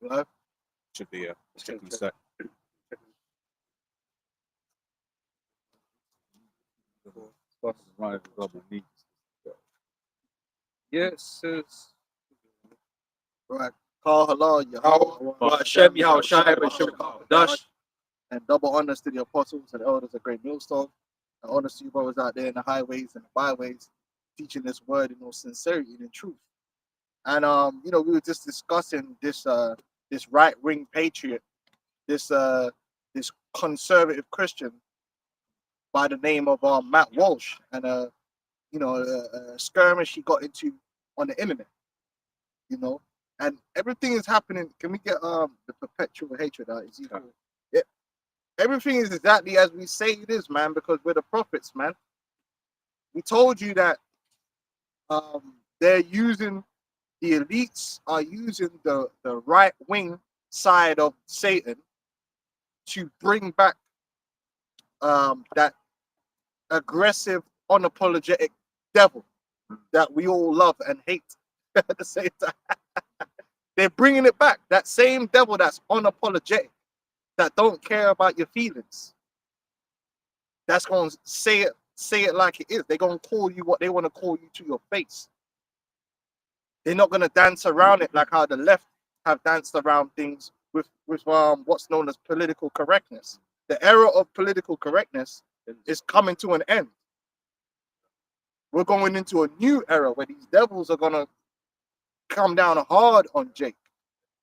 Live? Should be a second set. Yes, Right. Call halal, Yahweh, Hashem, Yahweh Shai, Dash, and double honors to the apostles and elders of Great Millstone. And honors to you brothers out there in the highways and the byways, teaching this word in all sincerity and in truth. And we were just discussing this right wing patriot, this conservative Christian by the name of Matt Walsh, and a skirmish he got into on the internet. And everything is happening. Can we get the perpetual hatred out? Yeah. Everything is exactly as we say it is, man, because we're the prophets, man. We told you that they're using, the elites are using the right wing side of Satan to bring back that aggressive, unapologetic devil that we all love and hate at the same time. They're bringing it back. That same devil that's unapologetic, that don't care about your feelings. That's going to say it like it is. They're going to call you what they want to call you to your face. They're not going to dance around it like how the left have danced around things with what's known as political correctness. The era of political correctness is coming to an end. We're going into a new era where these devils are going to come down hard on Jake,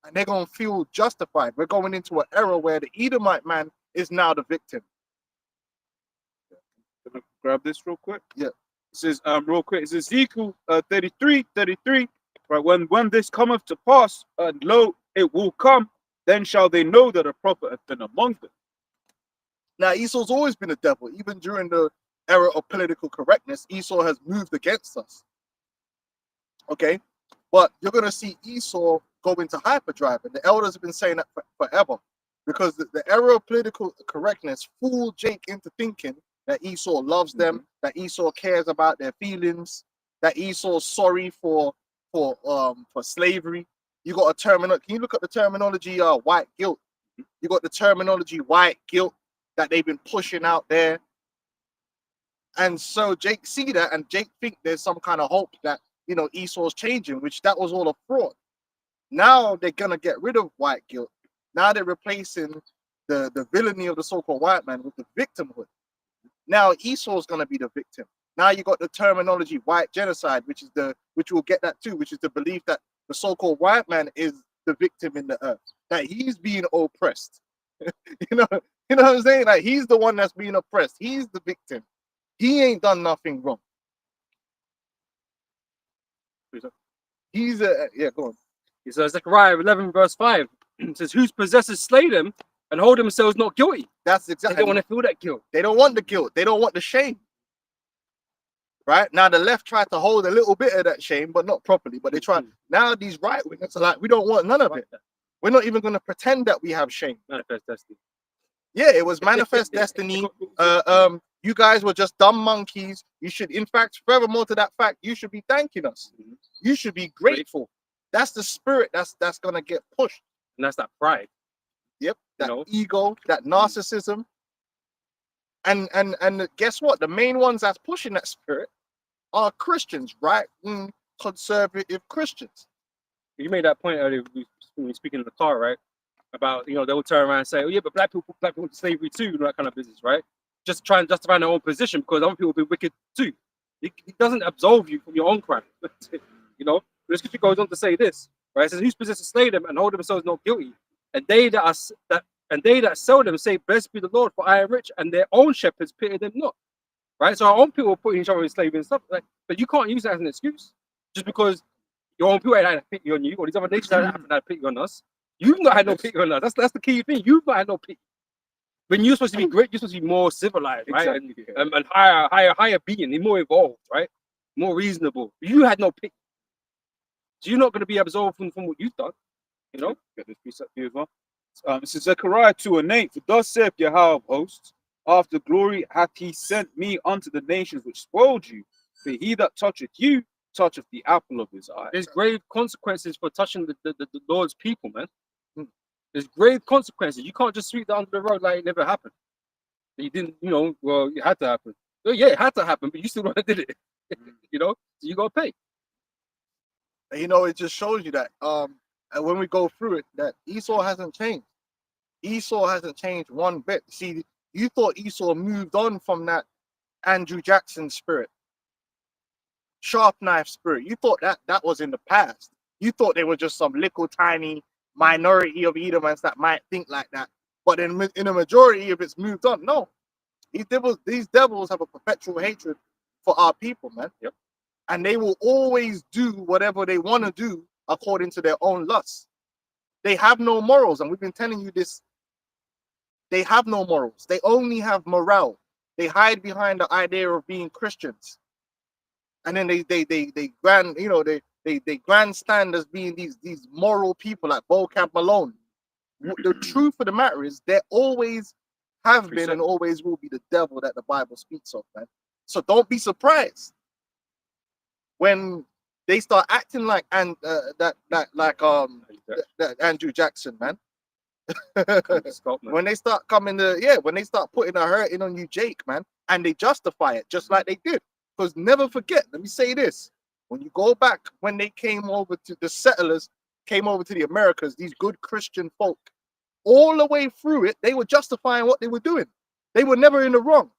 and they're going to feel justified. We're going into an era where the Edomite man is now the victim. Can I grab this real quick? Yeah. It says, real quick, it's Ezekiel 33. Right, when this cometh to pass, and lo, it will come, then shall they know that a prophet hath been among them. Now, Esau's always been a devil. Even during the era of political correctness, Esau has moved against us. Okay? But you're going to see Esau go into hyperdrive. And the elders have been saying that forever. Because the era of political correctness fooled Jake into thinking that Esau loves them, that Esau cares about their feelings, that Esau's sorry for slavery. You got a terminology. Can you look at the terminology white guilt? You got the terminology white guilt that they've been pushing out there. And so Jake see that, and Jake think there's some kind of hope that Esau's changing, which that was all a fraud. Now they're gonna get rid of white guilt. Now they're replacing the villainy of the so-called white man with the victimhood. Now Esau's gonna be the victim. Now you got the terminology white genocide, which we'll get that too, which is the belief that the so-called white man is the victim in the earth, that he's being oppressed. you know what I'm saying? Like, he's the one that's being oppressed. He's the victim. He ain't done nothing wrong. He's go on. It says Zechariah 11 verse 5. It says, whose possessors slay them and hold themselves not guilty. That's exactly. They don't want to feel that guilt. They don't want the guilt. They don't want the shame. Right now, the left tried to hold a little bit of that shame, but not properly. But they try. Now these right wingers are like, we don't want none of it. We're not even going to pretend that we have shame. Manifest destiny. Yeah, it was manifest destiny. You guys were just dumb monkeys. You should, in fact, furthermore to that fact, you should be thanking us. You should be grateful. That's the spirit that's going to get pushed. And that's that pride. Yep, that ego, that narcissism. And guess what? The main ones that's pushing that spirit are Christians, right? Conservative Christians. You made that point earlier when we were speaking in the car, right? About, they'll turn around and say, oh yeah, but black people into slavery too, that kind of business, right? Just try and justify their own position because other people will be wicked too. It doesn't absolve you from your own crime. The scripture goes on to say this, right? It says, whose possessors slay them and hold themselves not guilty, and they that sell them say, blessed be the Lord, for I am rich, and their own shepherds pity them not. Right? So our own people are putting each other in slavery and stuff, but you can't use that as an excuse just because your own people had pity on you, or these other nations had pity on us. You've not had no pity on us. That's the key thing. You've not had no pity. When you're supposed to be great, you're supposed to be more civilized, right? Exactly. And higher being, more evolved, right? More reasonable. You had no pity. So you're not going to be absolved from what you've done. Get this piece up here as well. It says Zechariah 2:8. For thus saith Yahweh of hosts, after glory hath he sent me unto the nations which spoiled you. For he that toucheth you toucheth the apple of his eye. There's grave consequences for touching the Lord's people, man. There's grave consequences. You can't just sweep that under the rug like it never happened. You didn't, well, it had to happen. Well, yeah, it had to happen, but you still did it. So you gotta pay. And, it just shows you that and when we go through it, that Esau hasn't changed. Esau hasn't changed one bit. See, you thought Esau moved on from that Andrew Jackson spirit, sharp knife spirit. You thought that was in the past. You thought they were just some little tiny minority of Edomites that might think like that. But in a majority of it's moved on. No, these devils have a perpetual hatred for our people, man. Yep. And they will always do whatever they want to do according to their own lusts. They have no morals, and we've been telling you this. They have no morals. They only have morale. They hide behind the idea of being Christians, and then they grandstand as being these moral people like Vocab Malone. The truth of the matter is, they always have been and always will be the devil that the Bible speaks of, man. So don't be surprised when they start acting like that Andrew Jackson, man. When they start when they start putting a hurting on you, Jake, man, and they justify it just like they did. Because never forget, let me say this: when you go back, when they came over to the settlers, came over to the Americas, these good Christian folk, all the way through it, they were justifying what they were doing. They were never in the wrong.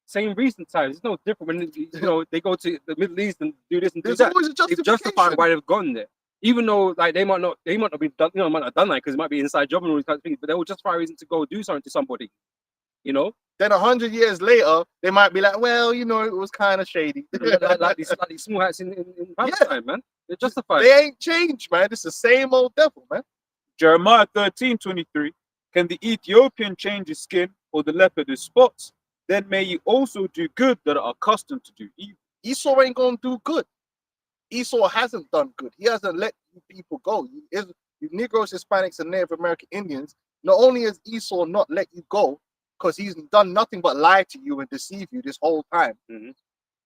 Same recent times. It's no different when they go to the Middle East and do this and do There's that. always a They've justification. justified why they've gone there, even though like they might not be done, might not have done that because it might be inside job and all these kinds of things. But they will justify a reason to go do something to somebody. Then 100 years later, they might be like, well, it was kind of shady. like these small hats in Palestine, man. They're justified. They ain't changed, man. It's the same old devil, man. Jeremiah 13:23. Can the Ethiopian change his skin or the leopard his spots? Then may you also do good that are accustomed to do evil. Esau ain't gonna do good. Esau hasn't done good. He hasn't let you people go. You Negroes, Hispanics, and Native American Indians, not only has Esau not let you go, because he's done nothing but lie to you and deceive you this whole time. Mm-hmm.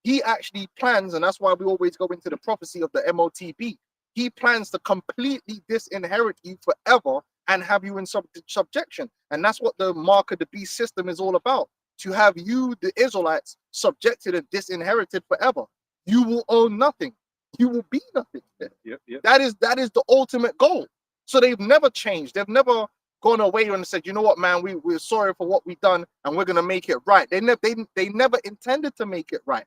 He actually plans, and that's why we always go into the prophecy of the MOTB. He plans to completely disinherit you forever and have you in subjection. And that's what the mark of the beast system is all about. To have you, the Israelites, subjected and disinherited forever. You will own nothing. You will be nothing. Yep. That is the ultimate goal. So they've never changed. They've never gone away and said, you know what, man, we're sorry for what we've done and we're gonna make it right. They never intended to make it right.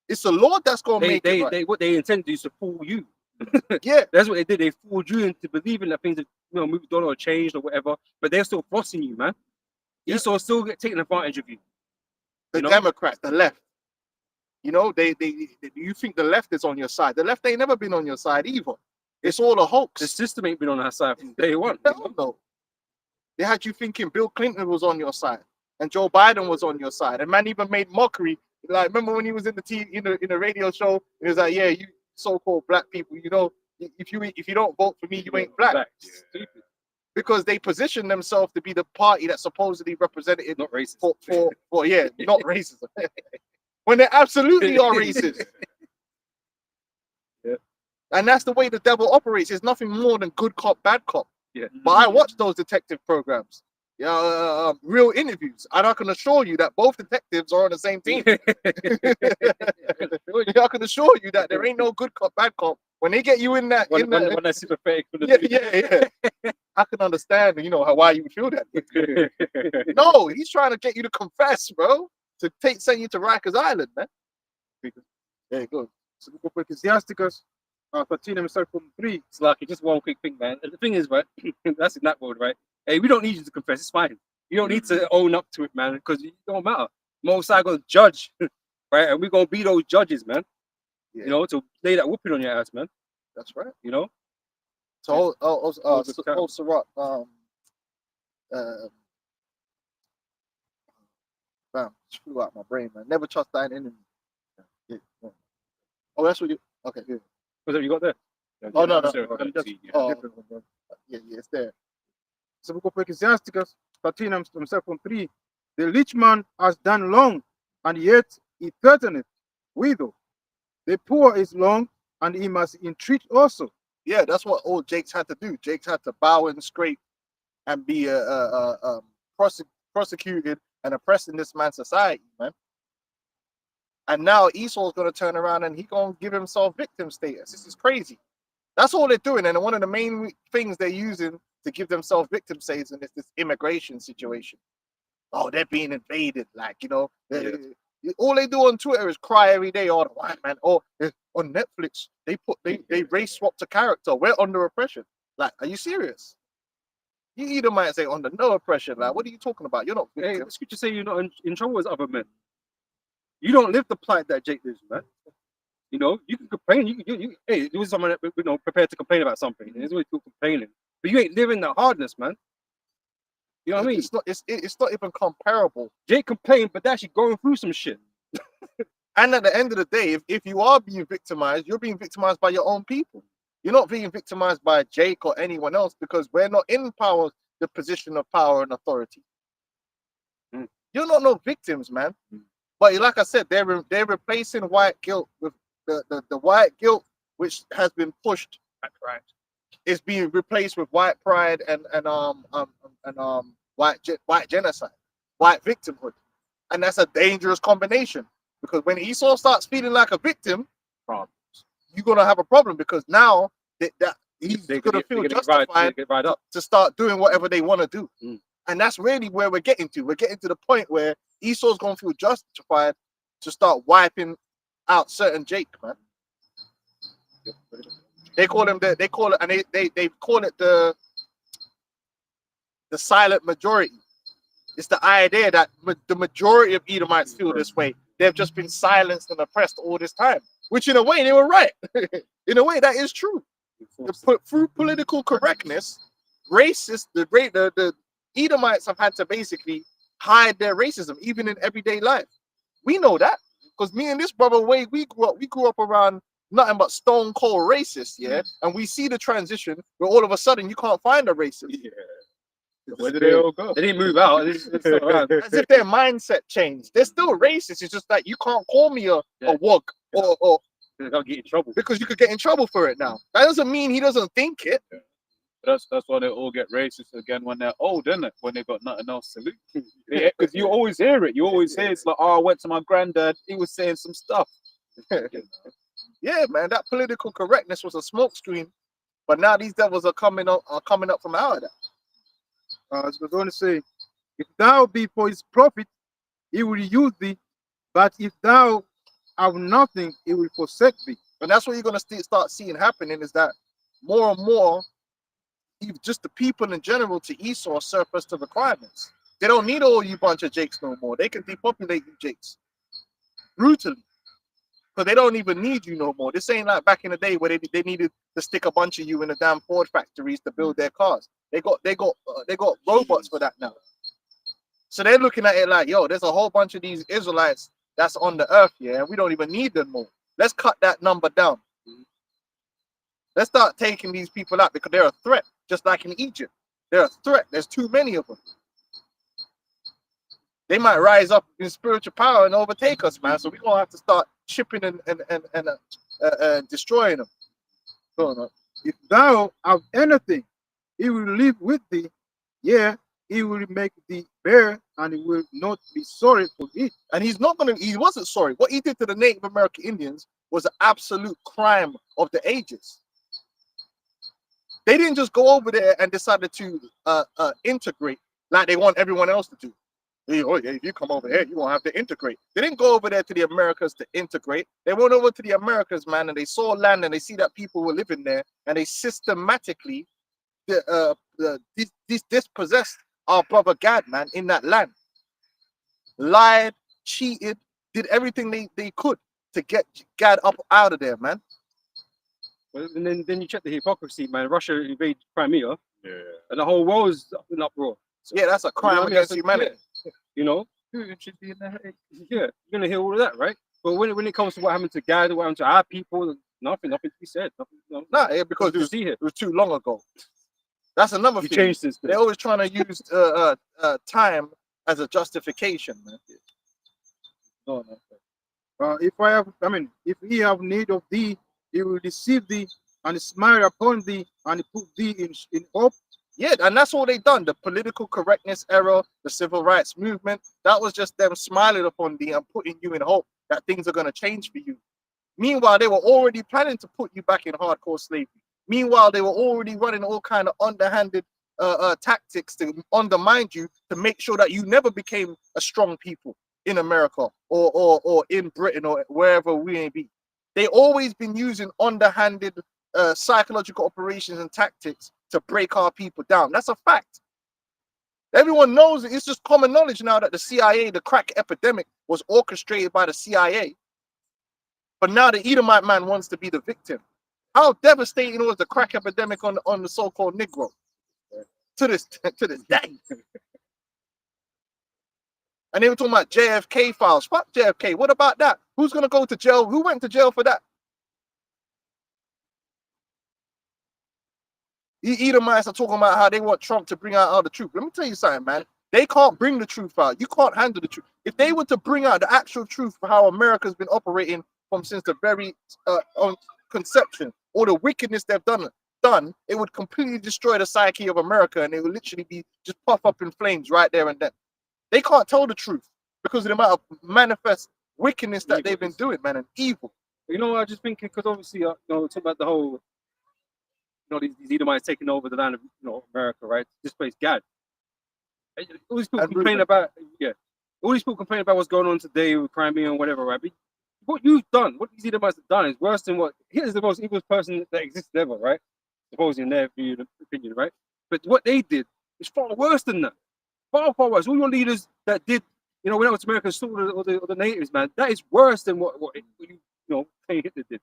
It's the Lord that's gonna make it right. What they intend to do is to fool you. Yeah, that's what they did. They fooled you into believing that things have moved on or changed or whatever, but they're still flossing you, man. Yeah. Esau's still taking advantage of you. The Democrats, the left. You think the left is on your side. The left ain't never been on your side either. It's all a hoax. The system ain't been on our side from day one. Hell no. They had you thinking Bill Clinton was on your side and Joe Biden was on your side. And man even made mockery. Like, remember when he was in the TV in a radio show? He was like, yeah, you so-called black people, if you don't vote for me, you ain't black. Yeah. Because they position themselves to be the party that supposedly represented not racist. for not racism. When they absolutely are racist. Yeah. And that's the way the devil operates. It's nothing more than good cop, bad cop. Yeah. But I watch those detective programs. Real interviews. And I can assure you that both detectives are on the same team. I can assure you that there ain't no good cop, bad cop. When they get you in that, when they're sympathetic. Yeah. I can understand, why you would feel that. No, he's trying to get you to confess, bro. To send you to Rikers Island, man. There you go. So we go for Ecclesiasticus 13 and 3. It's like just one quick thing, man. And the thing is, right, that's in that world, right? Hey, we don't need you to confess. It's fine. You don't need to own up to it, man, because it don't matter. Most I gonna judge, right? And we're gonna be those judges, man. Yeah. To lay that whooping on your ass, man. That's right. So, Sirach, bam, screw out my brain, man. Never trust thine enemy. Yeah. Oh, that's what you. Okay, good. What's that you got there? Oh no. Yeah, it's there. So we go for Ecclesiasticus 13 and 3. The rich man has done long, and yet he threateneth widow. The poor is long, and he must entreat also. Yeah, that's what all Jakes had to do. Jakes had to bow and scrape and be prosecuted and oppressed in this man's society, man. And now Esau's gonna turn around and he gonna give himself victim status. This is crazy. That's all they're doing, and one of the main things they're using to give themselves victim status in this immigration situation. Oh, they're being invaded, like all they do on Twitter is cry every day. Oh, the white man. Or on Netflix, they race swapped a character. We're under oppression. Like, are you serious? You either might say under no oppression. Like, what are you talking about? You're not. Hey, the scripture say you're not in trouble as other men. You don't live the plight that Jake lives, man. You know, you can complain. Hey, there was someone that prepared to complain about something. There's always people complaining, but you ain't living the hardness, man. You know what I mean? It's not even comparable. Jake complained, but they're actually going through some shit. And at the end of the day, if you are being victimized, you're being victimized by your own people. You're not being victimized by Jake or anyone else because we're not in power, the position of power and authority. You're not no victims, man. But like I said, they're replacing white guilt with the white guilt which has been pushed. Right. Is being replaced with white pride and white genocide, white victimhood, and that's a dangerous combination because when Esau starts feeling like a victim, you're gonna have a problem because now that he's gonna feel justified to start doing whatever they want to do, and that's really where we're getting to. We're getting to the point where Esau's gonna feel justified to start wiping out certain Jake, man. They call it the silent majority. It's the idea that the majority of Edomites feel this way. They've just been silenced and oppressed all this time, which in a way they were right. In a way that is true. Through political correctness, the Edomites have had to basically hide their racism, even in everyday life. We know that because me and this brother Wade, we grew up around nothing but stone cold racist, yeah. And we see the transition where all of a sudden you can't find a racist. Yeah. Where did they all go? They didn't move out. As if their mindset changed. They're still racist. It's just that you can't call me a wog or I'll get in trouble because you could get in trouble for it now. That doesn't mean he doesn't think it. That's why they all get racist again when they're old, isn't it? When they've got nothing else to lose. Because you always hear it. You always hear it's like, oh, I went to my granddad. He was saying some stuff. Yeah, man, that political correctness was a smokescreen, but now these devils are coming up from out of that. I was going to say, if thou be for his profit, he will use thee, but if thou have nothing, he will forsake thee. And that's what you're going to start seeing happening is that more and more, just the people in general to Esau surplus to requirements. They don't need all you bunch of Jakes no more. They can depopulate you Jakes brutally. Because they don't even need you no more. This ain't like back in the day where they needed to stick a bunch of you in the damn Ford factories to build their cars. They got robots for that now. So they're looking at it like, yo, there's a whole bunch of these Israelites that's on the earth here, and we don't even need them more. Let's cut that number down. Let's start taking these people out because they're a threat, just like in Egypt. They're a threat. There's too many of them. They might rise up in spiritual power and overtake us, man. So we're gonna have to start chipping and destroying them. So, if thou have anything, he will live with thee. Yeah, he will make thee bear, and he will not be sorry for it. And he wasn't sorry. What he did to the Native American Indians was an absolute crime of the ages. They didn't just go over there and decided to integrate like they want everyone else to do. Oh, yeah, if you come over here, you won't have to integrate. They didn't go over there to the Americas to integrate. They went over to the Americas, man, and they saw land and they see that people were living there, and they systematically dispossessed our brother Gad, man, in that land. Lied, cheated, did everything they could to get Gad up out of there, man. Well, and then you check the hypocrisy, man. Russia invaded Crimea, and the whole world is in uproar. So, yeah, that's a crime against humanity. Yeah. You know, should be in there. Yeah, you're gonna hear all of that, right? But when it comes to what happened to Gad, what happened to our people, nothing to be said. Nah, because it was too long ago. That's another thing. Changed this. They're always trying to use time as a justification, man. No. If he have need of thee, He will deceive thee and smile upon thee and put thee in hope. Yeah, and that's all they done. The political correctness era, the civil rights movement, that was just them smiling upon thee and putting you in hope that things are going to change for you. Meanwhile, they were already planning to put you back in hardcore slavery. Meanwhile, they were already running all kind of underhanded tactics to undermine you to make sure that you never became a strong people in America or in Britain or wherever we may be. They always been using underhanded psychological operations and tactics to break our people down. That's a fact. Everyone knows it. It's just common knowledge now that the CIA, the crack epidemic, was orchestrated by the CIA. But now the Edomite man wants to be the victim. How devastating was the crack epidemic on the so-called Negro to this day? And they were talking about JFK files. Fuck JFK. What about that? Who's gonna go to jail? Who went to jail for that? The Edomites are talking about how they want Trump to bring out all the truth. Let me tell you something, man. They can't bring the truth out. You can't handle the truth. If they were to bring out the actual truth for how America's been operating from since the very conception, or the wickedness they've done, it would completely destroy the psyche of America, and it would literally be just puff up in flames right there and then. They can't tell the truth because of the amount of manifest wickedness that they've been doing, man, and evil. You know, I was just thinking, because obviously, talk about the whole, these Edomites taking over the land of, America, right? This place, God. All these people complain about, all these people complain about what's going on today with Crimea and whatever, right? But what you've done, what these Edomites have done, is worse than what Hitler's the most evil person that exists ever, right? Supposedly in their opinion, right? But what they did is far worse than that. Far, far worse. All your leaders that did, when that was America, or the natives, man, that is worse than what Hitler did.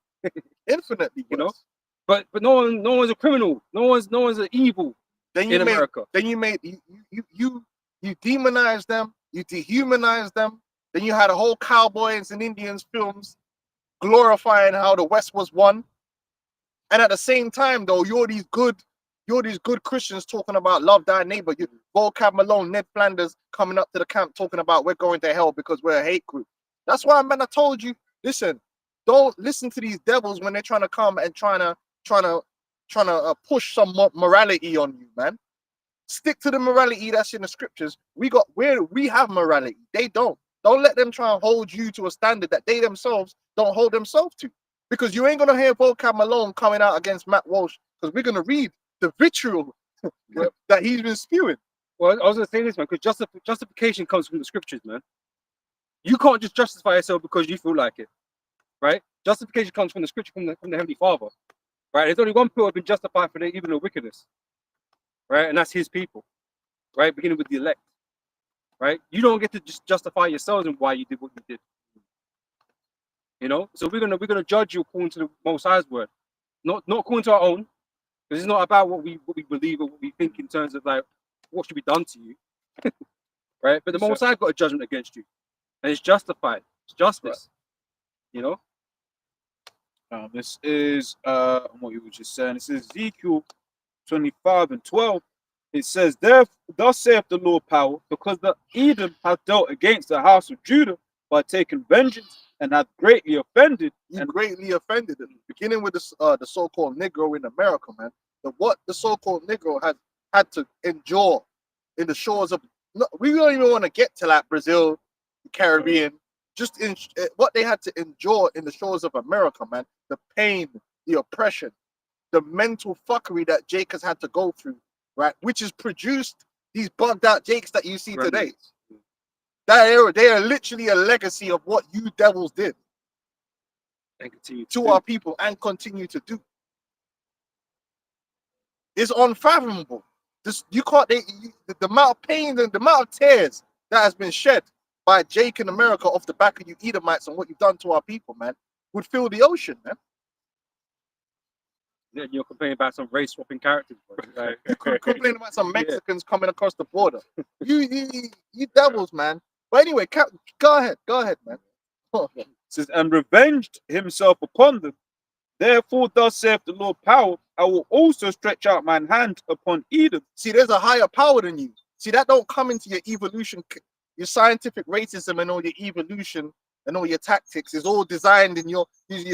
Infinitely, But no one's a criminal. No one's an evil in America. Then you demonize them, you dehumanize them. Then you had a whole cowboys and Indians films glorifying how the West was won. And at the same time, though, you're these good Christians talking about love thy neighbor. You Vocab Malone, Ned Flanders coming up to the camp talking about we're going to hell because we're a hate group. That's why, man, I told you, listen, don't listen to these devils when they're trying to come and trying to push some morality on you, man. Stick to the morality that's in the scriptures. We have morality. They don't. Don't let them try and hold you to a standard that they themselves don't hold themselves to. Because you ain't going to hear Vocab Malone coming out against Matt Walsh, because we're going to read the vitriol that he's been spewing. Well, I was going to say this, man, because justification comes from the scriptures, man. You can't just justify yourself because you feel like it, right? Justification comes from the scripture, from the Heavenly Father, right? There's only one people who have been justified for even the wickedness, right? And that's his people, right? Beginning with the elect, right? You don't get to just justify yourselves and why you did what you did. So we're gonna judge you according to the Most High's word, not according to our own, because it's not about what we believe or what we think in terms of like what should be done to you, right? But the Most High got a judgment against you, and it's justified. It's justice, This is what you were just saying. This is Ezekiel 25:12. It says, thus saith the Lord power, because the Edom hath dealt against the house of Judah by taking vengeance, and hath greatly offended. Greatly offended them. Beginning with the so-called Negro in America, man. What the so-called Negro had to endure in the shores of, we don't even want to get to like Brazil, the Caribbean, just in what they had to endure in the shores of America, man. The pain, the oppression, the mental fuckery that Jake has had to go through, right? Which has produced these bugged out Jakes that you see today. They are literally a legacy of what you devils did and continue to our people and continue to do. It's unfathomable. The amount of pain and the amount of tears that has been shed by Jake in America off the back of you Edomites and what you've done to our people, man, would fill the ocean, man. Yeah, you're complaining about some race swapping characters. Like, you're complaining about some Mexicans coming across the border. You devils, man. But anyway, go ahead, man. It says, and revenged himself upon them. Therefore, thus saith the Lord power, I will also stretch out mine hand upon Edom. See, there's a higher power than you. See, that don't come into your evolution, your scientific racism and all your evolution and all your tactics is all designed in your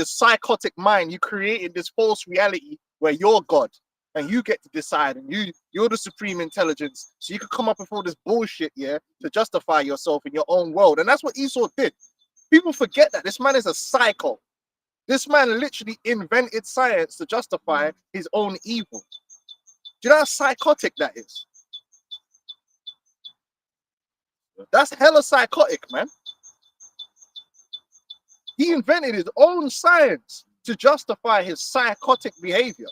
psychotic mind. You created this false reality where you're God and you get to decide, and you're the supreme intelligence. So you could come up with all this bullshit, yeah, to justify yourself in your own world. And that's what Esau did. People forget that this man is a psycho. This man literally invented science to justify his own evil. Do you know how psychotic that is? That's hella psychotic, man. He invented his own science to justify his psychotic behavior.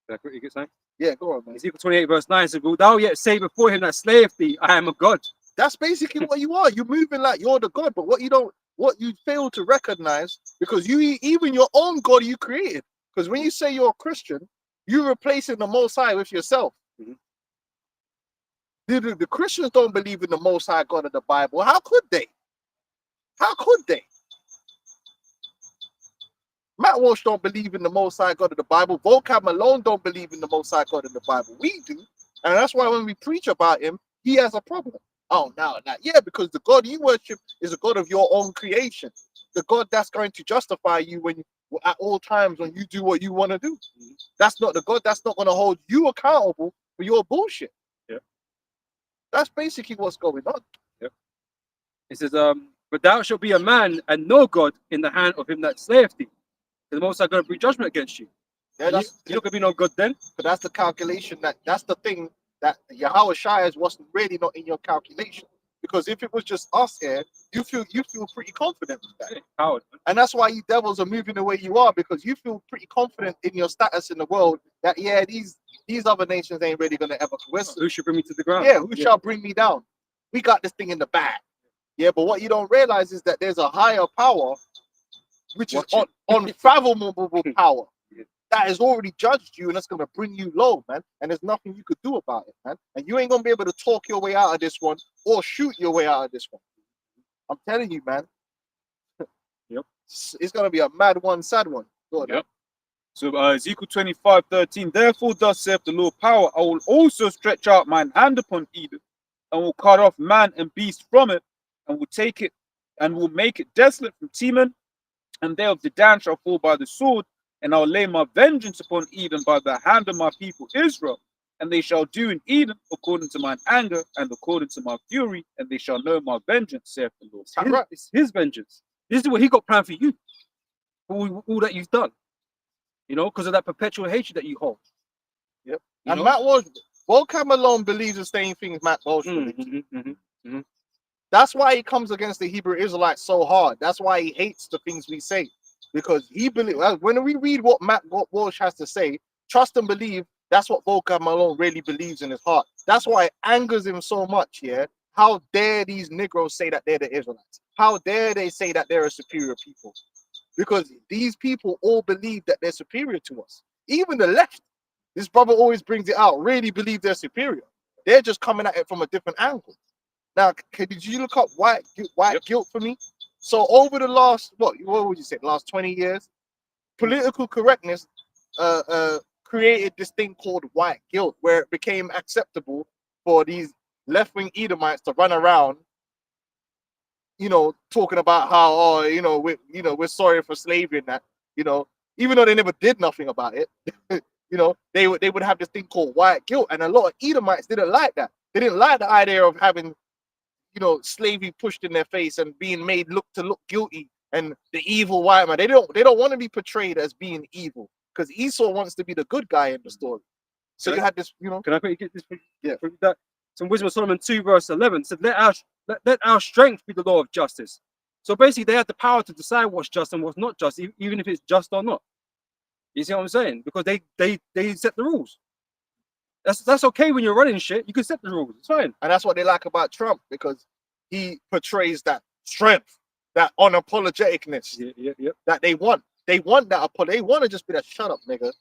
Can I quickly get something? Yeah, go on, man. Ezekiel 28 verse 9 says, "Wilt thou yet say before him that slayeth thee, I am a God?" That's basically what you are. You're moving like you're the God, but what you fail to recognize, because even your own God you created. Because when you say you're a Christian, you're replacing the Most High with yourself. The Christians don't believe in the Most High God of the Bible. How could they? How could they? Matt Walsh don't believe in the Most High God of the Bible. Vocab Malone don't believe in the Most High God of the Bible. We do. And that's why when we preach about him, he has a problem. Oh, no, not yeah, because the God you worship is a God of your own creation. The God that's going to justify you at all times when you do what you want to do. That's not the God that's not going to hold you accountable for your bullshit. Yeah. That's basically what's going on. Yep. It says, "But thou shalt be a man and no God in the hand of him that slayeth thee. The Most High going to bring judgment against you. Yeah, You're not going to be no God then." but that's the calculation that's the thing that Yahweh Shires wasn't really not in your calculation. Because if it was just us here, you feel pretty confident with that. Coward. And that's why you devils are moving the way you are, because you feel pretty confident in your status in the world that these other nations ain't really gonna ever coerce. Who should bring me to the ground? Yeah, who shall bring me down? We got this thing in the bag. Yeah, but what you don't realize is that there's a higher power, which is unfathomable power. That has already judged you, and that's going to bring you low, man. And there's nothing you could do about it, man. And you ain't going to be able to talk your way out of this one or shoot your way out of this one. I'm telling you, man. Yep. It's going to be a mad one, sad one. Yep. So Ezekiel 25:13, "Therefore thus saith the Lord power, I will also stretch out mine hand upon Edom, and will cut off man and beast from it, and will take it, and will make it desolate from Teman, and they of Dedan shall fall by the sword, and I'll lay my vengeance upon Edom by the hand of my people Israel, and they shall do in Edom according to mine anger and according to my fury, and they shall know my vengeance, saith the Lord." It's his vengeance. This is what he got planned for you. For all that you've done. You know, because of that perpetual hatred that you hold. Yep. You And know? Matt Walsh, Volcam alone believes the same things Matt Walsh believes. That's why he comes against the Hebrew Israelites so hard. That's why he hates the things we say. Because he believes, when we read what Matt Walsh has to say, trust and believe, that's what Volcam Malone really believes in his heart. That's why it angers him so much, yeah? How dare these Negroes say that they're the Israelites? How dare they say that they're a superior people? Because these people all believe that they're superior to us. Even the left, this brother always brings it out, really believe they're superior. They're just coming at it from a different angle. Now, did you look up white guilt for me? So over the last, what would you say, last 20 years, political correctness created this thing called white guilt, where it became acceptable for these left-wing Edomites to run around, you know, talking about how, we're sorry for slavery and that, even though they never did nothing about it, they would have this thing called white guilt. And a lot of Edomites didn't like that. They didn't like the idea of having, slavery pushed in their face and being made look guilty and the evil white man. They don't want to be portrayed as being evil, because Esau wants to be the good guy in the story. So you had this, Can I quickly get this? Yeah. That some Wisdom of Solomon 2 verse 11 said, let our strength be the law of justice. So basically, they had the power to decide what's just and what's not just, even if it's just or not. You see what I'm saying? Because they set the rules. That's okay when you're running shit. You can set the rules. It's fine. And that's what they like about Trump, because he portrays that strength, that unapologeticness that they want. They want that. They want to just be that shut up, nigga.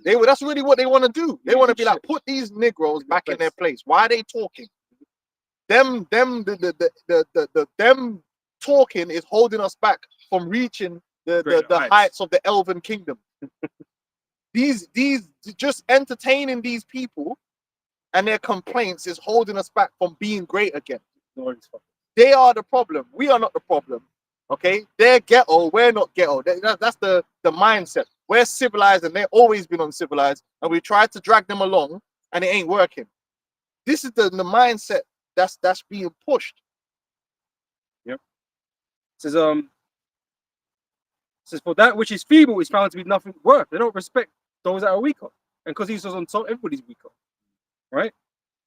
That's really what they want to do. They want to be like, put these Negroes back in their place. Why are they talking? Them talking is holding us back from reaching the heights of the Elven Kingdom. These just entertaining these people and their complaints is holding us back from being great again. They are the problem. We are not the problem. Okay, they're ghetto. We're not ghetto. That's the mindset. We're civilized, and they've always been uncivilized, and we tried to drag them along, and it ain't working. This is the mindset that's being pushed. Yep. It says for that which is feeble is found to be nothing worth. They don't respect those that are weaker, and because he's on top, everybody's weaker, right?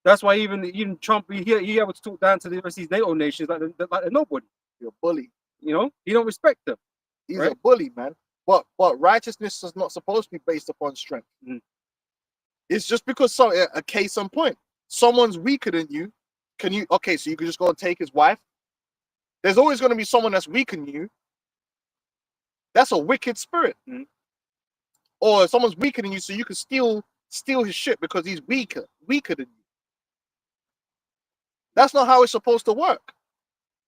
That's why even Trump, he able to talk down to the rest of these NATO nations like they're nobody. You're a bully. You know, he don't respect them. He's right? a bully, man. But righteousness is not supposed to be based upon strength. Mm. It's just because a case in point. Someone's weaker than you. So you can just go and take his wife. There's always going to be someone that's weaker than you. That's a wicked spirit. Mm. Or someone's weaker than you, so you can steal his shit because he's weaker than you. That's not how it's supposed to work.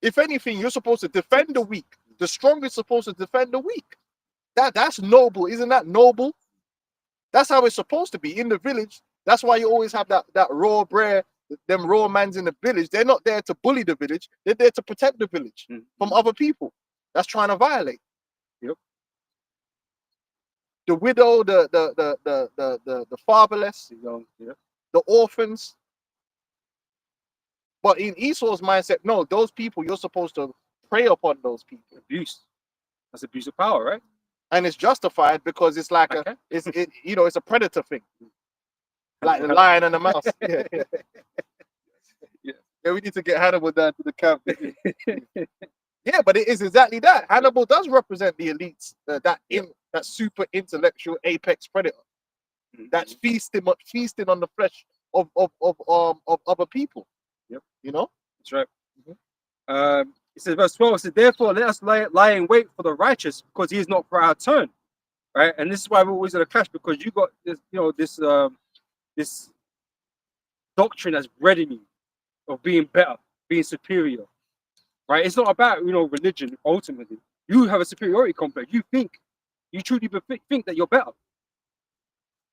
If anything, you're supposed to defend the weak. The strong is supposed to defend the weak. That's noble. Isn't that noble? That's how it's supposed to be in the village. That's why you always have that raw brer, them raw mans in the village. They're not there to bully the village. They're there to protect the village from other people that's trying to violate. Yep. The widow, the fatherless, the orphans. But in Esau's mindset, no, those people, you're supposed to prey upon those people. Abuse. That's abuse of power, right? And it's justified because it's like it's a predator thing. Like the lion and the mouse. Yeah, we need to get Hannibal down to the camp. Yeah, but it is exactly that. Hannibal does represent the elites, that super intellectual apex predator. That's feasting on the flesh of other people. Yep. You know? That's right. It says, verse 12, it says, therefore let us lie in wait for the righteous, because he is not for our turn. Right? And this is why we're always in a clash, because you got this, this doctrine that's bred in you of being better, being superior. Right? It's not about religion ultimately. You have a superiority complex. You truly think that you're better.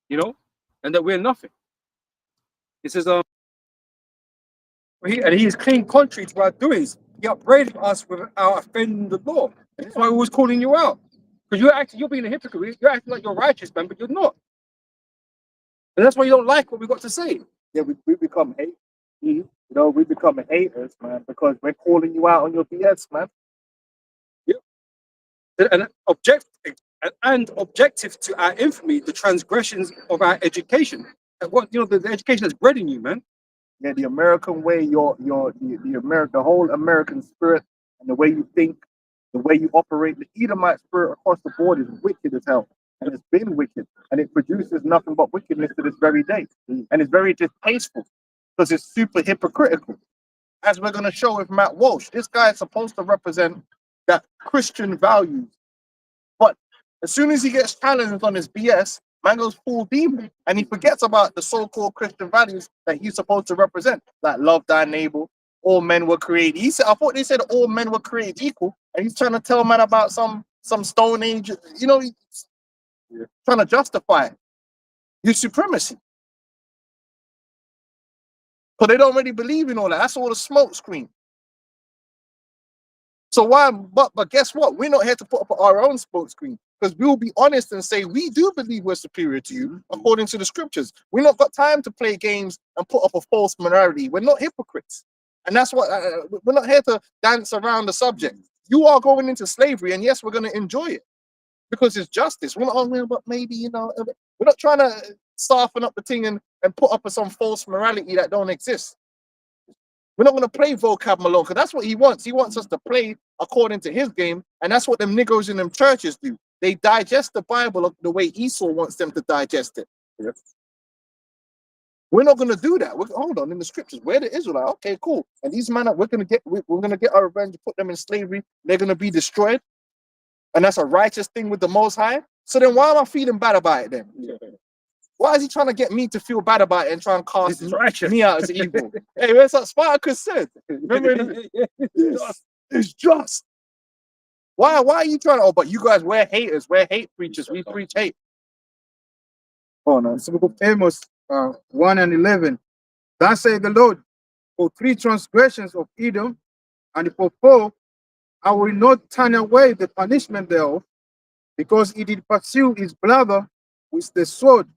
And that we're nothing. It says, he is clean contrary to our doings. He upbraided us with our offending the law. That's why we was calling you out. Because you're being a hypocrite. You're acting like you're righteous, man, but you're not. And that's why you don't like what we got to say. Yeah, we become hate. We become haters, man, because we're calling you out on your BS, man. Yep. And objective to our infamy, the transgressions of our education. And what the education that's bred in you, man. Yeah, the American way, the whole American spirit, and the way you think, the way you operate, the Edomite spirit across the board is wicked as hell, and it's been wicked, and it produces nothing but wickedness to this very day, and it's very distasteful because it's super hypocritical. As we're gonna show with Matt Walsh, this guy is supposed to represent that Christian values, but as soon as he gets challenged on his BS, man goes full demon, and he forgets about the so-called Christian values that he's supposed to represent, like love thy neighbor, all men were created. I thought they said all men were created equal, and he's trying to tell man about some Stone Age, trying to justify his supremacy. Because they don't really believe in all that. That's all the smoke screen. So why? But guess what? We're not here to put up our own smoke screen, because we'll be honest and say we do believe we're superior to you according to the scriptures. We're not got time to play games and put up a false minority. We're not hypocrites, and that's what we're not here to dance around the subject. You are going into slavery, and yes, we're going to enjoy it because it's justice. We're not, but maybe we're not trying to soften up the thing and put up some false morality that don't exist. We're not going to play vocab Malone, because that's what he wants. He wants us to play according to his game, and that's what them niggers in them churches do. They digest the Bible the way Esau wants them to digest it. Yes. We're not going to do that. Hold on, in the scriptures, where the Israelites, okay, cool. And these men, we're going to get our revenge, put them in slavery. They're going to be destroyed, and that's a righteous thing with the Most High. So then, why am I feeling bad about it then? Yeah. Why is he trying to get me to feel bad about it and try and cast me out as evil? Hey, where's that Spartacus said? Remember, it's just. Why are you trying to? Oh, but you guys, we're haters. We're hate preachers. We preach hate. Oh no, it's the book of Amos 1 and 11. Thus saith the Lord, for 3 transgressions of Edom And for 4, I will not turn away the punishment thereof, because he did pursue his brother with the sword,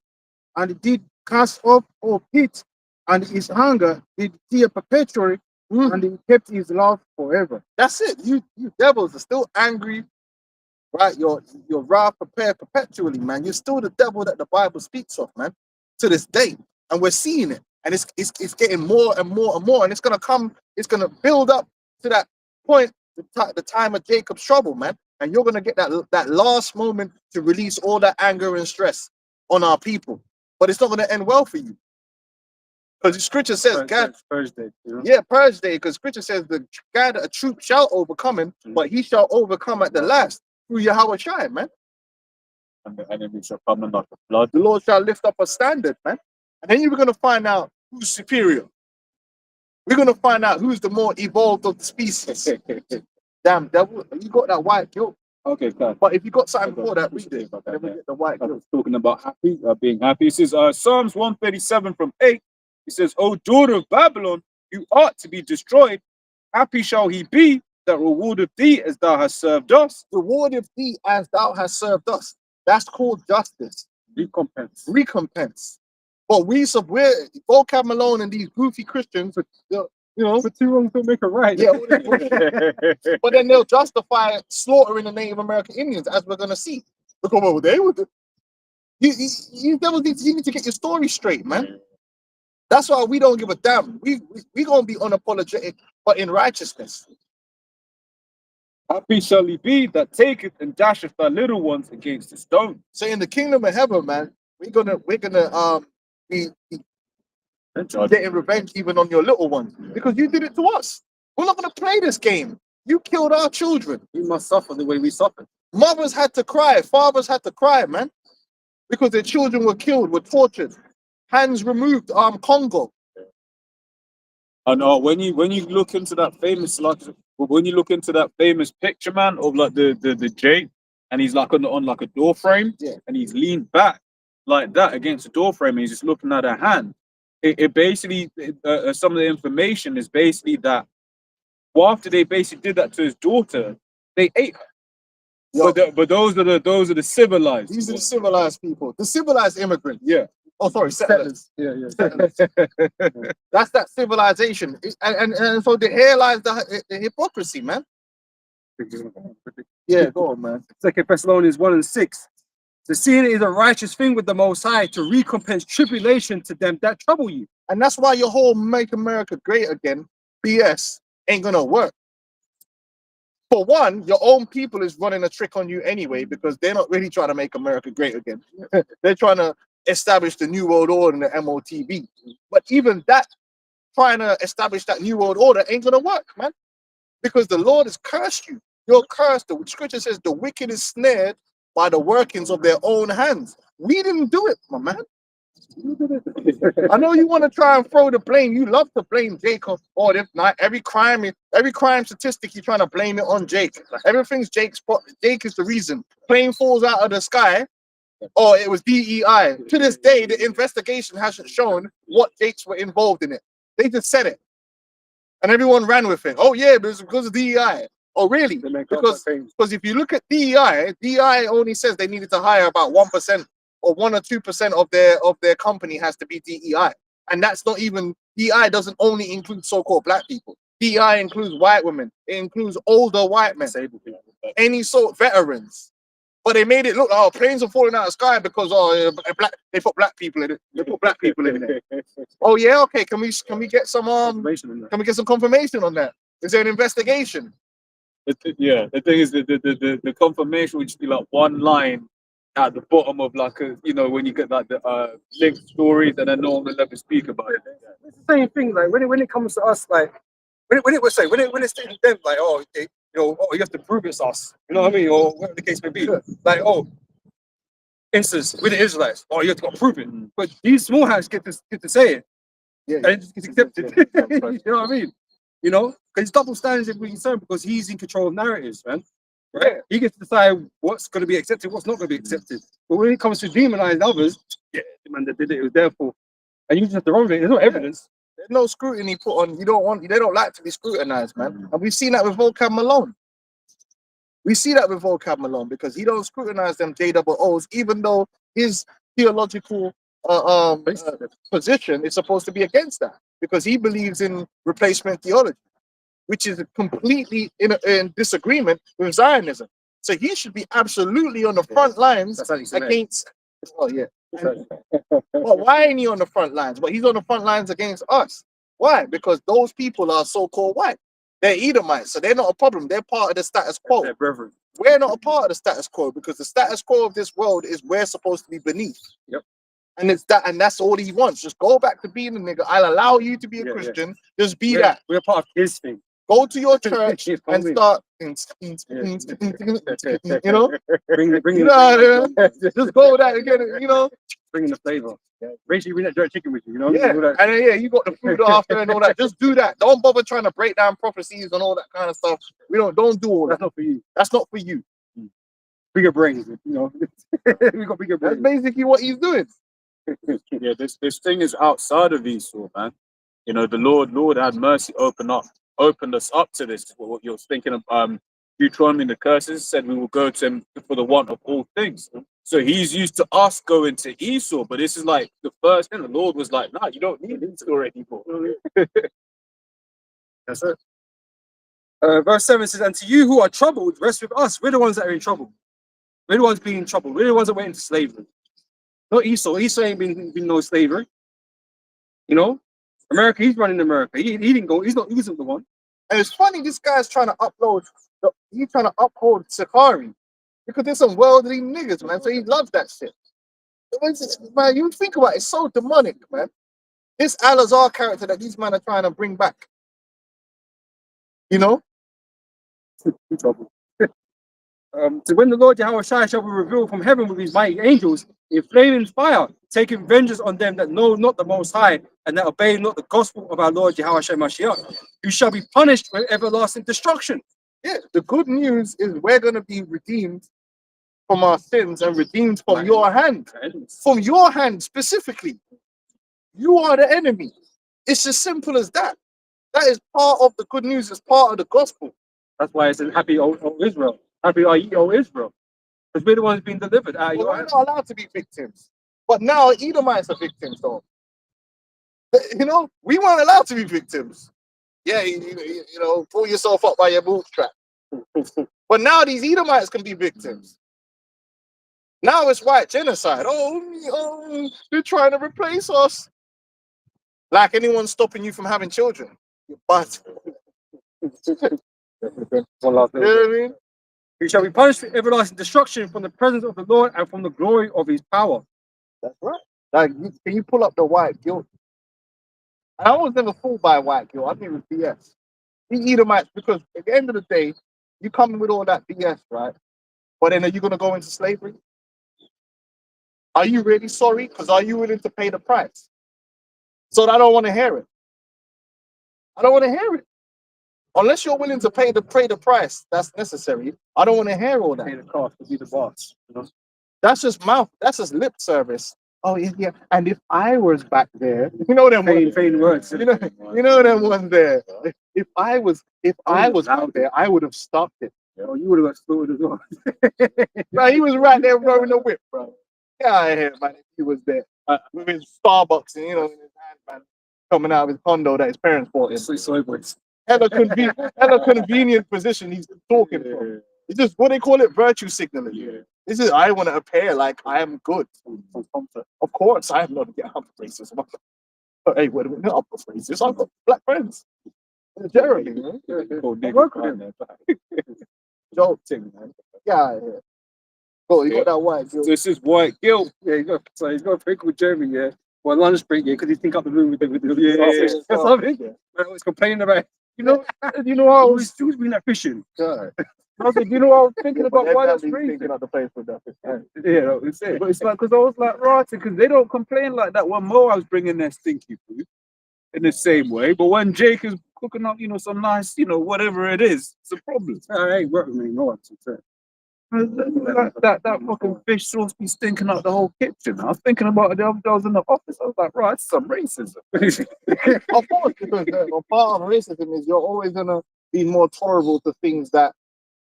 and did cast off all pit, and his hunger did tear perpetually, and he kept his love forever. That's it. You devils are still angry, right? Your wrath prepared perpetually, man. You're still the devil that the Bible speaks of, man, to this day. And we're seeing it. And it's getting more and more and more. And it's gonna build up to that point, the time of Jacob's trouble, man. And you're gonna get that last moment to release all that anger and stress on our people. But it's not gonna end well for you. Because the scripture says, God, Thursday. You know? yeah, purge day, because scripture says the God, a troop shall overcome him, but he shall overcome at the last through Yahweh Shai, man. And the enemy shall come and not the blood. The Lord shall lift up a standard, man. And then you're going to find out who's superior. We're going to find out who's the more evolved of the species. Damn, devil, you got that white guilt. Okay, fine. But if you got something before that, read it. And then we get the white I guilt. was talking about happy, being happy. It says Psalms 137 from 8. It says, O daughter of Babylon, you ought to be destroyed. Happy shall he be that rewardeth thee as thou hast served us. Rewardeth thee as thou hast served us. That's called justice. Recompense. But we're vocab Malone and these goofy Christians, you know, For 2 wrongs don't make a right. yeah, but then they'll justify slaughtering the Native American Indians, as we're gonna see. Because well, they would. You need to get your story straight, man. That's why we don't give a damn. We gonna be unapologetic, but in righteousness. Happy shall he be that taketh and dasheth thy little ones against the stone. So in the kingdom of heaven, man, we're gonna be getting revenge even on your little ones because you did it to us. We're not gonna play this game. You killed our children. You must suffer the way we suffered. Mothers had to cry, fathers had to cry, man, because their children were killed, were tortured, hands removed, Congo. And when you look into that famous picture, man, of like the Jake, and he's like on like a door frame, Yeah. and he's leaned back like that against the door frame, and he's just looking at her hand. It basically some of the information is basically that after they basically did that to his daughter, they ate her. Yo, But those are the civilized. these are the civilized people, the civilized immigrants. Yeah. Oh, sorry, settlers. Yeah. That's that civilization, and so here lies the hypocrisy, man. Yeah, go on, man. 2 Thessalonians 1 and 6. To seeing it is a righteous thing with the Most High to recompense tribulation to them that trouble you. And that's why your whole "Make America Great Again" BS ain't gonna work. For one, your own people is running a trick on you anyway because they're not really trying to make America great again. They're trying to establish the New World Order and the MOTB. But even that, trying to establish that New World Order ain't gonna work, man. Because the Lord has cursed you. You're cursed. The scripture says the wicked is snared by the workings of their own hands. We didn't do it, my man. I know you want to try and throw the blame. You love to blame Jacob, or if not, every crime statistic you're trying to blame it on Jake. Everything's Jake's fault. Jake is the reason. Plane falls out of the sky, or it was DEI. To this day, the investigation hasn't shown what Jakes were involved in it. They just said it, and everyone ran with it. Oh yeah, but it's because of DEI. Oh really? Because if you look at DEI only says they needed to hire about 1%. Or 1 or 2% of their company has to be DEI, and that's not even DEI. Doesn't only include so-called black people. DEI includes white women. It includes older white men, any sort veterans. But they made it look planes are falling out of the sky because they put black people in it. They put black people in there. Oh yeah, okay. Can we get some confirmation on that? Is there an investigation? The thing is the confirmation would just be like one line at the bottom of like when you get like the linked stories and then no one will ever speak about it. It's the same thing. Like when it comes to us, like when it's stated to them, like you have to prove it's us. You know what I mean, or whatever the case may be. Like instance with the Israelites, you have to go prove it. But these small hands get to say it, Yeah, and it just gets accepted. You know what I mean? You know, because double standards are concerned because he's in control of narratives, man. Right? He gets to decide what's going to be accepted, what's not going to be accepted. But when it comes to demonizing others, man, they did it. It was their fault, and you just have to run with it. There's no evidence. no scrutiny put on. They don't like to be scrutinized, man. And we've seen that with Vocab Malone. We see that with Vocab Malone because he don't scrutinize them JOOs, even though his theological position is supposed to be against that, because he believes in replacement theology, which is completely in disagreement with Zionism. So he should be absolutely on the front lines against. Oh yeah. Well, why ain't he on the front lines? But he's on the front lines against us. Why? Because those people are so-called white. They're Edomites, so they're not a problem. They're part of the status quo. They're brethren. We're not a part of the status quo because the status quo of this world is we're supposed to be beneath. Yep. And it's that, and that's all he wants. Just go back to being a nigga. I'll allow you to be a Christian. Just be that. We're part of his thing. Go to your church and start. You know, Bring you know, just go that again. You know, bringing the flavor. Make sure you bring that jerk chicken with you. You know. yeah, All that. and then, yeah, you got the food after and all that. Just do that. Don't bother trying to break down prophecies and all that kind of stuff. Don't do all That's that. not for you. That's not for you. Bigger brains, you know. We got bigger That's brains. basically what he's doing. Yeah, this thing is outside of Esau, man. You know, the Lord had mercy, opened us up to this. What you're thinking of, Deuteronomy, the curses said we will go to him for the want of all things. So he's used to us going to Esau, but this is like the first thing. The Lord was like, "Nah, you don't need Esau anymore." That's it. Verse 7 says, "And to you who are troubled, rest with us." We're the ones that are in trouble. We're the ones being in trouble. We're the ones that went into slavery. Not Esau. Esau ain't been no slavery. You know, America. He's running America. He didn't go. He wasn't the one. And it's funny, this guy's trying to he's trying to uphold Sakari because there's some worldly niggas, man. So he loves that shit. Man, you think about it, it's so demonic, man. This Al-Azhar character that these men are trying to bring back. You know? Trouble. So when the Lord Yahweh shall be revealed from heaven with his mighty angels in flaming fire, taking vengeance on them that know not the Most High and that obey not the gospel of our Lord Yahweh Mashiach, who shall be punished with everlasting destruction. Yeah, the good news is we're going to be redeemed from our sins and redeemed from your hand. From your hand specifically. You are the enemy. It's as simple as that. That is part of the good news. It's part of the gospel. That's why it says, "Happy, O Israel. Happy are ye, O Israel." Because we're the ones being delivered out of Well, your we're hand. not allowed to be victims. But now Edomites are victims, though. You know, we weren't allowed to be victims. Yeah, you know, pull yourself up by your bootstrap. But now these Edomites can be victims. Now it's white genocide. Oh, they're trying to replace us. Like anyone stopping you from having children. But One last you thing. know what I mean? Who shall be punished with everlasting destruction from the presence of the Lord and from the glory of his power. That's right. Like, can you pull up the white guilt? I was never fooled by white guilt. I think it was BS. We Edomites, because at the end of the day, you come in with all that BS, right? But then are you going to go into slavery? Are you really sorry? Because are you willing to pay the price? So I don't want to hear it. I don't want to hear it. Unless you're willing to pay the price that's necessary, I don't want to hear all that. Pay the cost to be the boss. You know? That's just mouth. That's just lip service. Oh yeah. And if I was back there, you know them ones. Plain words. You know them ones there. If I was out there, I would have stopped it. Oh, you would have got slaughtered as well. Bro, he was right there throwing the whip, bro. Get out of here, man. If he was there with his Starbucks and in his hand, man, coming out of his condo that his parents bought him. Soy boys. Hella convenient position he's talking from. It's just what they call it, virtue signaling. Yeah. This is I want to appear like I am good. Of course, I am not racist. But hey, wait a minute, I'm not racist. I've got black friends. Jeremy, man. I work with him. Joke thing, man. Yeah. Oh, you got that white guilt. This is white guilt. Yeah, he's got a friend called Jeremy, yeah. Well, lunch break, yeah, because he's think up the room with the Yeah. That's something. Man, I was complaining about, You know how I was who's been that fishing. God. You know, I was thinking about why that's thinking racist. of the place with that. Yeah, that was it. But it's like, because I was like, right, because they don't complain like that when Moab's bringing their stinky food in the same way. But when Jake is cooking up, some nice, whatever it is, it's a problem. I ain't working with me, no one. That fucking fish sauce be stinking out the whole kitchen. I was thinking about it the other day. I was in the office. I was like, right, that's some racism. Of course, because a part of racism is you're always gonna be more tolerable to things that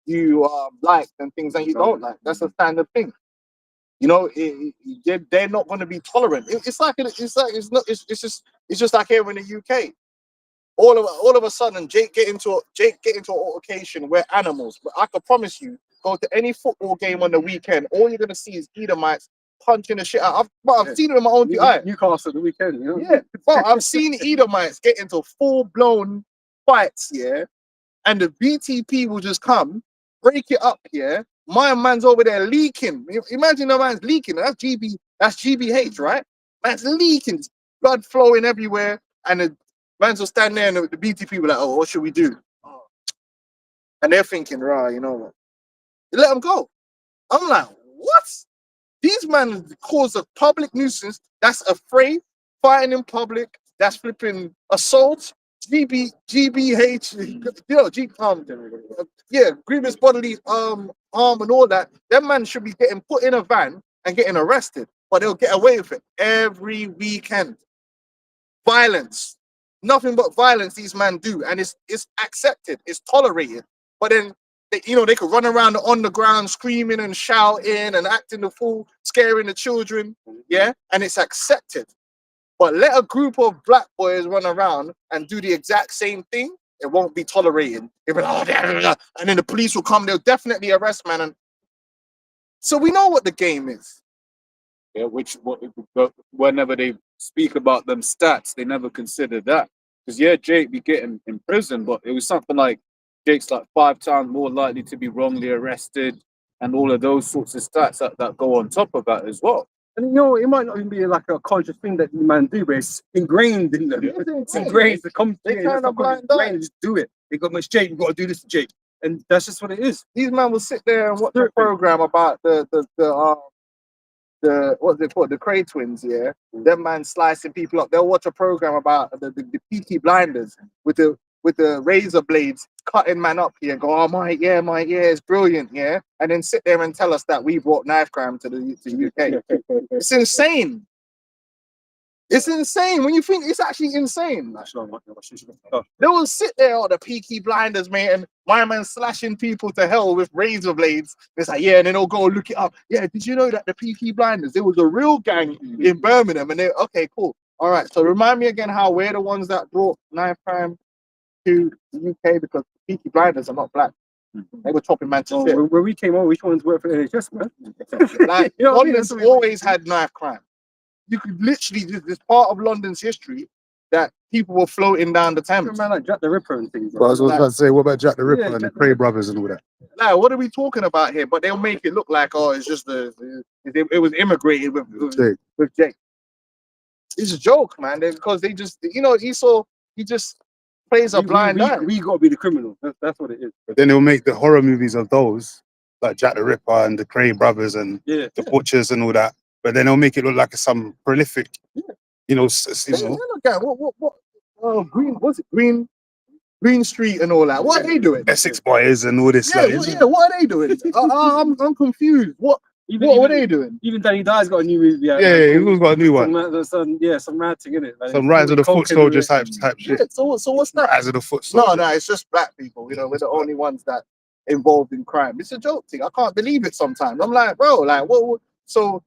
you like than things that you don't like. That's a standard thing. You know, they're not going to be tolerant. It's just like here in the UK. All of a sudden, Jake get into an altercation. We're animals, but I can promise you, go to any football game on the weekend, all you're gonna see is Edomites punching the shit out. I've seen it in my own eye. Newcastle the weekend, you know? Yeah, but I've seen Edomites get into full blown fights, yeah, and the BTP will just come, break it up, yeah. My man's over there leaking. Imagine the man's leaking. That's GBH, right? Man's leaking, blood flowing everywhere, and the man's will stand there, and the BTP will like, oh, what should we do? And they're thinking, right, you know what? Let them go. I'm like, what? These men cause a public nuisance. That's afraid, fighting in public. That's flipping assault, GBH, you know, grievous bodily harm and all that. Them man should be getting put in a van and getting arrested, but they'll get away with it every weekend. Violence, nothing but violence. These men do, and it's accepted, it's tolerated. But then they could run around on the ground screaming and shouting and acting the fool, scaring the children, yeah, and it's accepted. But let a group of black boys run around and do the exact same thing, it won't be tolerated. It'll be like, oh, and then the police will come, they'll definitely arrest man. And so we know what the game is. Yeah, whenever they speak about them stats, they never consider that. Because yeah, Jake be getting in prison, but it was something like Jake's like 5 times more likely to be wrongly arrested, and all of those sorts of stats that go on top of that as well. And you know, it might not even be like a conscious thing that you man do, but it's ingrained in them. It's ingrained. They kind of blind eye. Just do it. They got much Jake. You got to do this to Jake, and that's just what it is. These men will sit there and watch a program about the what's it called, the Cray twins. Yeah, them man slicing people up. They'll watch a program about the Peaky Blinders with the razor blades cutting man up here and go, oh my, it's brilliant, yeah, and then sit there and tell us that we brought knife crime to the UK. It's insane. It's insane when you think it's actually insane. They will sit there, the Peaky Blinders, mate, and my man slashing people to hell with razor blades. It's like, yeah, and then they'll go look it up. Yeah, did you know that the Peaky Blinders, there was a real gang in Birmingham, and okay, cool. All right, so remind me again how we're the ones that brought knife crime to the UK, because Peaky Blinders are not black. They were chopping man to shit. When we came over, which ones worked for NHS, man? Like, you know, London's always had knife crime. You could literally, this part of London's history that people were floating down the Thames. Man, like Jack the Ripper and things. But I was about to say, what about Jack the Ripper and the Cray brothers and all that? Like, what are we talking about here? But they'll make it look like, oh, it's just it was immigrated with Jake. It's a joke, man. Because they just, you know, he just plays a blind eye. We got to be the criminal. That's what it is. But then they'll make the horror movies of those, like Jack the Ripper and the Cray brothers and the Butchers and all that. But then they'll make it look like some prolific, you know. Look at what Green, what's it? Green Street and all that. What are they doing? Essex Boys and all this. What are they doing? I'm confused. What were they doing? Even Danny Dye's got a new movie out. Yeah, he's got a new one. Some ranting in it. Like, some Rise of the Foot Soldiers type shit. Yeah, so what's that? Rise of the Foot Soldiers. No, it's just black people. You know, we're the only ones that involved in crime. It's a joke thing. I can't believe it sometimes. I'm like, bro, like, what? So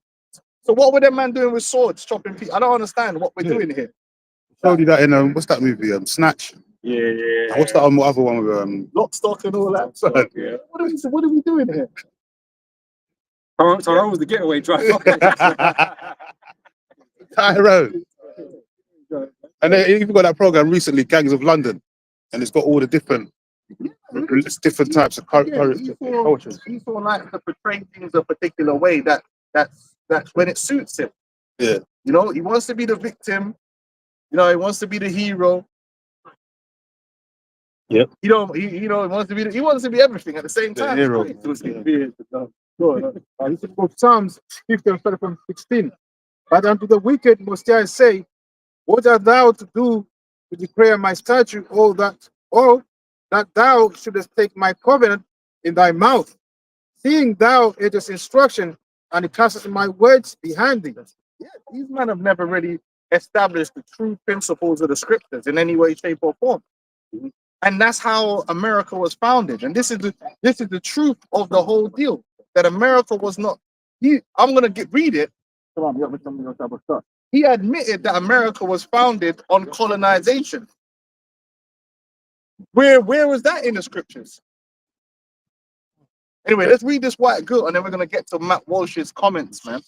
what were them man doing with swords, chopping people? I don't understand what we're doing here. Showed you that in what's that movie? Snatch. Yeah. What's that other one with Lock, Stock, and all that? So, yeah. What are we doing here? Tyrone was the getaway driver. Tyrone. And they even got that program recently, Gangs of London, and it's got all the different types of cultures. He sort of likes to portray things a particular way that's when it suits him. Yeah. You know, he wants to be the victim. You know, he wants to be the hero. Yep. He wants to be everything at the same time. The hero. Psalms 50:16. But unto the wicked must I say, what art thou to do to declare my statute, that thou shouldest take my covenant in thy mouth? seeing thou it is instruction, and it casteth my words behind thee. Yeah, these men have never really established the true principles of the scriptures in any way, shape, or form. And that's how America was founded. And this is the truth of the whole deal. That America was not. I'm gonna read it. Come on, you got me something else about stuff. He admitted that America was founded on colonization. Where was that in the scriptures? Anyway, let's read this white girl, and then we're gonna get to Matt Walsh's comments, man.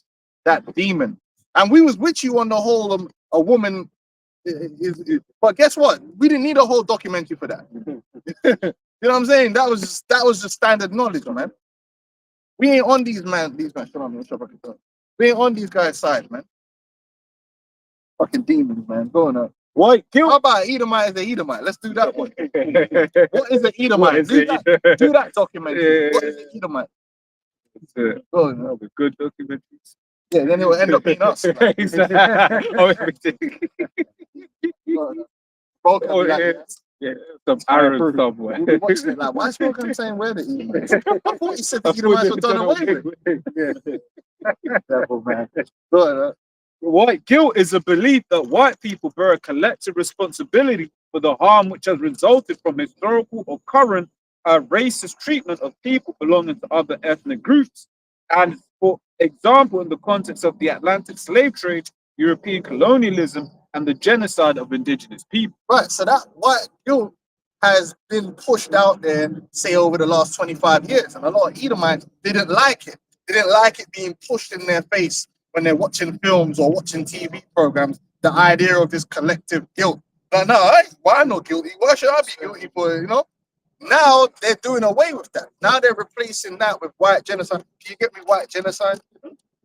That demon. And we was with you on the whole a woman but guess what? We didn't need a whole documentary for that. You know what I'm saying? That was just standard knowledge, man. We ain't on these men. We ain't on these guys' side, man. Fucking demons, man. Going up. White How guilt. about Edomite is the Edomite? Let's do that one. What is an Edomite? Do that documentary. Yeah. What is an Edomite? It's Go on. good documentaries. Yeah, then it will end up being us. man. Oh, everything. Bro, can Oh, be like, yeah. Yeah, some Arab somewhere. we'll be watching it like, why is Broken saying we're the Edomites? I thought he said the Edomites were done away with. Devil, man. Go on, White guilt is a belief that white people bear a collective responsibility for the harm which has resulted from historical or current racist treatment of people belonging to other ethnic groups. And for example, in the context of the Atlantic slave trade, European colonialism, and the genocide of indigenous people. Right, so that white guilt has been pushed out there, say, over the last 25 years. And a lot of Edomites didn't like it. They didn't like it being pushed in their face when they're watching films or watching TV programs, the idea of this collective guilt. But no, why I'm not guilty? Why should I be guilty for it, you know? Now they're doing away with that. Now they're replacing that with white genocide. Can you get me white genocide?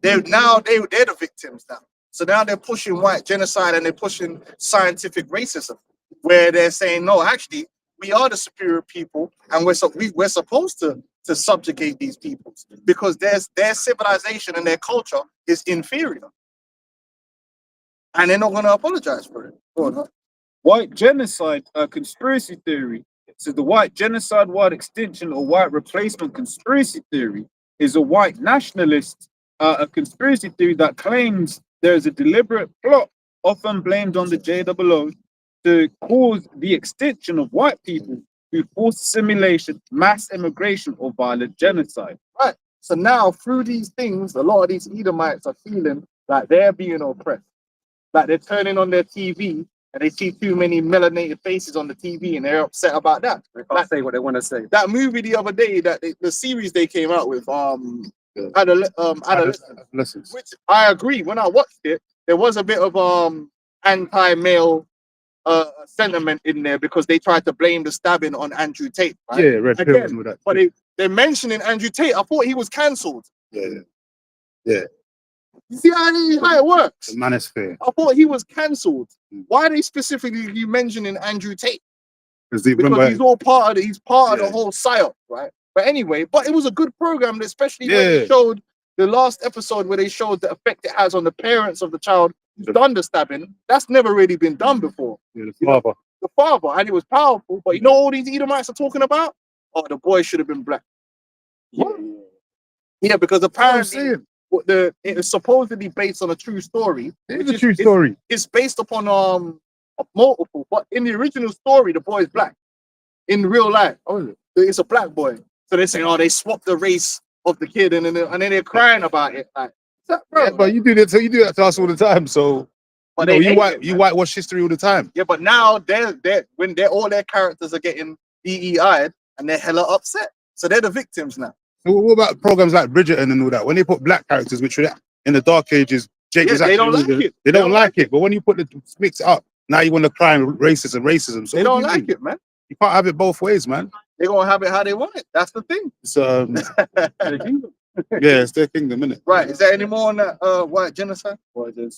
They're the victims now. So now they're pushing white genocide and they're pushing scientific racism, where they're saying, no, actually, we are the superior people, and we're supposed to subjugate these peoples because their civilization and their culture is inferior, and they're not going to apologize for it. White genocide conspiracy theory. So the white genocide, white extinction, or white replacement conspiracy theory is a white nationalist a conspiracy theory that claims there is a deliberate plot, often blamed on the JOO, to cause the extinction of white people through forced assimilation, mass immigration, or violent genocide. Right. So now, through these things, a lot of these Edomites are feeling like they're being oppressed, like they're turning on their TV and they see too many melanated faces on the TV and they're upset about that. They can't say what they want to say. That movie the other day, the series they came out with, Adolescence. which I agree. When I watched it, there was a bit of anti-male sentiment in there because they tried to blame the stabbing on Andrew Tate. Right? Yeah, red Again, pills and all that. But they're mentioning Andrew Tate. I thought he was cancelled. Yeah. You see how it works? The manosphere. I thought he was cancelled. Why are they specifically mentioning Andrew Tate? Because Because he's all part of the Yeah. whole psyop, right? But anyway, it was a good program, especially when Yeah. they showed the last episode where they showed the effect it has on the parents of the child who's done the stabbing. That's never really been done before. the father. The father, and it was powerful. But you know all these Edomites are talking about? Oh, the boy should have been black. Yeah, because apparently it is supposedly based on a true story. It's a true story. It's based upon multiple, but in the original story, the boy is black. In real life, it's a black boy. So they're saying, oh, they swapped the race of the kid, and then they're crying about it. Like, Yeah, but you do that. So you do that to us all the time. So but you, know, they hate it, you man. whitewash history all the time. Yeah, but now when all their characters are getting DEI'd and they're hella upset. So they're the victims now. So what about programs like Bridgerton and all that? When they put black characters, which were in the dark ages, Jake was they actually don't like really good. it. They don't like it. But when you put the mix up, now you want to cry racism. So They what don't do you like do? it, man. You can't have it both ways, man. They're gonna have it how they want it. That's the thing. It's yeah, it's their kingdom, innit? Right. Is there any more on that white genocide? So it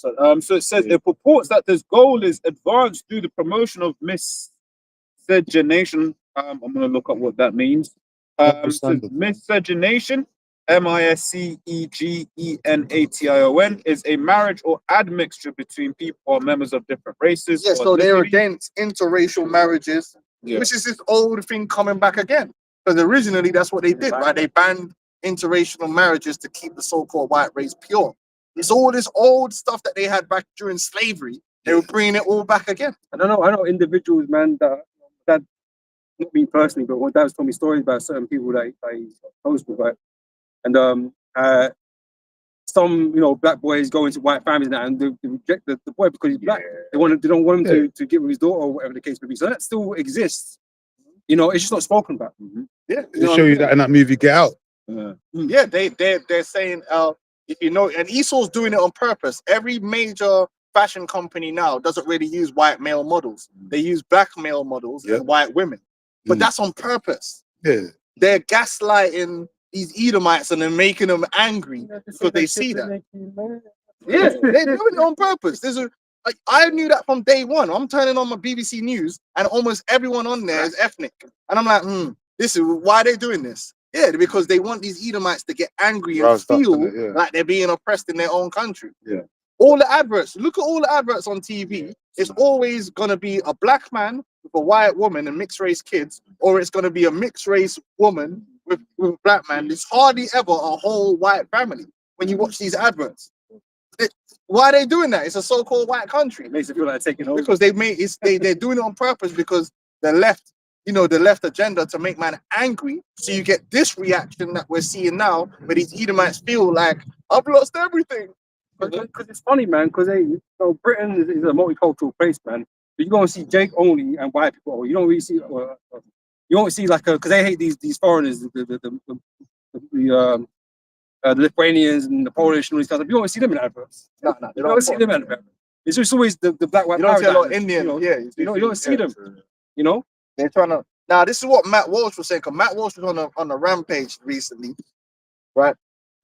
says it purports that this goal is advanced through the promotion of miscegenation. I'm going to look up what that means. So miscegenation, MISCEGENATION, is a marriage or admixture between people or members of different races. Yeah, or so they're ethnicities. against interracial marriages, Yeah. which is this old thing coming back again. Because originally that's what they did, right? They banned interracial marriages to keep the so-called white race pure. It's all this old stuff that they had back during slavery. They were bringing it all back again. I know individuals, man, that not me personally, but my dad's told me stories about certain people that he's close with, right? And some black boys go into white families now and they reject the boy because he's black. They don't want him to get with his daughter or whatever the case may be. So that still exists. It's just not spoken about. Yeah, They show you that in that movie Get Out. yeah. They're saying if you know, and Esau's doing it on purpose. Every major fashion company now doesn't really use white male models. They use black male models and white women. But that's on purpose. Yeah. They're gaslighting these Edomites and they're making them angry because they see that. Yeah, they're doing it on purpose. I knew that from day one. I'm turning on my BBC News and almost everyone on there is ethnic. And I'm like, this is why they're doing this. Yeah, because they want these Edomites to get angry and feel like they're being oppressed in their own country. Yeah. All the adverts, look at all the adverts on TV. It's always going to be a black man with a white woman and mixed race kids, or it's going to be a mixed race woman with a black man. It's hardly ever a whole white family when you watch these adverts. Why are they doing that? It's a so-called white country. It makes it feel like taking over. Because they're doing it on purpose because the left agenda to make man angry. So you get this reaction that we're seeing now, where these Edomites feel like, I've lost everything. Because it's funny, man, because Britain is a multicultural place, man. But you go and see Jake only and white people. You don't really see, because they hate these foreigners, the Lithuanians and the Polish and all these guys. You don't see them in adverts. No, you don't see them in adverts. It's just always the black white. You don't see a lot of Indian. You don't see them. They're trying to. Now this is what Matt Walsh was saying. Because Matt Walsh was on a rampage recently, right?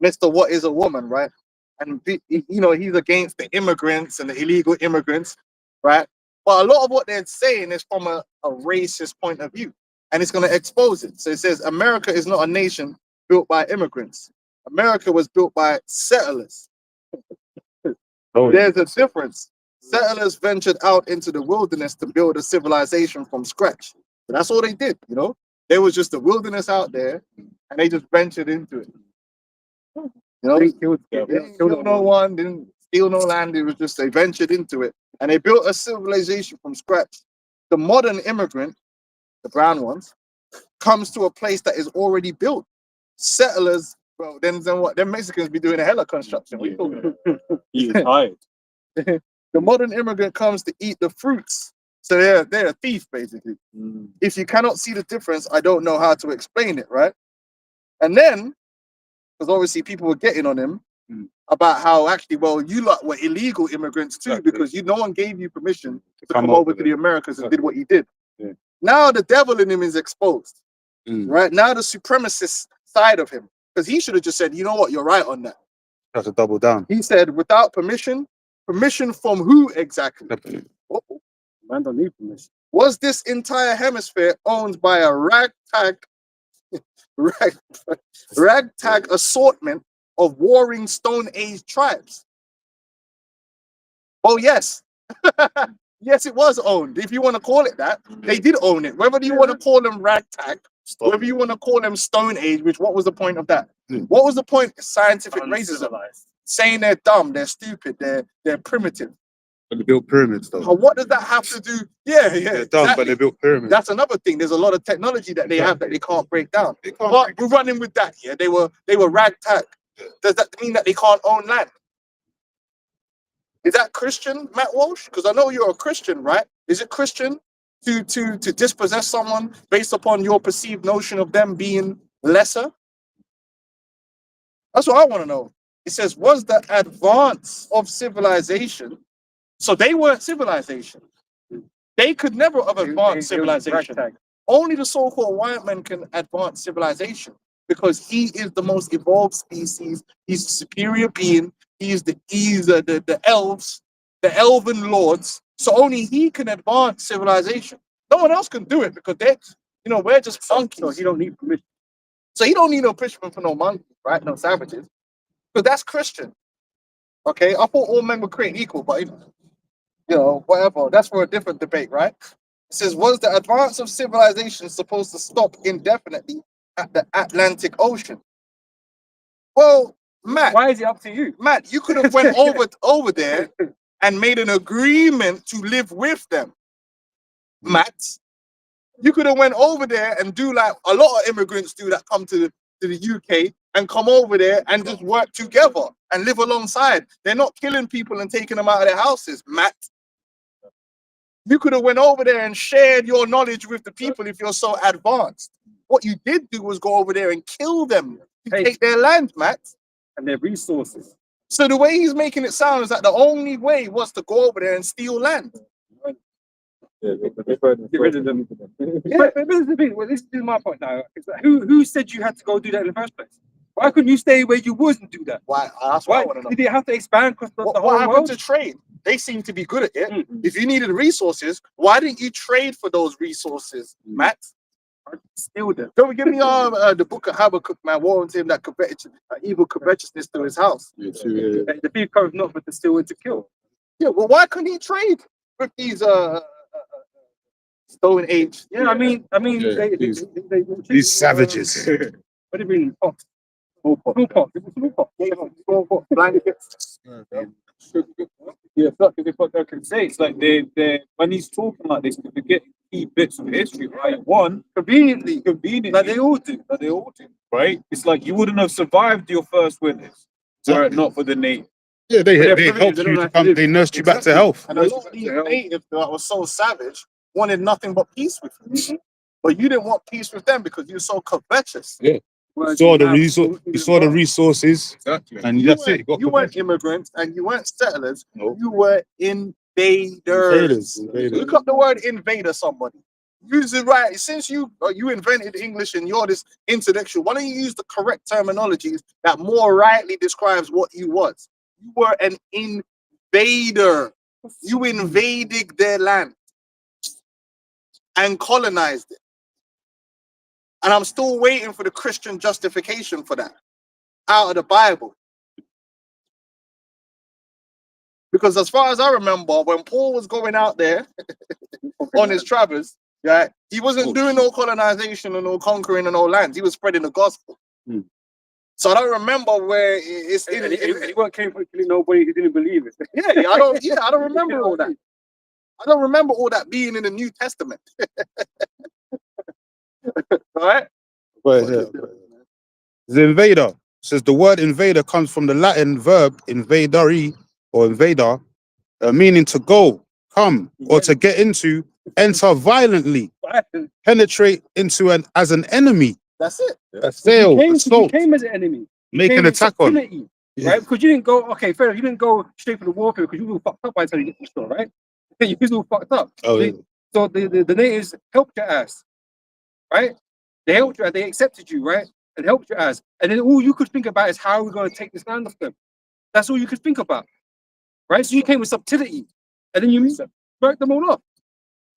Mr. What is a woman, right? And he's against the immigrants and the illegal immigrants, right? But a lot of what they're saying is from a racist point of view, and it's going to expose it. So it says America is not a nation built by immigrants. America was built by settlers. There's a difference. Settlers ventured out into the wilderness to build a civilization from scratch. So that's all they did, There was just a wilderness out there, and they just ventured into it. They didn't kill no one, didn't steal no land. It was just they ventured into it, and they built a civilization from scratch. The modern immigrant, the brown ones, comes to a place that is already built. Settlers, well, then what? Them Mexicans be doing a hella construction. What are you talking about? He is tired. The modern immigrant comes to eat the fruits. So they're a thief, basically. If you cannot see the difference, I don't know how to explain it, right? And then, because obviously people were getting on him about how actually, well, you lot were illegal immigrants too, because no one gave you permission to come over to the Americas and did what you did. Yeah. Now the devil in him is exposed, right? Now the supremacist side of him, because he should have just said, you know what, you're right on that. Have to double down. He said, without permission from who exactly? Man don't need permission. Was this entire hemisphere owned by a ragtag assortment of warring Stone Age tribes? Oh, yes. Yes, it was owned. If you want to call it that, they did own it. Whether you want to call them ragtag, whether you want to call them Stone Age, what was the point of that? What was the point of scientific racism? Saying they're dumb, they're stupid, they're primitive. But they built pyramids, though. What does that have to do? Yeah, They're dumb, exactly. but they built pyramids. That's another thing. There's a lot of technology that they have that they can't break down. But we're running with that. Yeah, they were ragtag. Does that mean that they can't own land? Is that Christian, Matt Walsh? Because I know you're a Christian, right? Is it Christian to dispossess someone based upon your perceived notion of them being lesser? That's what I want to know. It says, was the advance of civilization? So they weren't civilization. They could never have advanced civilization. Only the so-called white man can advance civilization because he is the most evolved species. He's the superior being. He's the elves, the elven lords. So only he can advance civilization. No one else can do it because we're just monkeys. So he don't need permission. So he don't need no permission for no monkeys, right? No savages. Because that's Christian. Okay, I thought all men were created equal, but whatever. That's for a different debate, right? It says, was the advance of civilization supposed to stop indefinitely at the Atlantic Ocean? Well, Matt, Why is it up to you? Matt, you could have went over there and made an agreement to live with them. Matt, you could have went over there and do like a lot of immigrants do that come to the UK and come over there and just work together and live alongside. They're not killing people and taking them out of their houses, Matt. You could have went over there and shared your knowledge with the people if you're so advanced. What you did do was go over there and kill them, Hey. take their land, Matt. And their resources. So the way he's making it sound is that the only way was to go over there and steal land. Get rid of them. But this is the thing. Well, this is my point now. Is that who said you had to go do that in the first place? Why couldn't you stay where you was and do that? Why? That's what Why I want to know. did it have to expand across the What whole happened world? to trade? They seem to be good at it. Mm. If you needed resources, why didn't you trade for those resources, Matt? Steal them. Don't give me the book of Habakkuk, man, warned him that evil covetousness to his house. The thief comes not but to steal and to kill. Yeah, well, why couldn't he trade with these Stone Age? Yeah, I mean, Yeah, they These savages. What do you mean? Pox. Smallpox. Smallpox, blankets. Yeah, fuck if I can say it's like they when he's talking like this, they forget key bits of history, right? One, conveniently, like they all do, right? It's like you wouldn't have survived your first winters were it not for the native. Yeah, But they're they primitive, helped they you don't to have to come. live. They nursed you back to health. And a lot of these natives that were so savage wanted nothing but peace with you. But you didn't want peace with them because you were so covetous. Yeah. You saw the resources, Exactly. and You that's it. weren't, you weren't immigrants and you weren't settlers. No. You were invaders. Invaders. Look up the word invader, somebody. Use it right. Since you invented English and you're this intellectual, why don't you use the correct terminologies that more rightly describes what you was? You were an invader. You invaded their land and colonized it. And I'm still waiting for the Christian justification for that out of the Bible. Because as far as I remember, when Paul was going out there on his travels, right, he wasn't doing no colonization and no conquering and no lands. He was spreading the gospel. So I don't remember where it's in. And he came for killing nobody who didn't believe it. I don't remember all that. I don't remember all that being in the New Testament. Right? But the invader says the word invader comes from the Latin verb invadere or invader, meaning to go, come, or to get into, enter violently, penetrate into as an enemy, That's it. assail, You assault, came as an enemy. make an attack on. Right? Because you didn't go, okay, fair enough, you didn't go straight for the warfare because you were all fucked up by the time you get to the store, right? You was all fucked up. Oh, yeah. So the natives helped your ass, right? They helped you, they accepted you, right? And helped your ass. And then all you could think about is how we're going to take this land off them. That's all you could think about, right? So you came with subtlety, and then you broke them all off.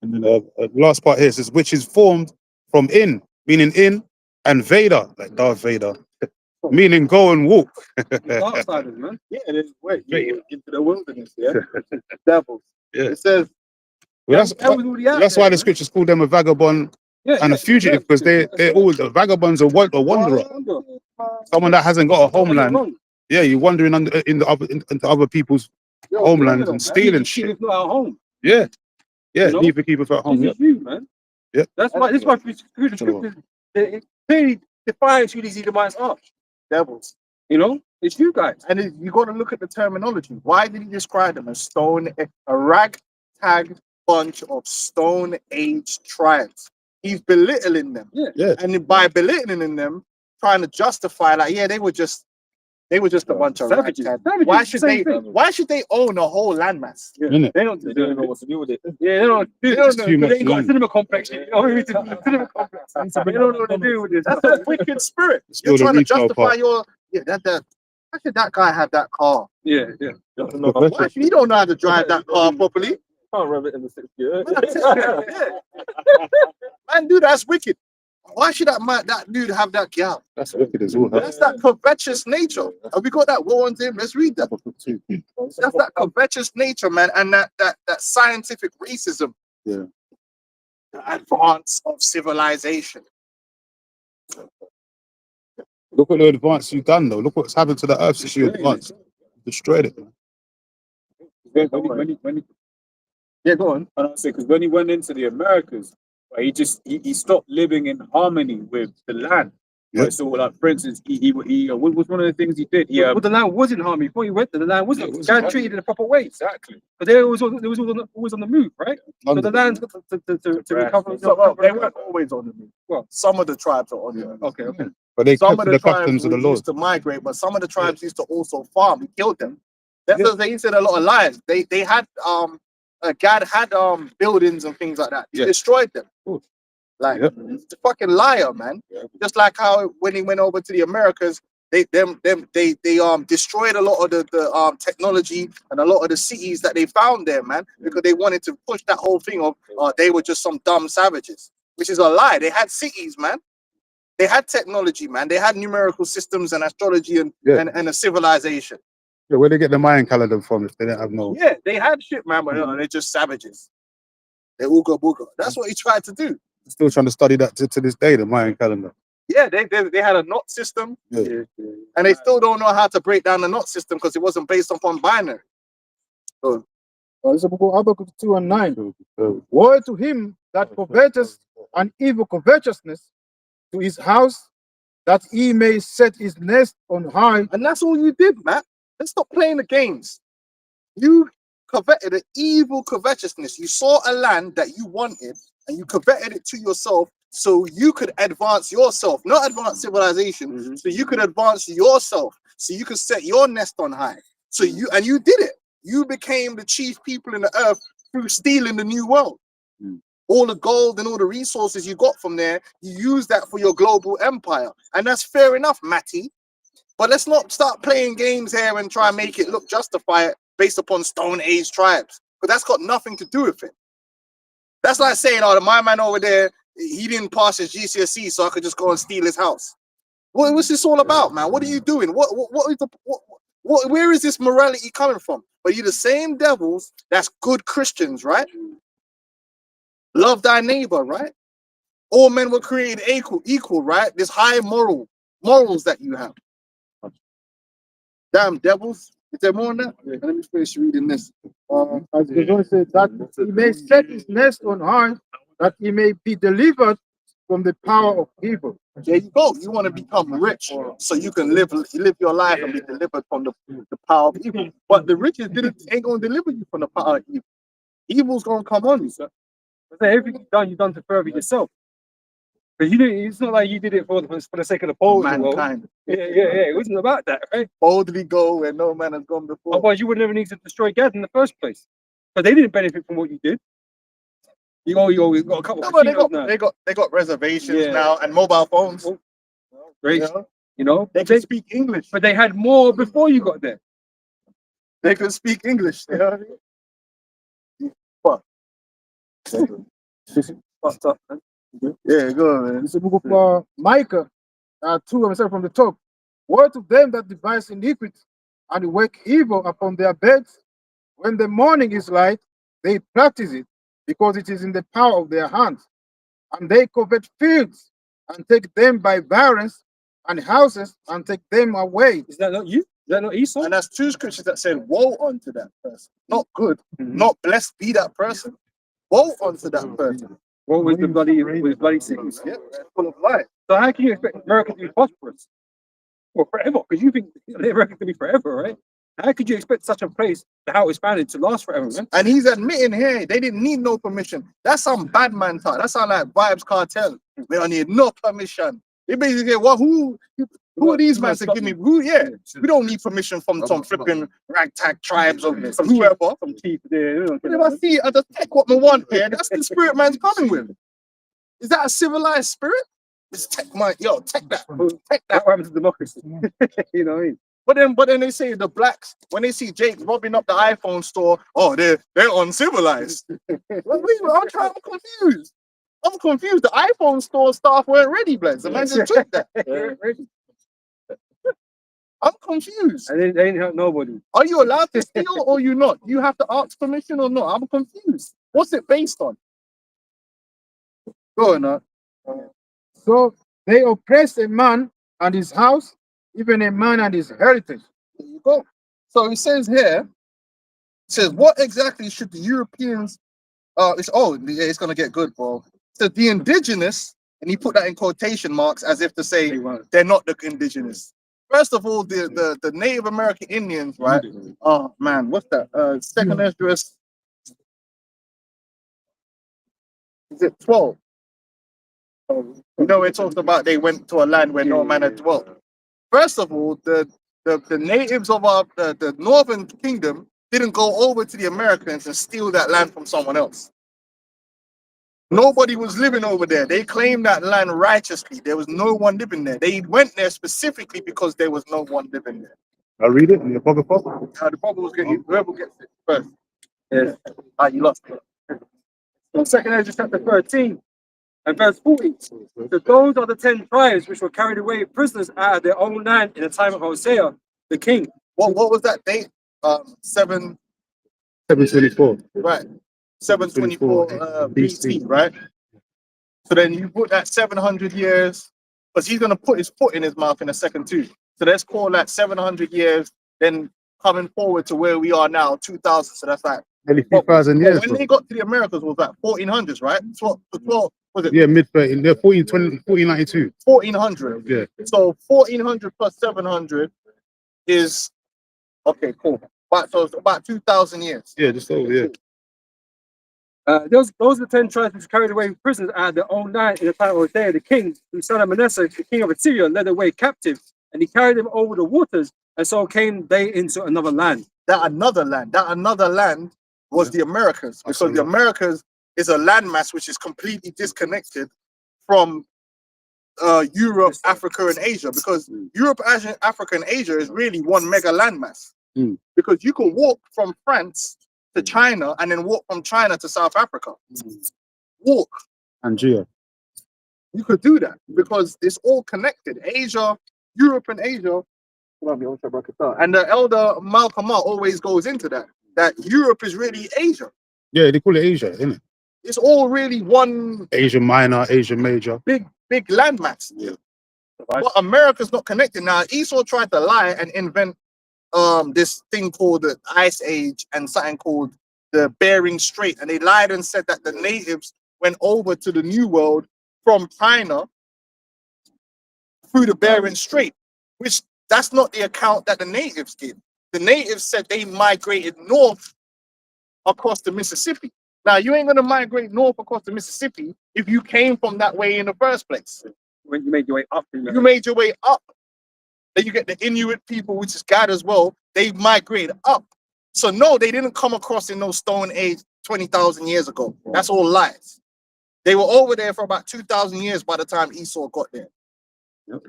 And then last part here says, which is formed from in, meaning in, and Vader, like Darth Vader, meaning go and walk. Outsiders, man. Yeah, there's way into the wilderness, yeah. Devils. Yeah. It says Well, That was already out that's there, why the man. scriptures call them a vagabond and a fugitive, because they're all the vagabonds, a wanderer, someone that hasn't got a homeland. Yeah, you're wandering into other people's homelands and stealing shit. It's not our home. Yeah, You know? neither keep it at home. This Yeah. is you, man. Yeah. That's why the scriptures it clearly defines who these Edomites are. devils. You know, it's you guys. And you got to look at the terminology. Why did he describe them as a ragtag bunch of Stone Age tribes? He's belittling them. Yeah. And by belittling them, trying to justify, like, yeah, they were just a bunch of Savages. ragtag. Savages, same thing. Why should they own a whole landmass? Innit? They don't know what to do with it. Yeah, they don't. They It's don't too know. much They ain't got a land. cinema complex. You know, cinema complex. They don't know what to do with this. That's a wicked spirit. Let's You're build a trying to retail justify park. your how should that guy have that car? Yeah. Why should he don't know how to drive that car properly? Can't rub it in the 6th gear. Man, dude, that's wicked. Why should that dude have that gal? That's wicked as well. That's that covetous nature. Have we got that? Go on to him. Let's read that. That's that covetous nature, man, and that scientific racism. Yeah. The advance of civilization. Look at the advance you've done, though. Look what's happened to the earth since you advanced. Destroyed it. Man. When he, Yeah, go on. and I say, because when he went into the Americas, right, he stopped living in harmony with the land. Yeah. Right? So, like, for instance, he what was one of the things he did? Well, the land was in harmony before he went there. The land wasn't. God treated it in a proper way. Exactly. But they was always on the move, right? So the land's got to recover. So, well, they weren't always on the move. Well, Some of the tribes are on the move. okay. But they Some kept of to the the customs tribes of the used Lord. to migrate, but some of the tribes used to also farm. He killed them. That's because they said a lot of lies. They had God had buildings and things like that. He Yeah. destroyed them. Like Yeah. he's a fucking liar, man. Just like how when he went over to the Americas, they destroyed a lot of the technology and a lot of the cities that they found there, man, because they wanted to push that whole thing of they were just some dumb savages, which is a lie. They had cities, man. They had technology, man. They had numerical systems and astrology and a civilization. Yeah, where they get the Mayan calendar from if they didn't have no? Yeah, they had shit, man, but they're just savages. They're ooga booga. That's what he tried to do. Still trying to study that to this day, the Mayan calendar. Yeah, they had a knot system, Yeah. and they still don't know how to break down the knot system because it wasn't based upon binary. So, This is Habakkuk 2:9. Woe to him that coveteth an evil covetousness to his house, that he may set his nest on high. and that's all you did, Matt. Let's stop playing the games. You coveted an evil covetousness. You saw a land that you wanted, and you coveted it to yourself so you could advance yourself, not advance civilization, so you could advance yourself, so you could set your nest on high. So you did it. You became the chief people in the earth through stealing the new world. All the gold and all the resources you got from there, you use that for your global empire. And that's fair enough, Matty. But let's not start playing games here and try and make it look justify it based upon Stone Age tribes. Because that's got nothing to do with it. That's like saying, oh, my man over there, he didn't pass his GCSE, so I could just go and steal his house. What's this all about, man? What are you doing? Where is this morality coming from? But you're the same devils that's good Christians, right? Love thy neighbor, right? All men were created equal, right? This high morals that you have. Damn devils. Is there more on that? Yeah, let me finish reading this. As the John said, that he may set his nest on high, that he may be delivered from the power of evil. There you go. You want to become rich so you can live your life and be delivered from the power of evil. But the riches ain't gonna deliver you from the power of evil. Evil's gonna come on you, sir. Everything you've done to further yourself. Because you didn't. It's not like you did it for the sake of the bold Mankind. Yeah. It wasn't about that, right? Boldly go where no man has gone before. Otherwise, you would never need to destroy Gad in the first place. But they didn't benefit from what you did. You got a couple No, of but casinos now. they got reservations Yeah. now and mobile phones. Great, You know? They can speak English. but they had more before you got there. They can speak English. You know what I mean? Fuck. Fucked up, man. Yeah, go on, man. This is the book of Micah 2:7 from the top. Woe to them that devise iniquity and work evil upon their beds. When the morning is light, they practice it, because it is in the power of their hands. And they covet fields and take them by violence, and houses and take them away. Is that not you? Is that not Esau? And that's two scriptures that said, woe unto that person. Not good, not blessed be that person. Woe unto that person. What was the bloody cities? Yeah, full of lies. So how can you expect America to be prosperous? Or forever? Because you think America can be forever, right? How could you expect such a place, how it's founded, to last forever, man? And he's admitting here they didn't need no permission. That's some bad man talk. That sound like Vibes Cartel. They don't need no permission. They basically say, well, who are these men to give me? We don't need permission from some flipping ragtag tribes or from whoever. Some chief there. But if I see it, I just take what I want here. That's the spirit man's coming with. Is that a civilized spirit? Just take that. Take that. What happened to democracy? You know what I mean? But then they say the blacks, when they see Jake robbing up the iPhone store, oh, they're uncivilized. I'm confused. I'm confused. The iPhone store staff weren't ready, bless. The man just took that. I'm confused. And they didn't help nobody. Are you allowed to steal or you not? You have to ask permission or not? I'm confused. What's it based on? Go on, So they oppress a man and his house, even a man and his heritage. There you go. So it says here, it says, what exactly should the Europeans it's gonna get good, bro. So the indigenous, and he put that in quotation marks as if to say they're not the indigenous. First of all, the Native American Indians, right? Oh man, what's that? Second Esdras, is it 12? You know, it talks about they went to a land where no man had dwelt. First of all, the natives of the Northern Kingdom didn't go over to the Americans and steal that land from someone else. Nobody was living over there. They claimed that land righteously. There was no one living there. They went there specifically because there was no one living there. I read it in the Apocrypha. The problem was getting whoever gets it first. Yeah. You lost it. So 2 Esdras chapter 13 and verse 40. So those are the 10 tribes which were carried away prisoners out of their own land in the time of Hosea, the king. What was that date? 724. Right. 724 BC, right? So then you put that 700 years, because he's going to put his foot in his mouth in a second too. So let's call that 700 years, then coming forward to where we are now, 2000. So that's like Nearly 2,000 years. when they got to the Americas was like 1400s, right? 12, was it? Yeah, mid 13, 1492. 1400. Yeah. So 1400 plus 700 is okay, cool. So it's about 2000 years. Yeah, just over, yeah. Those are the 10 tribes which carried away prisoners out of their own land in the time of Hosea, the king, whose son of Manasseh, the king of Assyria, led away captive, and he carried them over the waters, and so came they into another land. That another land was the Americas, because the Americas is a landmass which is completely disconnected from Europe, Africa, and Asia, because Europe, Asia, Africa, and Asia is really one mega landmass. Because you can walk from France to China and then walk from China to South Africa. Walk. Angea. You could do that because it's all connected. Asia, Europe, and Asia. And the elder Malcolm X always goes into that Europe is really Asia. Yeah, they call it Asia, isn't it? It's all really one Asia Minor, Asia Major. big landmass. Yeah. But America's not connected. Now, Esau tried to lie and invent this thing called the Ice Age and something called the Bering Strait, and they lied and said that the natives went over to the New World from China through the Bering Strait, which that's not the account that the natives gave. The natives said they migrated north across the Mississippi. Now, you ain't gonna migrate north across the Mississippi if you came from that way in the first place. When you made your way up, You made your way up. Then you get the Inuit people, which is God as well. They migrate up. So no, they didn't come across in no Stone Age 20,000 years ago. That's all lies. They were over there for about 2,000 years by the time Esau got there. Yep.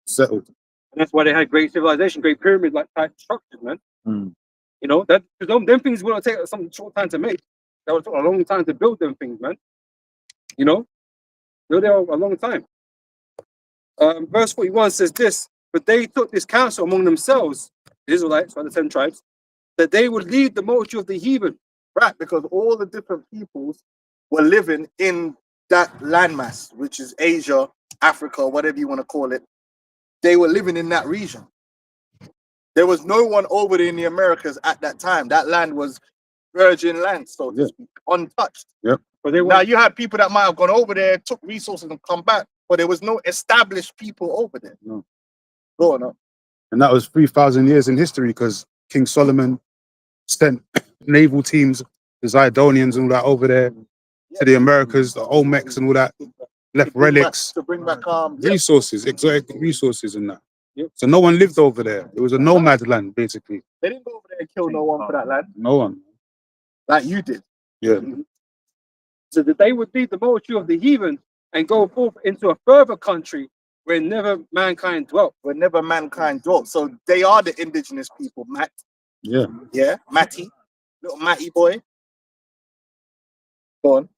Settled. And that's why they had great civilization, great pyramid like type structures, man. You know, that them things will take some short time to make. That would take a long time to build them things, man. You know, they're there a long time. Verse 41 says this: but they took this counsel among themselves, the Israelites, by the 10 tribes, that they would lead the multitude of the heathen. Right, because all the different peoples were living in that landmass, which is Asia, Africa, whatever you want to call it. They were living in that region. There was no one over there in the Americas at that time. That land was virgin land, so to speak, untouched. Yep. But Now you had people that might have gone over there, took resources and come back, but there was no established people over there. No. Go on up. And that was 3,000 years in history because King Solomon sent naval teams, the Zidonians and all that over there to the Americas, the Olmecs and all that, left relics, to bring back resources, exotic resources and that. Yep. So no one lived over there. It was a nomad land, basically. They didn't go over there and kill no one for that land, No one. like you did. Yeah. So that they would lead the multitude of the heathen and go forth into a further country where never mankind dwelt. Where never mankind dwelt. So they are the indigenous people, Matt. Yeah. Yeah, Matty. Little Matty boy. Go on.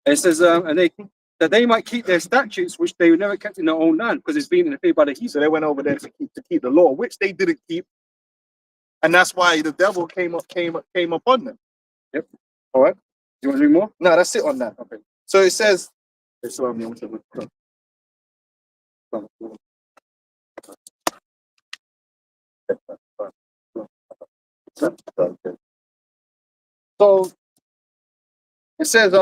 And it says, and that they might keep their statutes, which they never kept in their own land, because it's been interfered by the heathen. So they went over there to keep the law, which they didn't keep. And that's why the devil came upon them. Yep. All right. Do you want to read more? No, that's it on that. Okay. So it says, So it says,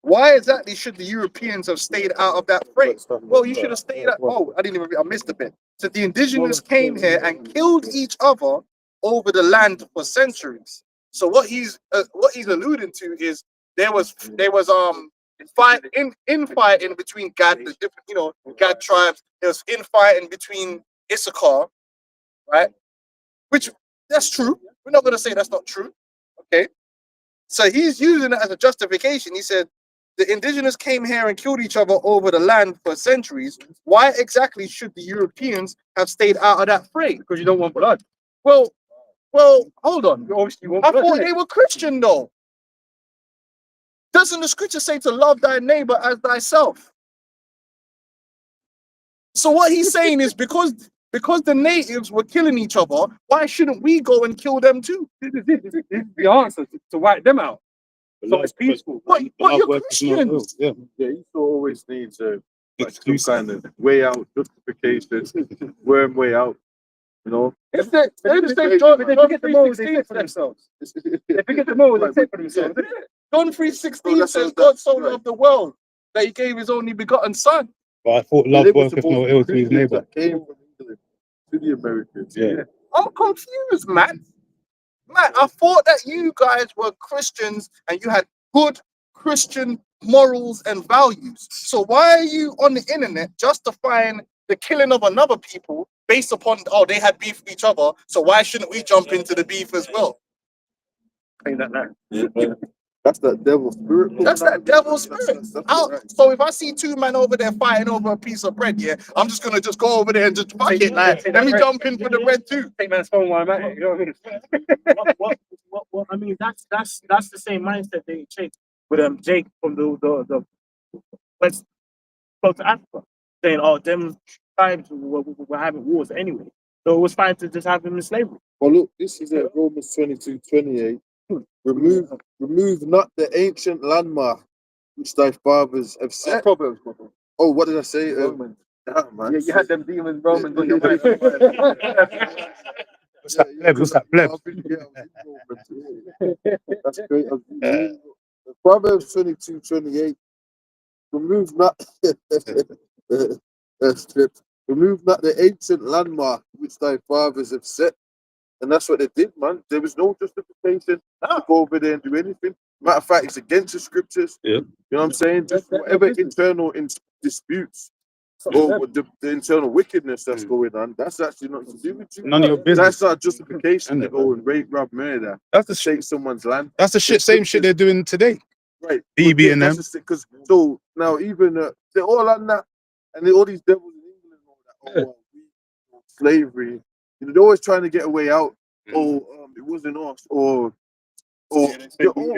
why exactly should the Europeans have stayed out of that fray? Well, you should have stayed out. Oh, I missed a bit. So the indigenous came here and killed each other over the land for centuries. So what he's alluding to is there was infighting between Gad, the different Gad tribes. There was infighting between Issachar, right? Which that's true. We're not going to say that's not true. Okay. So he's using it as a justification. He said the indigenous came here and killed each other over the land for centuries. Why exactly should the Europeans have stayed out of that fray? Because you don't want blood. Well, hold on. You obviously want I blood. thought they were Christian though. Doesn't the scripture say to love thy neighbor as thyself? So what he's saying is because the natives were killing each other, why shouldn't we go and kill them too? This is the answer to wipe them out. So it's peaceful. But you're Christians. Yeah. Yeah, Esau always needs a some kind of way out, justification, worm way out. You know, If they just say They John forget the mold they 3:16 set for themselves. They forget the mold they set for themselves. John 3:16 says God so loved the world that he gave his only begotten son. But I thought love worketh no ill to his neighbor. that came from England to the Americans. Yeah. I'm confused, man. I thought that you guys were Christians and you had good Christian morals and values. So why are you on the internet justifying the killing of another people based upon they had beef with each other? So why shouldn't we jump into the beef as well? That's that devil spirit. That's that devil spirit. So if I see two men over there fighting over a piece of bread, yeah, I'm just gonna just go over there and just fuck it. Like, let me jump in for the bread too. Take man's phone while I'm at it. You know what I mean? What I mean, that's the same mindset they take with Jake from the West Coast of Africa, saying, "Oh, them tribes were having wars anyway, so it was fine to just have them in slavery." Well, look, this is Romans 22:28. Remove not the ancient landmark which thy fathers have set. Proverbs. Oh, what did I say? Romans. Damn, man. Yeah, you had them demons Romans on your mind. What's that pleb? What's that pleb? That's great. Proverbs 22:28. Remove not remove not the ancient landmark which thy fathers have set. And that's what they did, man. There was no justification to go over there and do anything. Matter of fact, it's against the scriptures. Yeah. You know what I'm saying? Just whatever internal disputes or the internal wickedness that's going on, that's actually not to do with you. None of your business. That's not justification to go and rape, rob, murder, That's the shake someone's land. That's the same shit they're doing today. Right. BB and them. Because so now even they're all on that, and all these devils in England and all that. Slavery. You know, they're always trying to get a way out. It wasn't us, or we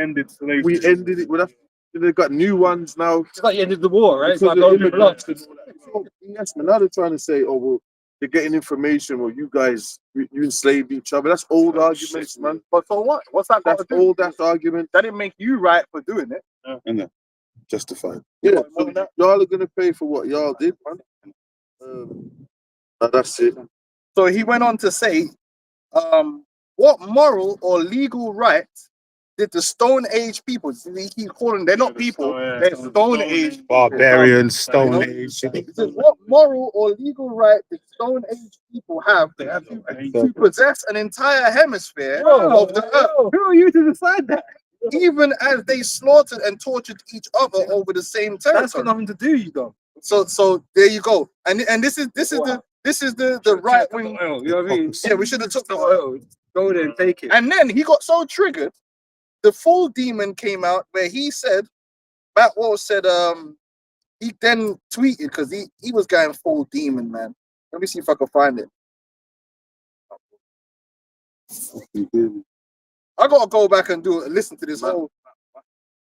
ended slavery. we ended it. Well, they've got new ones now. It's like the end of the war, right? It's like Because going of through blood. immigrants and all that. So, yes, man. Now they're trying to say, oh well, they're getting information. Well, you guys, you enslaved each other. That's old arguments, man. But so what? What's that got That's to do? old. That's argument. That didn't make you right for doing it. Justified. Yeah, so y'all are gonna pay for what y'all did, man. That's it. So he went on to say, what moral or legal right did the Stone Age people, he calling, they're not people, they're Stone Age people. Barbarians, Stone Age. He says, what moral or legal right did Stone Age people have to possess an entire hemisphere of the earth, Who are you to decide that? even as they slaughtered and tortured each other over the same That's got territory? nothing to do, you don't. So there you go. And this is the right wing. You know what I mean? Yeah, we should have took the oil. Go there and take it. And then he got so triggered, the full demon came out where he said, he then tweeted because he was going full demon, man. Let me see if I can find it. I gotta go back and listen to this whole.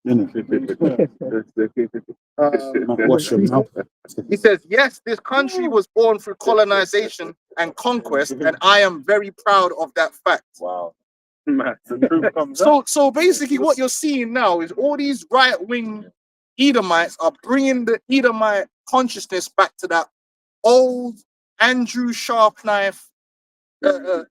Wash your mouth. He says, yes, this country was born through colonization and conquest, and I am very proud of that fact. Wow. Man, the truth comes out. So basically what you're seeing now is all these right-wing Edomites are bringing the Edomite consciousness back to that old Andrew Sharp Knife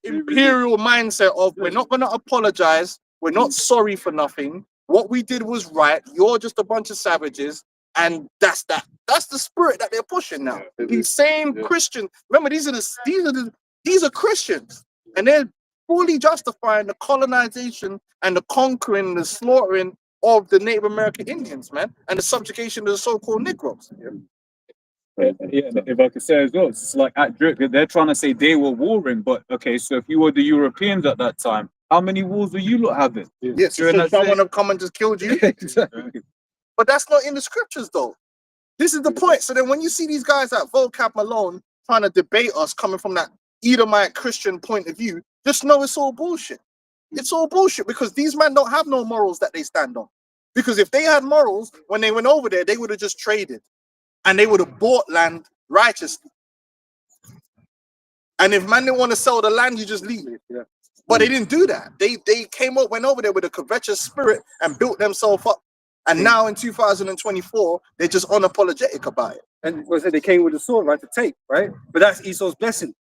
imperial mindset of we're not going to apologize, we're not sorry for nothing. What we did was right. You're just a bunch of savages, and that's that. That's the spirit that they're pushing now. These same Christians. Remember, these are Christians, and they're fully justifying the colonization and the conquering, the slaughtering of the Native American Indians, man, and the subjugation of the so-called Negroes. Yeah, if I could say as well, it's like at Drake, they're trying to say they were warring, but okay, so if you were the Europeans at that time, how many wars were you lot having? Yes, During so that someone have come and just killed you. Exactly. But that's not in the scriptures, though. This is the point. So then when you see these guys at Vocab Malone trying to debate us coming from that Edomite Christian point of view, just know it's all bullshit. It's all bullshit because these men don't have no morals that they stand on. Because if they had morals, when they went over there, they would have just traded. And they would have bought land righteously. And if man didn't want to sell the land, you just leave it. Yeah. But they didn't do that. They went over there with a covetous spirit and built themselves up. And now in 2024, they're just unapologetic about it. And was it they came with the sword, right? To take, right? But that's Esau's blessing.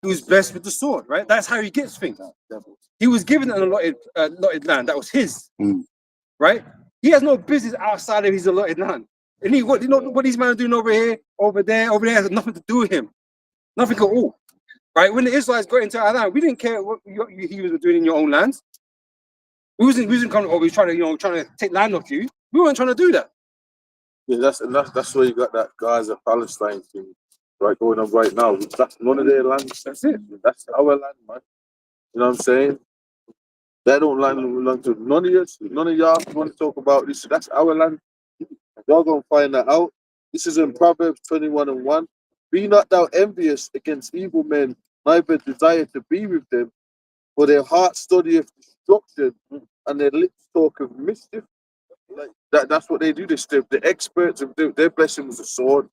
He was blessed with the sword, right? That's how he gets things. He was given an allotted land that was his, right? He has no business outside of his allotted land. And what these men are doing over here, over there has nothing to do with him. Nothing at all. Right? When the Israelites got into our land, we didn't care what he was doing in your own lands. We wasn't coming over trying to take land off you. We weren't trying to do that. Yeah, that's where you got that Gaza Palestine thing right going on right now. That's none of their land. That's it. That's our land, man. You know what I'm saying? They don't belong to none of us. None of y'all want to talk about this. That's our land. Y'all gonna find that out. This is in Proverbs 21:1. Be not thou envious against evil men, neither desire to be with them, for their heart studieth destruction, and their lips talk of mischief. Like that's what they do. The experts of their blessing was a sword,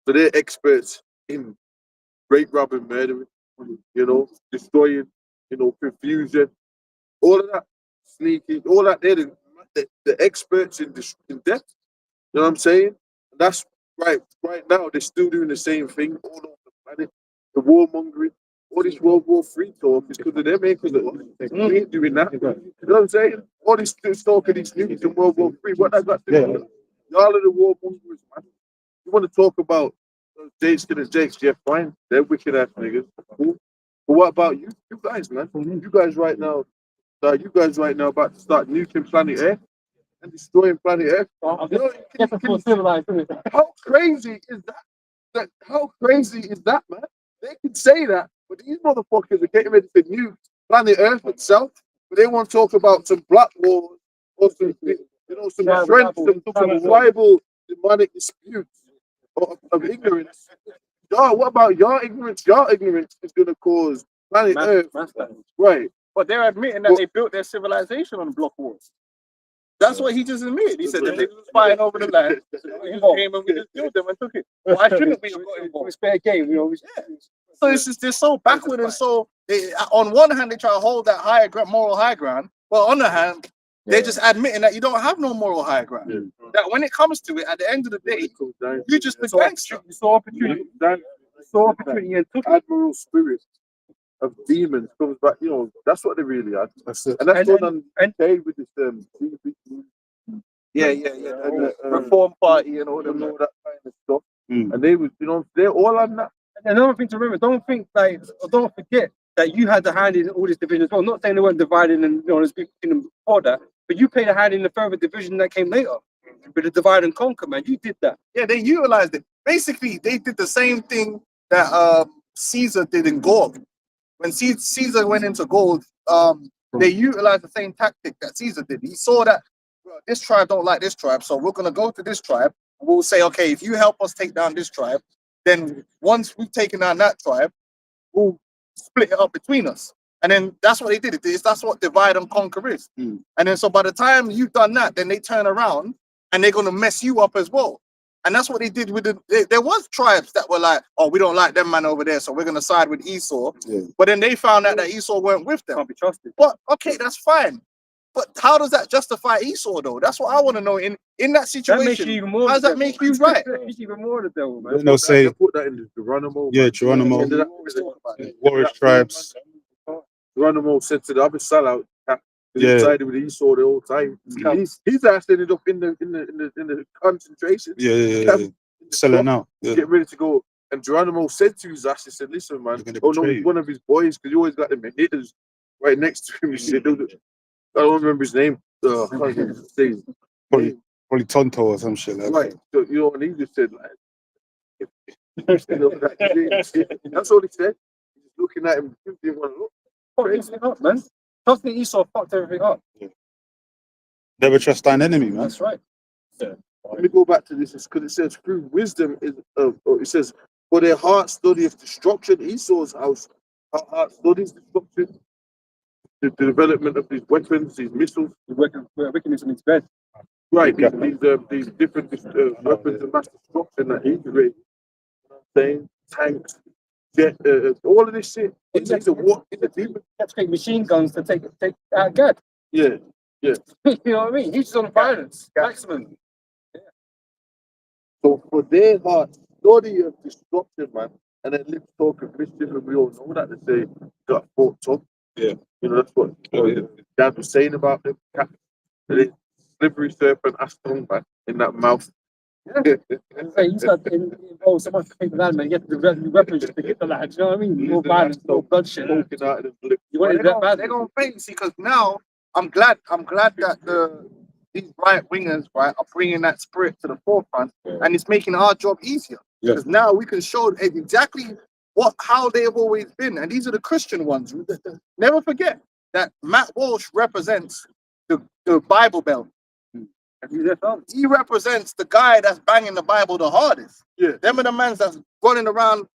so they're experts in rape, robbing, murdering, destroying, confusion, all of that, sneaking, all that. They're the experts in death. You know what I'm saying? That's right now, they're still doing the same thing all over the planet. The warmongering, all this World War III talk is because of them, because we ain't doing that. You know what I'm saying? All this talk of these nukes in World War III, what that got to do with it? Y'all are the warmongers, man. You want to talk about Jakes to the Jakes, yeah, fine. They're wicked ass niggas. Cool. But what about you? You guys, man. You guys right now about to start nuking planet Earth and destroying planet Earth. How crazy is that? How crazy is that, man? They can say that, but these motherfuckers are getting ready to nuke planet Earth itself. But they want to talk about some black wars or some tribal demonic disputes of ignorance. Y'all, what about your ignorance? Your ignorance is going to cause planet Earth. Right. But they're admitting that they built their civilization on block wars. That's what he just admitted. He said that they was fighting over the land. We just came and we just killed them and took it. Why shouldn't we have got involved? It's fair game. So it's just they're so backward and so on one hand they try to hold that moral high ground, but on the other hand they're just admitting that you don't have no moral high ground. Yeah. That when it comes to it, at the end of the day, you just the gangster. You saw opportunity. And took it. Admiral spirit of demons comes back. That's what they really are. That's it. And that's what I'm saying with this The Reform Party and all that them. kind of stuff. And they was, they're all on that. And another thing to remember, don't forget that you had the hand in all this division as well. Not saying they weren't divided and there's people in them before that, but you played a hand in the further division that came later. With the divide and conquer, man. You did that. Yeah, they utilized it. Basically, they did the same thing that Caesar did in Gaul. When Caesar went into Gaul, they utilized the same tactic that Caesar did. He saw that this tribe don't like this tribe, so we're gonna go to this tribe. We'll say, okay, if you help us take down this tribe, then once we've taken down that tribe, we'll split it up between us. And then that's what they did. That's what divide and conquer is. And then so by the time you've done that, then they turn around and they're gonna mess you up as well. And that's what they did with there was tribes that were like, oh, we don't like them man over there, so we're gonna side with Esau. Yeah. But then they found out that Esau weren't with them. Can't be trusted. But okay, that's fine. But how does that justify Esau though? That's what I want to know. In that That makes situation, you even more. how does that make you right? That makes you even more the devil, man. Then they'll say, They put that in the Geronimo. yeah, man. Geronimo, Yeah, they always talk about it. Warriors tribes. Geronimo said to the other sellout, Yeah. sided with Esau the whole time. His ass ended up in the concentration. Yeah. camp, in the Selling shop, out. Yeah. getting ready to go. And Geronimo said to his ass, he said, "Listen, man, They're gonna oh no, betray he's you." one of his boys because he always got them hitters right next to him." He said, "I don't remember his name. I can't say his name." Probably Tonto or some shit like Right. that. So, and he just said, like, that's all he said. He's looking at him, he didn't want to look. Fucked everything up, man. Trust me, Esau fucked everything up. Never trust thine enemy, man. That's right. Let me go back to this because it says through wisdom is it says for their heart study of destruction, Esau's house, our heart studies destruction, the development of these weapons, these missiles. Wickedness in his bed. Right, these different weapons of mass destruction that he created. You know what I'm saying? Tanks, jet, all of this shit. It's a war. It's a demon. Let's take machine guns to take out Gad. Yeah. You know what I mean? He's just on violence, maximum. So for their heart, study of destruction, man, and then lip talk of Christian, and we all know that they say got fought up. Yeah. You know, that's what Dad was saying about the cat, the slippery serpent Aston, man, in that mouth. Hey, you start involved so much with that, man. You have to weapons just to get the lad. You know what I mean? More violence, more bloodshed. Smoking out of the lip. You want it that bad? They're gonna faint, see, because now I'm glad that these right wingers, right, are bringing that spirit to the forefront, and it's making our job easier. Yeah. Because now we can show exactly how they have always been, and these are the Christian ones. Never forget that Matt Walsh represents the Bible Belt. He represents the guy that's banging the Bible the hardest. Yeah. Them are the mans that's running around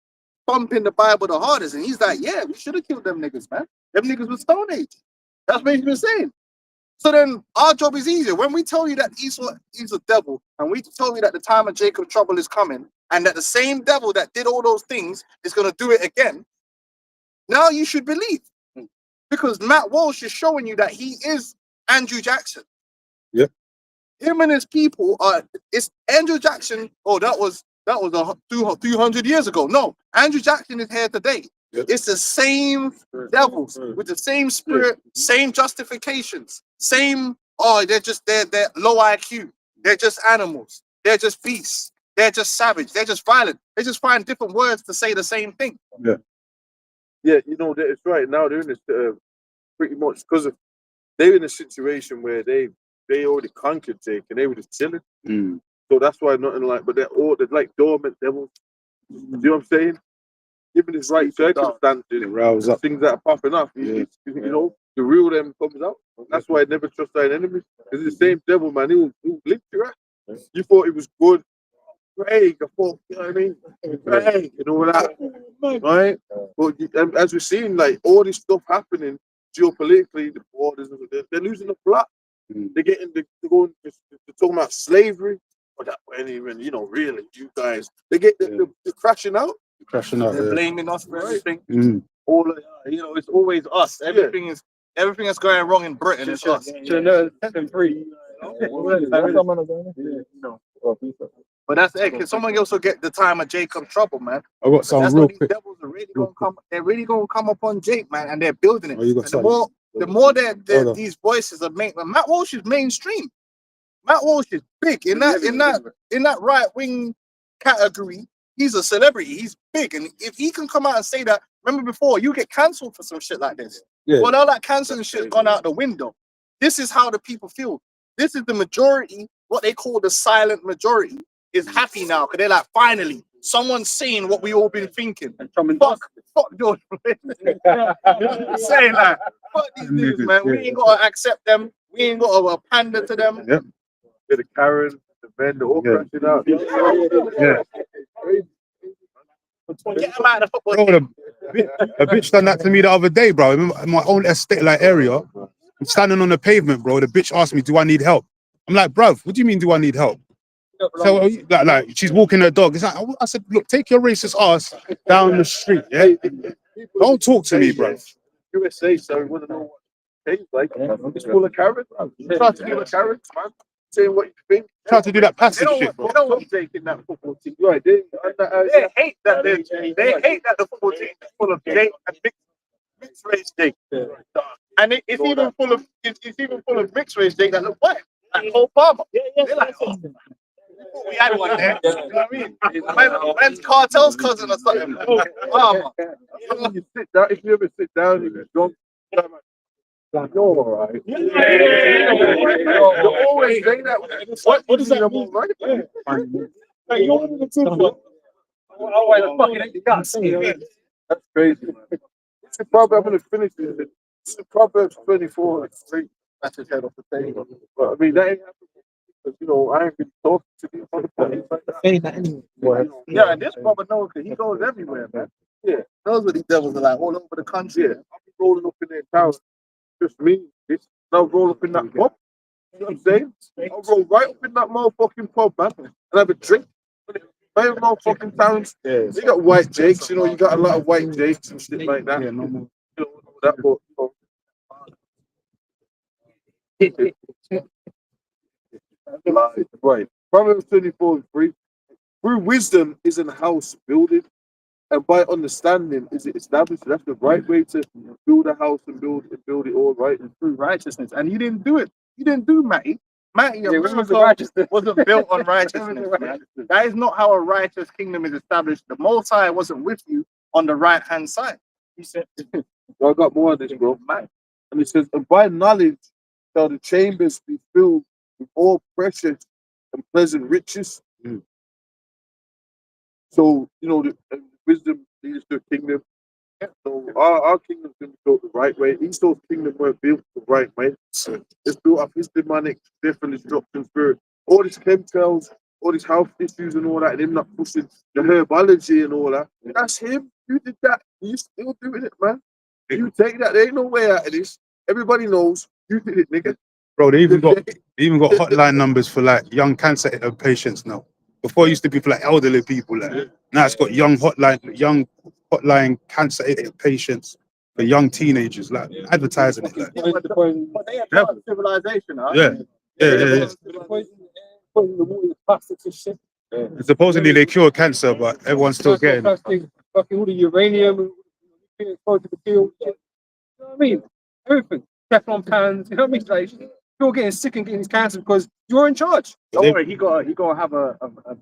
thumping the Bible the hardest, and he's like, yeah, we should have killed them niggas, man. Them niggas were Stone Age. That's what he's been saying. So then our job is easier. When we tell you that Esau is a devil, and we tell you that the time of Jacob's trouble is coming, and that the same devil that did all those things is going to do it again, now you should believe. Because Matt Walsh is showing you that he is Andrew Jackson. Yep. Him and his people it's Andrew Jackson. Oh, that was 200 years ago. No, Andrew Jackson is here today. Yep. It's the same devils with the same spirit, same justifications, same. Oh, they're low IQ. They're just animals. They're just beasts. They're just savage. They're just violent. They just find different words to say the same thing. Yeah, you know, it's right now they're in this pretty much because of they're in a situation where they already conquered Jake and they were just chilling. So that's why nothing like, but they're like dormant devils. You know what I'm saying? Given his right circumstances, rouse up. things that are popping up, you know, the real them comes out. That's why I never trust thine enemies. Because it's the same devil, man. He will lift you right. You thought it was good. Craig, I thought, you know what I mean? Craig, and all that, right? But as we're seeing, like all this stuff happening geopolitically, the borders, they're losing the plot. They're talking about slavery, but that ain't even, you know, really, you guys, they're crashing out. They're blaming us for everything. All of, You know, it's always us. Everything that's going wrong in Britain is us. But that's it. Can someone also get the time of Jacob's trouble, man? I got some That's real what these quick. devils are really gonna come. They're really gonna come upon Jake, man, and they're building it. Oh, you got And something? the more Hold on. these voices are making. Matt Walsh is mainstream. Matt Walsh is big in that right wing category. He's a celebrity. He's big, and if he can come out and say that, remember before you get cancelled for some shit like this. Yeah. Well, all that cancelling shit gone out the window. This is how the people feel. This is the majority. What they call the silent majority is happy now because they're like, finally, someone's saying what we all been thinking. And fuck George Floyd. Saying that. Fuck these niggas, man. We ain't gotta accept them. We ain't gotta pander to them. Yep. the Karen, the men, they're all crashing out. Yeah. Get them out of the football. Bro, a bitch done that to me the other day, bro. In my own estate like area, I'm standing on the pavement, bro. The bitch asked me, "Do I need help?" I'm like, "Bruv, what do you mean? Do I need help?" So like she's walking her dog. It's like I said, "Look, take your racist ass down the street. Yeah, don't talk to me, bro." USA, so we want to know Hey, like, it's full of carrots, man. You try to do the carrots, man. Saying what you think. Try to do that They passive don't shit. want, they don't want Jake in that football team. Right, they hate that they hate that the football team is full of Jake and mixed race Jake. And it's even full of mixed race Jake that look white. Like Cole Palmer. They're like, oh, we had one there. You know what I mean? Man's cartel's cousin or something. Palmer. If you ever sit down and you don't you're all right. You always say that. What does that mean? Right? You're one of the two. That's crazy, man. It's a proverb. I'm going to finish this. It's a Proverbs 24. It's straight. That's his head off the table. But I mean, that ain't happening because, you know, I ain't been talking to these motherfuckers like that. Yeah, and this brother knows that he goes everywhere, man. Yeah, knows what these devils are like all over the country. Yeah, I'll be rolling up in their town. Just me, bitch. I'll roll up in that pub. You know what I'm saying? I'll roll right up in that motherfucking pub, man, and have a drink. My motherfucking towns, they got white jakes, you know, you got a lot of white jakes and shit like that. Yeah, no more. You know, that, but, right. Proverbs 24 is free. Through wisdom is an house builded, and by understanding is it established. That's the right way to build a house and build it all right and through righteousness. And you didn't do it. You didn't do Matty. Matty, your miracle wasn't built on righteousness. Man. That is not how a righteous kingdom is established. The Most High wasn't with you on the right hand side. He said, I got more of this, bro. Man. And it says, and by knowledge shall the chambers be filled with all precious and pleasant riches. So, you know, the wisdom leads to a kingdom. So our kingdom's been built the right way. Esau's kingdom weren't built the right way. It's built up his demonic, different destruction spirit. All these chemtrails, all these health issues and all that, and him not pushing the herbology and all that. That's him. You did that. You still doing it, man. You take that. There ain't no way out of this. Everybody knows you did it, nigga. Bro, they even got hotline numbers for like young cancer patients now. Before it used to be for like elderly people. Like now it's got young hotline cancer patients for young teenagers, like advertising it. Like. But they are part of civilization, huh? Yeah. And supposedly they cure cancer, but everyone's still getting it. Fucking all the uranium, exposed to the field. You know what I mean? Everything. Teflon pans. You know what I mean? Like you're getting sick and getting this cancer because you're in charge. Don't worry, he gotta have a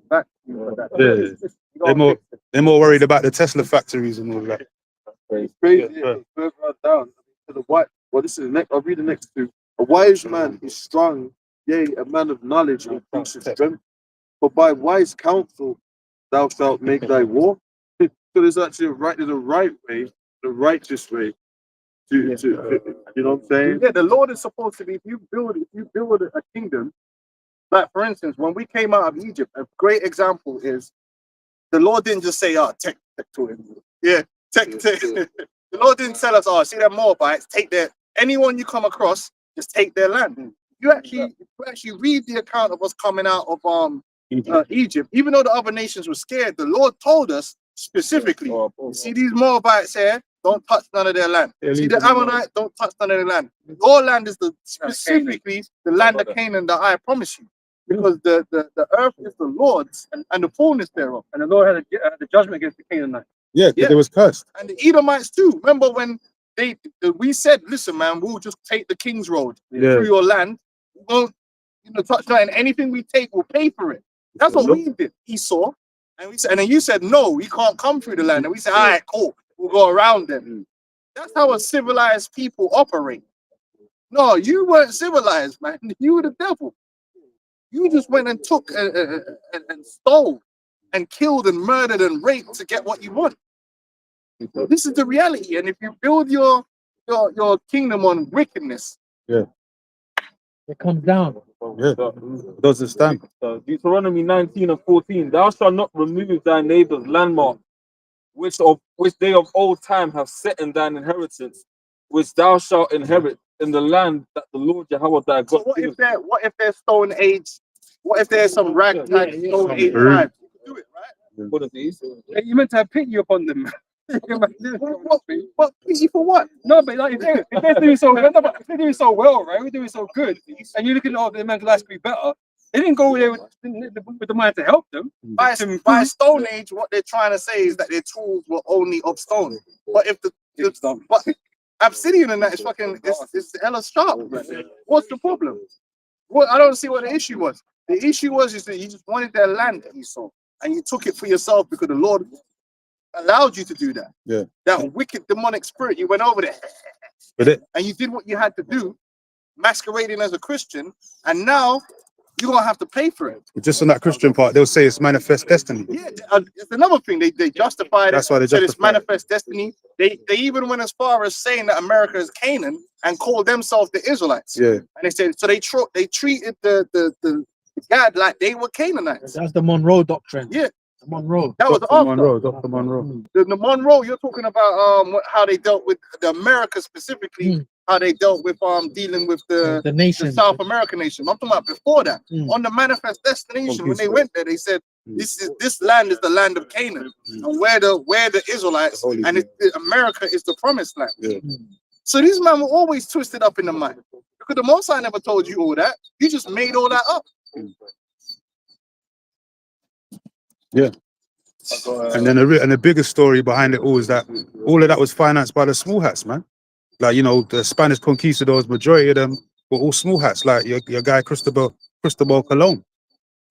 vaccine for that. Yeah. They're more worried about the Tesla factories and all that. It's crazy. Yeah. Further on down to the white. Well, this is the next. I'll read the next two. A wise man is strong, yea, a man of knowledge increases strength. But by wise counsel thou shalt make thy war. So there's actually there's a right way, the righteous way to you know what I'm saying? Yeah, the Lord is supposed to be. If you build a kingdom, like for instance, when we came out of Egypt, a great example is the Lord didn't just say, tech to him. Yeah, tech. The Lord didn't tell us, see them Moabites, take anyone you come across, just take their land. You actually read the account of what's coming out of Egypt, even though the other nations were scared, the Lord told us specifically, you see these Moabites here, don't touch none of their land. See the Ammonite, don't touch none of their land. Your land is specifically the land of Canaan that I promise you. Because the earth is the Lord's and the fullness thereof. And the Lord had the judgment against the Canaanites. Yeah, because it was cursed. And the Edomites too. Remember when we said, listen, man, we'll just take the King's Road through your land. We won't, touch that, and anything we take, we'll pay for it. That's what we did. Esau. And we said, and then you said, no, we can't come through the land. And we said, all right, cool, we'll go around them. That's how a civilized people operate. No, you weren't civilized, man. You were the devil. You just went and took and stole and killed and murdered and raped to get what you want. This is the reality. And if you build your kingdom on wickedness, it comes down. Yeah, doesn't stand. Deuteronomy 19:14. Thou shalt not remove thy neighbor's landmark, which they of old time have set in thine inheritance, which thou shalt inherit in the land that the Lord Jehovah thy God. So what if they're Stone Age? What if there's some ragtag Stone Age tribes? You can do it, right? What are these? You meant to have pity upon them. What pity for what? No, but like if they're doing so well, no, but if they're doing so well, right? We're doing so good, and you're looking at all the men's lives to be better. They didn't go there with the mind to help them. By to improve. by Stone Age, what they're trying to say is that their tools were only of stone. But if but obsidian and that is fucking it's hella sharp. Man. What's the problem? Well, I don't see what the issue was. The issue was is that you just wanted their land, Esau, and you took it for yourself because the Lord allowed you to do that. Yeah. That wicked demonic spirit, you went over there and you did what you had to do, masquerading as a Christian, and now you're gonna have to pay for it. Just on that Christian part, they'll say it's manifest destiny. Yeah, it's another thing. They justified That's it. why they said it's justify it. manifest destiny. They even went as far as saying that America is Canaan and called themselves the Israelites. Yeah. And they said so they treated the God like they were Canaanites. That's the Monroe doctrine. Yeah. The Monroe. That was Dr. after. Monroe, Dr. Monroe. The Monroe, you're talking about how they dealt with the America specifically, how they dealt with dealing with the nation. South American nation. I'm talking about before that. Mm. On the manifest destination, when they Conquista. went there, they said this land is the land of Canaan, and where the Israelites The Holy and America is the promised land. Yeah. So these men were always twisted up in the mind because the Most High never told you all that. You just made all that up. Yeah. And then the biggest story behind it all is that all of that was financed by the small hats, man. Like, you know, the Spanish conquistadors, majority of them were all small hats, like your guy Cristobal Colon.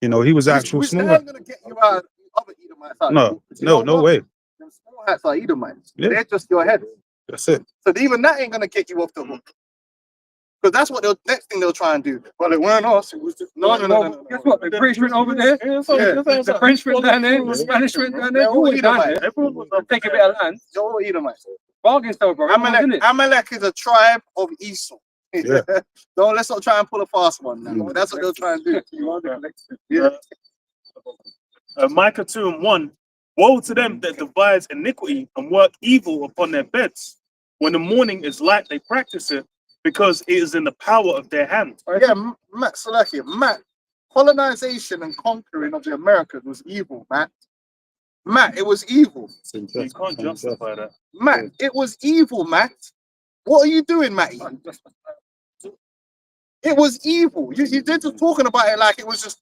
You know, he was the actual Which small they hat. ain't gonna get you out of other Edomites. out No, there. You know no what? way. Them small hats are Edomites. Yeah. They're just your head. That's it. So even that ain't gonna get you off the hook. Because that's what next thing they'll try and do. Well, it weren't us. It was just no. Guess what? The British went over there. The French went down there. The Spanish went down there. They're all All down Edomites. there. Everyone was Take a bit of land. They're all Edomites. Bargain style, bro. Amalek is a tribe of Esau. Yeah. Don't let's not try and pull a fast one now. Mm. That's what they'll try and do. Yeah. Micah 2:1. Woe to them that devise iniquity and work evil upon their beds. When the morning is light, they practice it because it is in the power of their hand. Yeah, Matt Salakia. Matt, colonization and conquering of the Americas was evil, Matt. Matt, it was evil. You can't justify that. Matt, it was evil, Matt. What are you doing, Matty? It was evil. You did just talking about it like it was just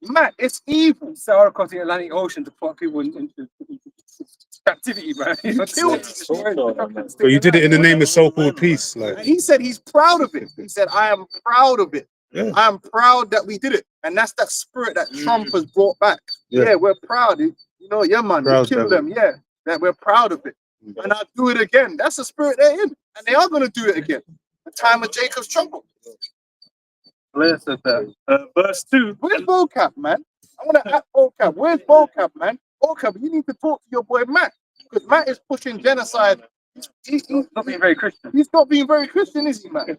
Matt, it's evil. Sail across the Atlantic Ocean to put people into captivity, man. You killed So you did it in the name of so-called peace. Like, And he said he's proud of it. He said, I am proud of it. Yeah. I am proud that we did it. And that's that spirit that Trump has brought back. Yeah. Yeah, we're proud. You know, yeah, man, we Proud killed devil. them. Yeah, that we're proud of it. And I'll do it again. That's the spirit they're in. And they are going to do it again. The time of Jacob's trouble. Verse 2. Where's vocab, man? I want to add vocab. Where's vocab, man? Vocab, you need to talk to your boy Matt. Because Matt is pushing genocide. He's Not being very Christian. not being very Christian, is he, man?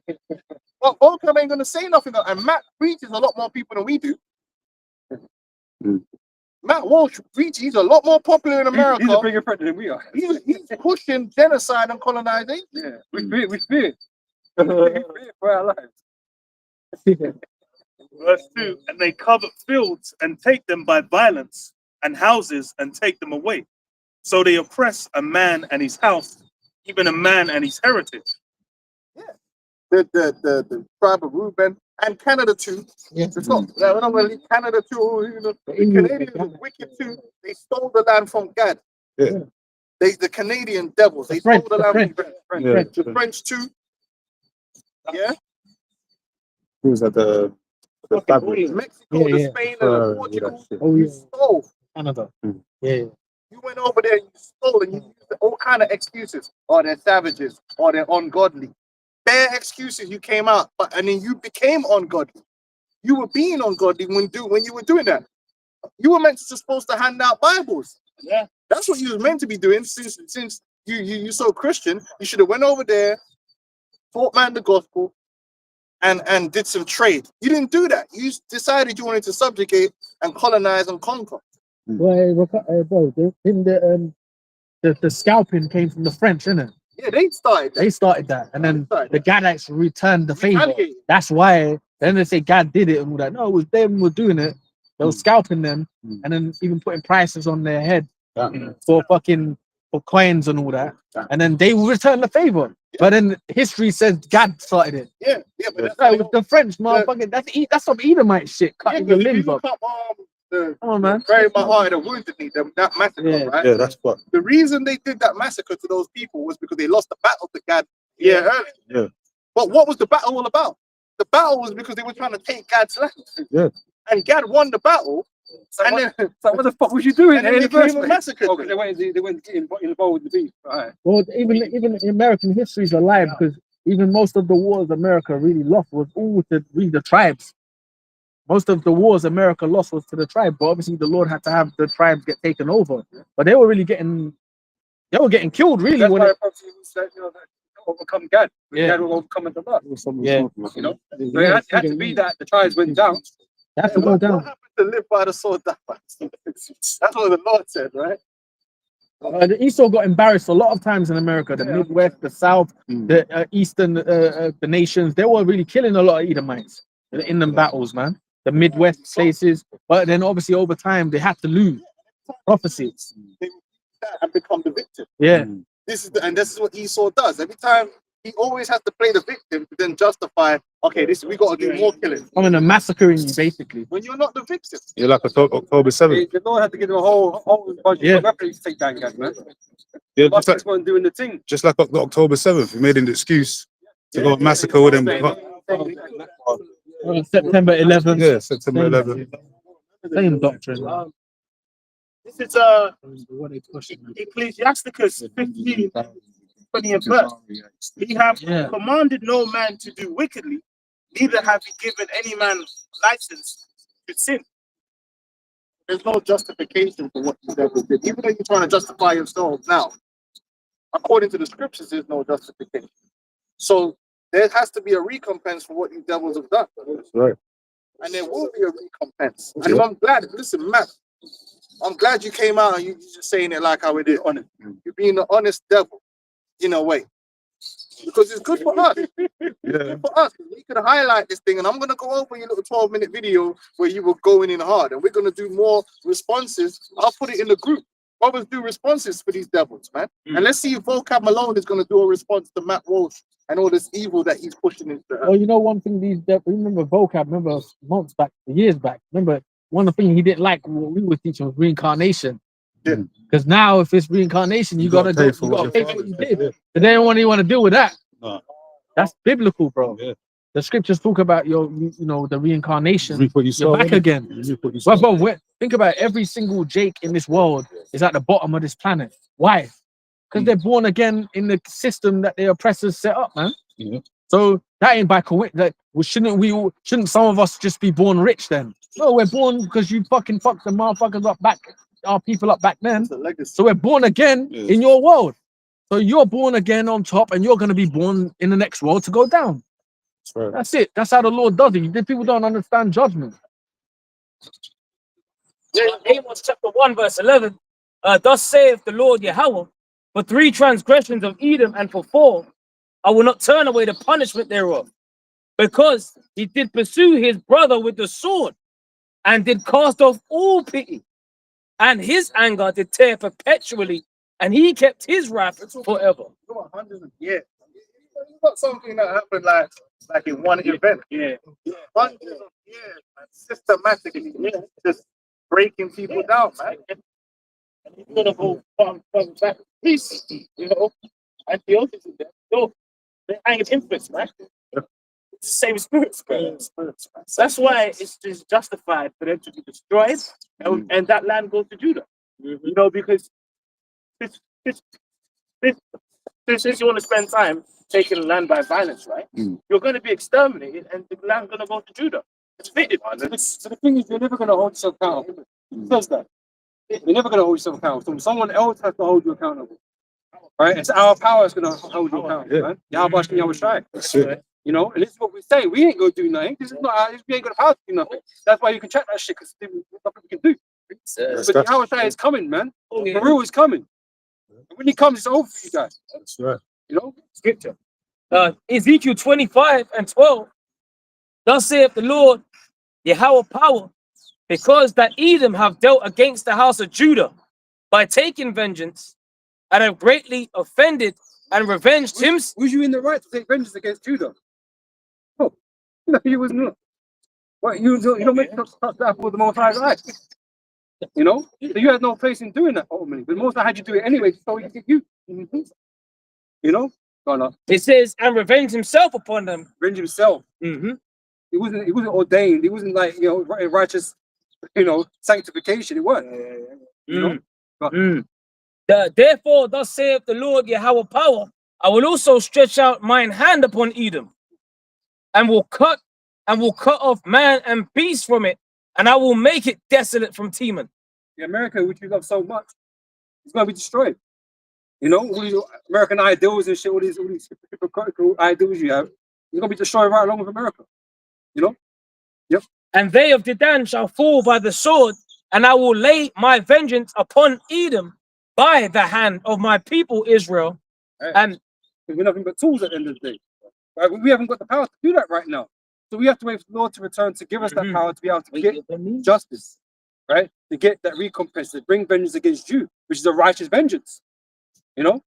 But vocab ain't going to say nothing. And Matt reaches a lot more people than we do. Mm. Matt Walsh reaches, he's a lot more popular in America. He's a bigger threat than we are. He's pushing genocide and colonization. Yeah, we fear. We fear for our lives. Verse 2. And they covet fields and take them by violence, and houses and take them away. So they oppress a man and his house, even a man and his heritage. The tribe of Reuben and Canada too. Yeah. It's not, we're not going to leave Canada too. You know, the Canadians were wicked too. They stole the land from Gad. Yeah. The Canadian devils. They French, stole the the land from French. Gad. Yeah. The French too. Yeah. Who was at the fabric? Mexico, Yeah, the yeah. Spain, and the Portugal. Oh, You yeah. stole. Canada. Mm. Yeah. You went over there and you stole and you used all kind of excuses. Or they're savages, or they're ungodly. Bare excuses you came out, and then you became ungodly. You were being ungodly when you were doing that. You were meant to just supposed to hand out Bibles. Yeah. That's what you was meant to be doing since you so Christian. You should have went over there, taught man the gospel, and did some trade. You didn't do that. You decided you wanted to subjugate and colonize and conquer. Well, bro, the scalping came from the French, innit? Yeah, they started. They started that, and then the Gadites returned the favor. Retaliated. That's why. Then they say God did it, and all that. No, it was them who were doing it. They were scalping them, and then even putting prices on their head for for coins and all that, and then they will return the favor. But then history says God started it. Yeah, but that's Like with the French motherfucker, that's some Edomite shit, cutting your limbs off. the Come on, man. Bury My Heart and the Wounded Knee, that massacre, Yeah. right? Yeah, that's what. The reason they did that massacre to those people was because they lost the battle to God earlier. Yeah. But what was the battle all about? The battle was because they were trying to take God's land. Yeah. And God won the battle. So, And what, then, so what the fuck was you doing and in then the they came first and place? massacred Oh, them. because they went involved with the beef. Right. Well, even American history is a lie because even most of the wars America really lost was all to the tribes. Most of the wars America lost was to the tribe, but obviously the Lord had to have the tribes get taken over. But they were really getting killed really That's when why it, prophecy was that, that overcome God. Yeah. God will overcome the lot. Yeah. You know, so it had to be that the tribes went down. they had to go What down. happened to live by the sword? That's what the Lord said, right? The Esau got embarrassed a lot of times in America. The Midwest, the South, the Eastern, the nations. They were really killing a lot of Edomites in them battles, man. The Midwest places, but then obviously over time they had to lose. Prophecy. They would do that and become the victim. Yeah. This is what Esau does. Every time he always has to play the victim to then justify, okay, we got to do more killing. I'm gonna massacring you basically. When you're not the victim. You're like October 7th. The Lord had to give them a whole bunch Yeah. of weapons to take down God, man. Yeah, What's just like, this one doing the thing? just like October 7th, he made an excuse to go and massacre with them. September 11th. Yeah, September 11th. Same doctrine. This is Ecclesiasticus 15, 20th verse. He have Yeah. commanded no man to do wickedly, neither have he given any man license to sin. There's no justification for what the devil did. Even though you're trying to justify yourself now, according to the scriptures, there's no justification. So there has to be a recompense for what you devils have done. That's right. And there will be a recompense. And I'm glad, listen, Matt, I'm glad you came out and you're just saying it like how it is. You're being an honest devil, in a way. Because it's good for us. It's good for us. We can highlight this thing, and I'm going to go over your little 12-minute video where you were going in hard, and we're going to do more responses. I'll put it in the group. Brothers do responses for these devils, man. And let's see if Vocab Malone is going to do a response to Matt Walsh and all this evil that he's pushing into the Well, you know one thing remember Vocab, remember months back, years back, remember one of the things he didn't like what we were teaching was reincarnation. Yeah. Because now if it's reincarnation, you gotta pay for what you did. But they don't want to deal with that. No. That's biblical, bro. Yeah. The scriptures talk about the reincarnation. Reap what you sow, You're back innit? again. Reap what you sow. Bro, think about it. Every single Jake in this world is at the bottom of this planet. Why? Because they're born again in the system that the oppressors set up, man. Yeah. So that ain't by coincidence. Shouldn't some of us just be born rich then? No, we're born because you fucking fucked the motherfuckers up back, our people up back then. It's a legacy. So we're born again in your world. So you're born again on top, and you're gonna be born in the next world to go down. That's right. That's it. That's how the Lord does it. People don't understand judgment. Amos chapter 1 verse 11. Thus saith the Lord Yahweh, for 3 transgressions of Edom and for 4, I will not turn away the punishment thereof, because he did pursue his brother with the sword, and did cast off all pity, and his anger did tear perpetually, and he kept his wrath forever. You know, hundreds of years. It's not something that happened like in one event. Yeah. Hundreds of years, man, systematically, just breaking people down, man. And he's gonna go back to peace, and the others in there. So they ain't influence, man. It's the same spirits, man. That's why it's just justified for them to be destroyed, and that land goes to Judah. Because since you want to spend time taking land by violence, right? You're going to be exterminated, and the land's going to go to Judah. It's fitted. So the thing is, you're never going to hold yourself accountable. Who does that? You're never going to hold yourself accountable. Someone else has to hold you accountable. Right? It's our power that's going to hold you accountable, man. Yahweh Shai. That's it. And this is what we say. We ain't going to do nothing. This is not. We ain't got the power to do nothing. That's why you can check that shit, because there's nothing we can do. But Yahweh Shai is coming, man. Peru is coming. And when he comes, it's over for you guys. That's right. Scripture. Ezekiel 25 and 12. Thus saith the Lord, Yahweh power, because that Edom have dealt against the house of Judah by taking vengeance, and have greatly offended and revenged him. Was you in the right to take vengeance against Judah? Oh, no, you was not. What you don't make that for the Most High's eyes. You know, so you had no place in doing that ultimately. But the Most High had you do it anyway, so he did you. You know, no. It says, and revenge himself upon them. Revenge himself. Mm-hmm. He wasn't ordained. He wasn't like, you know, righteous, you know, sanctification. It wasn't. You know? Therefore, thus saith the Lord Yahweh power, I will also stretch out mine hand upon Edom, and will cut off man and beast from it, and I will make it desolate from Teman. The America, which you love so much, it's going to be destroyed. You know, all these American ideals and shit, all these hypocritical ideals you have, it's going to be destroyed right along with America. You know? Yep. And they of Dedan shall fall by the sword, and I will lay my vengeance upon Edom by the hand of my people Israel. Right. And we're nothing but tools at the end of the day. Right? We haven't got the power to do that right now. So we have to wait for the Lord to return to give us that power to be able to get justice, right? To get that recompense, to bring vengeance against you, which is a righteous vengeance. You know?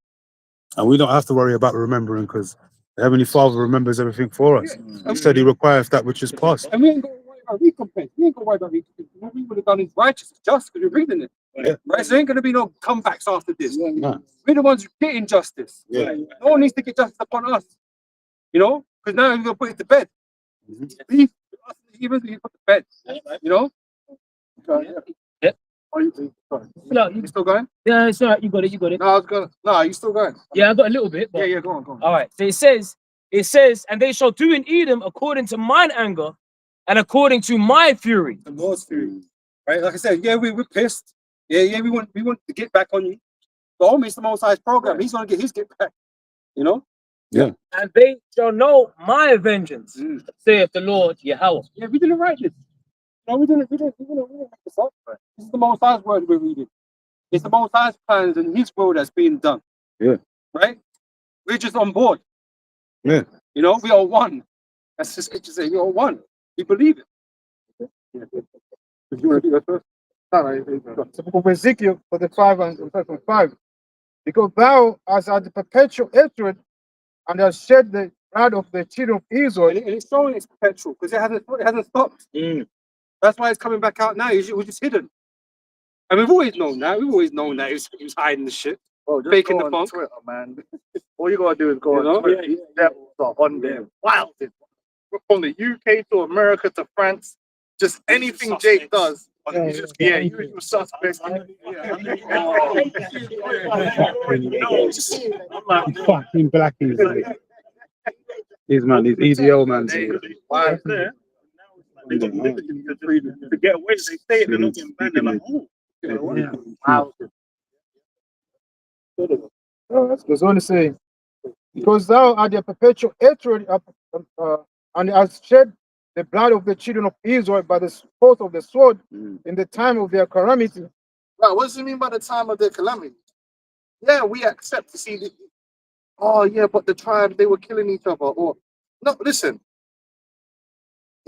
And we don't have to worry about remembering because the Heavenly Father remembers everything for us. Yeah. Instead, He requires that which is past. And we ain't going to worry about recompense. We ain't going to worry about recompense. What we would have done is righteous, just because we're reading it. Yeah. Right? So there ain't going to be no comebacks after this. No. We're the ones getting justice. Yeah. No one needs to get justice upon us. You know? Because now we're going to put it to bed. Even if you put it to bed. You know? Yeah. Are you no, you still going? yeah, it's all right, you got it. No, I was gonna. No, you still going? Yeah, I got a little bit. But... Yeah, go on. All right. So it says, and they shall do in Edom according to mine anger and according to my fury. The Lord's fury, right? Like I said, yeah, we're pissed. Yeah, we want to get back on you. But homie, it's the Most High's program. He's gonna get his get back. You know? Yeah. And they shall know my vengeance, saith the Lord Yahweh. Yeah, we didn't write this. No, we didn't make this up. This is the Most High's word we're reading. It's the Most High's plans and His will that's being done. Yeah. Right? We're just on board. Yeah. You know, we are one. That's the scripture saying we are one. We believe it. Yeah. If you want to do that first? The book of Ezekiel 45 and verse 5. Because thou hast had the perpetual hatred and hast shed the blood of the children of Israel. And it's showing it's perpetual because it hasn't stopped. That's why it's coming back out now. It was just hidden. And we've always known that. We've always known that he was hiding the shit. Bro, just faking go the on funk. Twitter, man. All you gotta do is go You on know? Twitter. These devils are on there. Wild. From the UK to America to France, just anything Jake does. Yeah, you suspects. Fucking blackies. These man, these EDO man. To get away, they say it, they're not getting banned. They're like, oh, Oh, that's goes on to say, because thou art the perpetual hatred and hast shed the blood of the children of Israel by the force of the sword in the time of their calamity. Right, what does it mean by the time of their calamity? Yeah, we accept to see the. Oh yeah, but the tribes, they were killing each other. Or no, listen.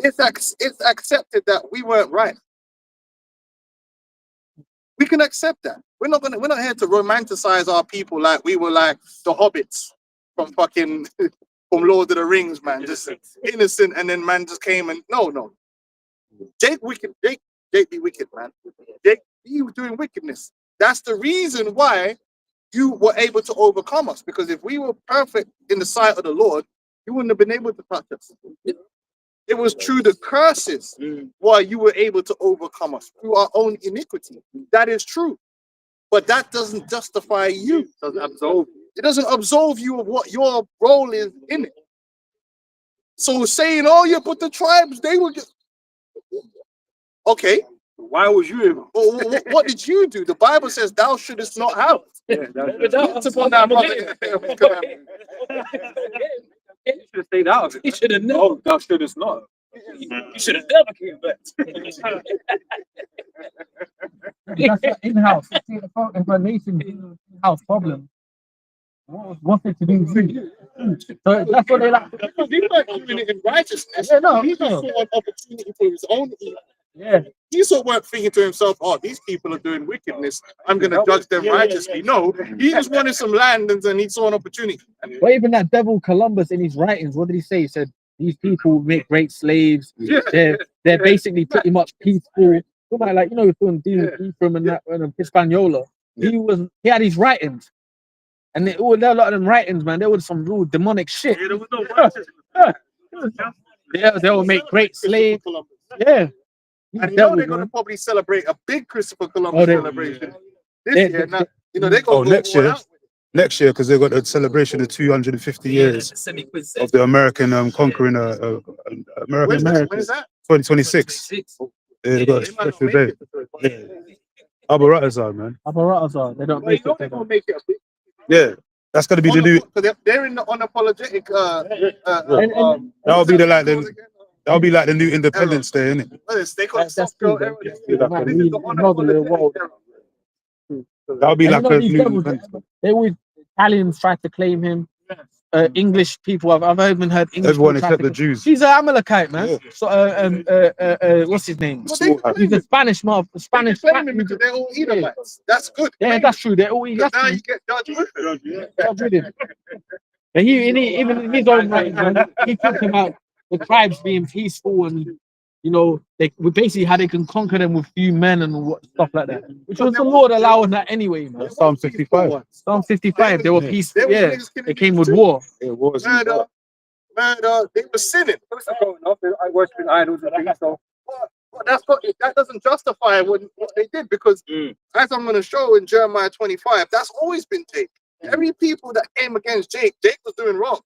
It's accepted that we weren't right. We can accept that. We're not here to romanticize our people like we were like the hobbits from fucking from Lord of the Rings, man. Just innocent, and then man just came and no. Jake wicked. Jake be wicked, man. Jake be doing wickedness. That's the reason why you were able to overcome us. Because if we were perfect in the sight of the Lord, you wouldn't have been able to touch us. It was through the curses why you were able to overcome us, through our own iniquity. That is true. But that doesn't justify you. It doesn't absolve you. It doesn't absolve you of what your role is in it. So saying, oh yeah, but the tribes, they were just... Okay. Why was you able? Well, what did you do? The Bible says thou shouldest not have. You should have stayed out of it. You should have known. Oh, thou shouldest not. You should have never came back. That's an in-house. If a nation in-house problem, what's it to do with you? So that's what they like. He weren't doing it in righteousness. Yeah, no, He just no. saw an opportunity for his own evil. Yeah. Esau weren't thinking to himself, "Oh, these people are doing wickedness. I'm going to judge them righteously." No, he just wanted some land, and then he saw an opportunity. But even that devil Columbus in his writings, what did he say? He said these people make great slaves. They're basically pretty much peaceful. Somebody like from dealing with Ephraim and that and Hispaniola. He had his writings, and there were a lot of them writings, man. There was some real demonic shit. Yeah, there was no righteousness. They will make great slaves. Columbus. Yeah. And they're going to probably celebrate a big Christopher Columbus celebration this year. Now, they're going to next year. Next year, because they've got the celebration of 250 years of the American conquering America. When is that? 2026. Yeah, they got a special day. Yeah. Abaratazar, man. Abaratazar. They don't make it. They're going to make it a big. Yeah, that's going to be the new. They're in the unapologetic. That'll be that'll be like the new Independence Day, isn't it? They call it soft girl era. That'll be like a new. They always Italians tried to claim him. English people, I've even heard English. Everyone except the Jews. He's an Amalekite, man. Yeah. So, what's his name? He's a Spanish mob. Spanish. They're all Edomites. That's good. Yeah, that's true. They're all. Now you get judged with it. And even in his own right, man, he talked about the tribes being peaceful and they basically how they can conquer them with few men and stuff like that. Which was the Lord allowing that anyway, man. Psalm 55. Psalm 55. They were peaceful. Yeah, they came with war. It was. Murder. They were sinning. I worship idols and things. So But that doesn't justify what they did, because as I'm going to show in Jeremiah 25, that's always been Jake. Every people that came against Jake was doing wrong.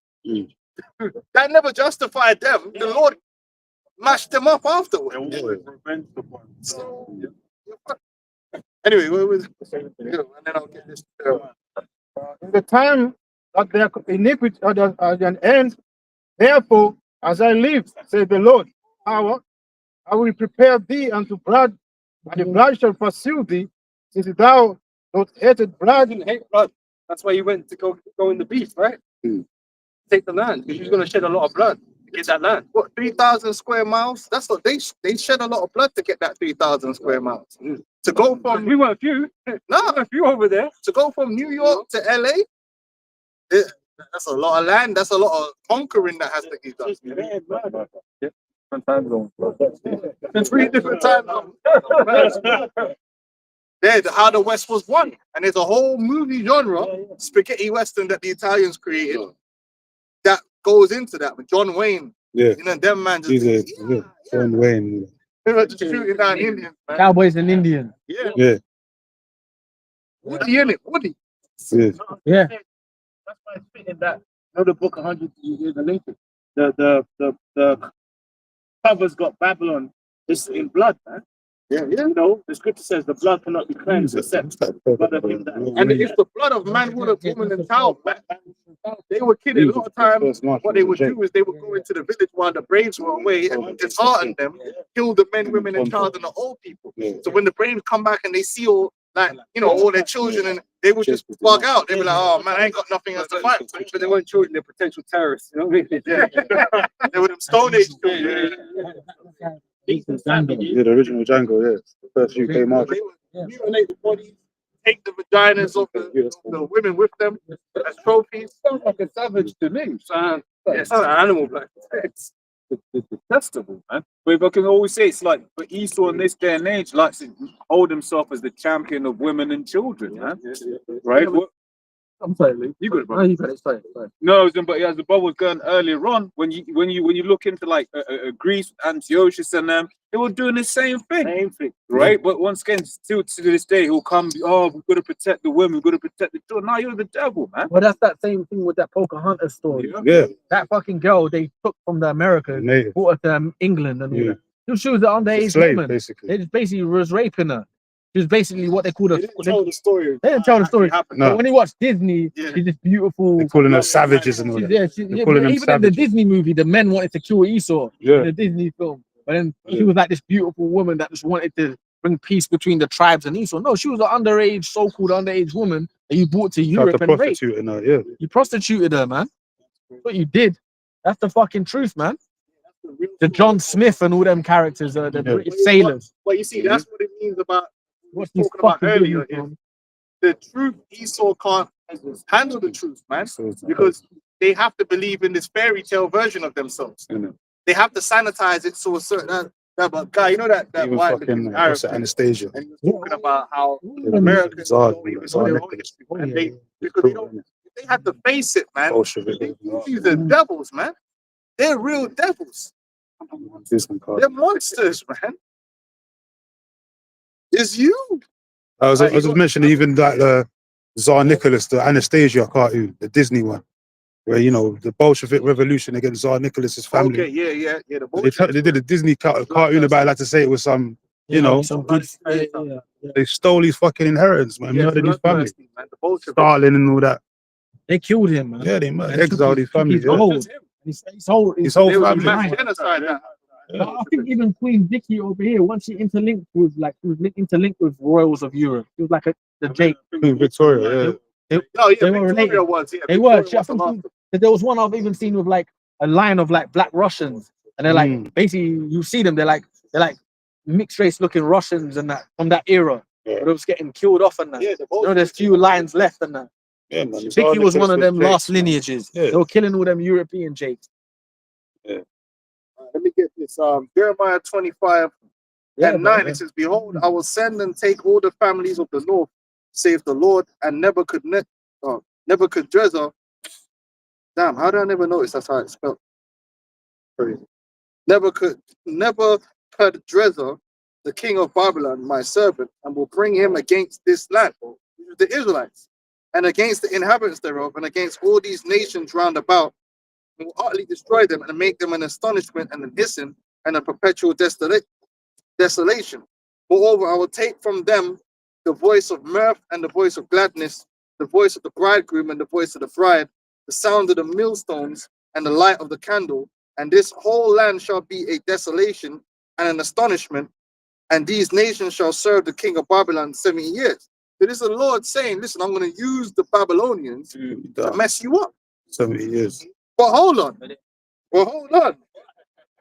That never justified them. The Lord mashed them up afterwards. So, anyway, and then I'll get this. In the time that their iniquity at an end, therefore, as I live, says the Lord, I will prepare thee unto blood, and the blood shall pursue thee, since thou dost hated blood. you didn't hate blood. That's why you went to go in the beast, right? Take the land because you're going to shed a lot of blood to get that land. What, 3,000 square miles? That's what they shed a lot of blood to get that 3,000 square miles. To go from We weren't few. A few over there. to go from New York to LA, that's a lot of land. That's a lot of conquering that has to be done. Time zone. 3 different time zones. How the West was won, and there's a whole movie genre, spaghetti western, that the Italians created that goes into that with John Wayne. Yeah. Them man just John Wayne. just shooting down Indians, man. Cowboys and Indian. Yeah. Woody in it, Woody. Yeah. Yeah. That's why it's fitting that another book 100 years later. The covers got Babylon just in blood, man. Yeah. The scripture says the blood cannot be cleansed except blood of him that. And if the blood of man, woman, and child, they were kidding. A lot of times, what they would do is they would go into the village while the braves were away and dishearten them, kill the men, women, and child, and the old people. So when the braves come back and they see all their children, and they would just bug out. They'd be like, "Oh man, I ain't got nothing else to fight." But they weren't children, they're potential terrorists. You know what I mean? They were them Stone Age children. Yeah, the original Django, yeah. The first UK market. They would mutilate the bodies, take the vaginas of the women with them as trophies. Sounds like a savage to me. It's not an animal, black. It's detestable, man. But if I can always say, it's like, but Esau in this day and age likes to hold himself as the champion of women and children, man. Right? I'm sorry, You got it, bro. No, you got it. Sorry. No, but as the bubble was going earlier on, when you look into like Greece, Antiochus and them, they were doing the same thing, right? But once again, still to this day, he'll come. Oh, we've got to protect the women. We've got to protect the children. Now you're the devil, man. Well, that's that same thing with that Pocahontas story. Yeah. That fucking girl they took from the Americans, Native. brought her to England, and all that. She was an underage Slave, woman. basically. They just basically was raping her. She was basically what they called a. They didn't tell the story. They didn't tell the story. No. But when you watch Disney, she's this beautiful. They're calling her savages and all that. They're calling but them even in the savages. Disney movie, the men wanted to kill Esau in the Disney film. But then she was like this beautiful woman that just wanted to bring peace between the tribes and Esau. No, she was an underage, so-called underage woman that you brought to Europe and raped. Prostituting her, You prostituted her, man. That's what you did. That's the fucking truth, man. The the John Smith and all them characters, the British sailors. But you see, that's what it means about What's we these talking about fucking earlier. videos, man? The truth, Esau can't handle the truth, man, because they have to believe in this fairy tale version of themselves. They have to sanitize it so a certain but guy, you know that Even white fucking looking Arab what's that, thing, Anastasia. and he was talking about how Yeah, Americans Tsar- don't even Tsar know their own Nicholas. history, and they because they don't. They have to face it, man. Bolshevik. These are devils, man. They're real devils. They're monsters, man. It's you. I was just mentioning even like the Tsar Nicholas, the Anastasia cartoon, the Disney one, where you know the Bolshevik revolution against Tsar Nicholas's family. Okay, yeah. They did a Disney cartoon about it, like to say it was some, you know, some good. they stole his fucking inheritance, man. Murdered his family. Man. The Bolsheviks. Stalin and all that. They killed him, man. Yeah, they murdered, And took exiled his family. his yeah. whole, his whole His whole There was a family. mass genocide. That I think even Queen Vicky over here, once she interlinked with interlinked with royals of Europe, it was like the Jake. Queen Victoria, yeah. No, yeah, They were Victoria related. was. Yeah, They were. Victoria I was the think last. there was one I've even seen with like a line of like black Russians, and they're like basically you see them. They're like mixed race looking Russians and that from that era. Yeah. But it was getting killed off and that. Yeah, You know, there's few lines left and that. Yeah, man. Vicky was one of them Jakes, last man. lineages. Yeah. They were killing all them European Jakes. Let me get this. Jeremiah 25 and 9. It says, "Behold, I will send and take all the families of the north, saith the Lord, and Nebuchadnezzar. Damn, how did I never notice that's how it's spelled? Crazy. Nebuchadnezzar, the king of Babylon, my servant, and will bring him against this land, the Israelites, and against the inhabitants thereof, and against all these nations round about, and will utterly destroy them and make them an astonishment and an hissing and a perpetual desolation. Moreover, I will take from them the voice of mirth and the voice of gladness, the voice of the bridegroom and the voice of the bride, the sound of the millstones and the light of the candle, and this whole land shall be a desolation and an astonishment, and these nations shall serve the king of Babylon 70 years. So this is the Lord saying, listen, I'm going to use the Babylonians to mess you up. 70 years. But hold on.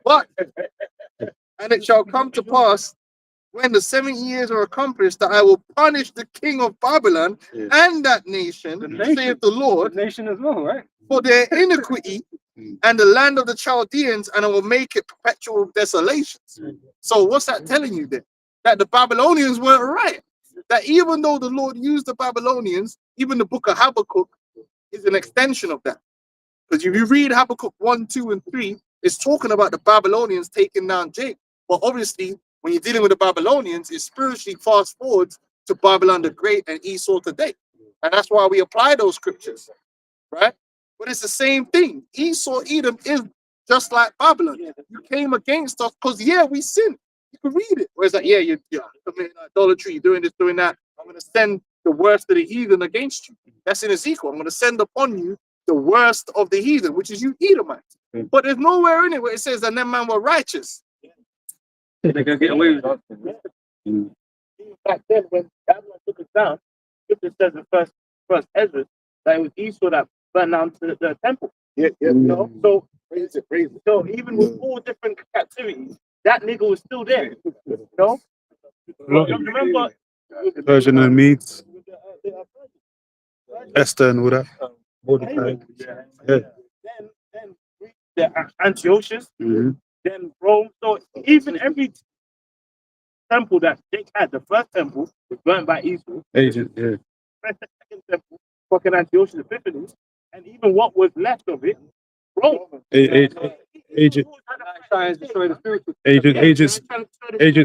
But, and it shall come to pass when the 70 years are accomplished that I will punish the king of Babylon and that nation, saith the Lord, nation as well, right? for their iniquity and the land of the Chaldeans, and I will make it perpetual desolations. So what's that telling you then? That the Babylonians weren't right. That even though the Lord used the Babylonians, even the book of Habakkuk is an extension of that. Because if you read Habakkuk 1, 2, and 3, it's talking about the Babylonians taking down Jacob. But obviously, when you're dealing with the Babylonians, it spiritually fast forwards to Babylon the Great and Esau today. And that's why we apply those scriptures, right? But it's the same thing. Esau, Edom is just like Babylon. You came against us because, we sinned. You can read it. Whereas like, you're committing idolatry, you're doing this, doing that. I'm going to send the worst of the heathen against you. That's in Ezekiel. I'm going to send upon you the worst of the heathen, which is you Edomites. But there's nowhere in it where it says that them man were righteous. They're gonna get away with it. Back then, when Babylon took us down, Scripture says in first Ezra that it was Esau that burned down the temple. You know? So Praise it. So even with 4 different captivities, that nigga was still there. You know? Remember Persian and Medes, Esther and all that. Mordecai. Yeah. Then the Antiochus, then Rome. So even every temple that Jake had, the first temple was burnt by Esau. Agent, yeah. The second temple, fucking Antiochus Epiphanes, and even what was left of it, Rome. Agent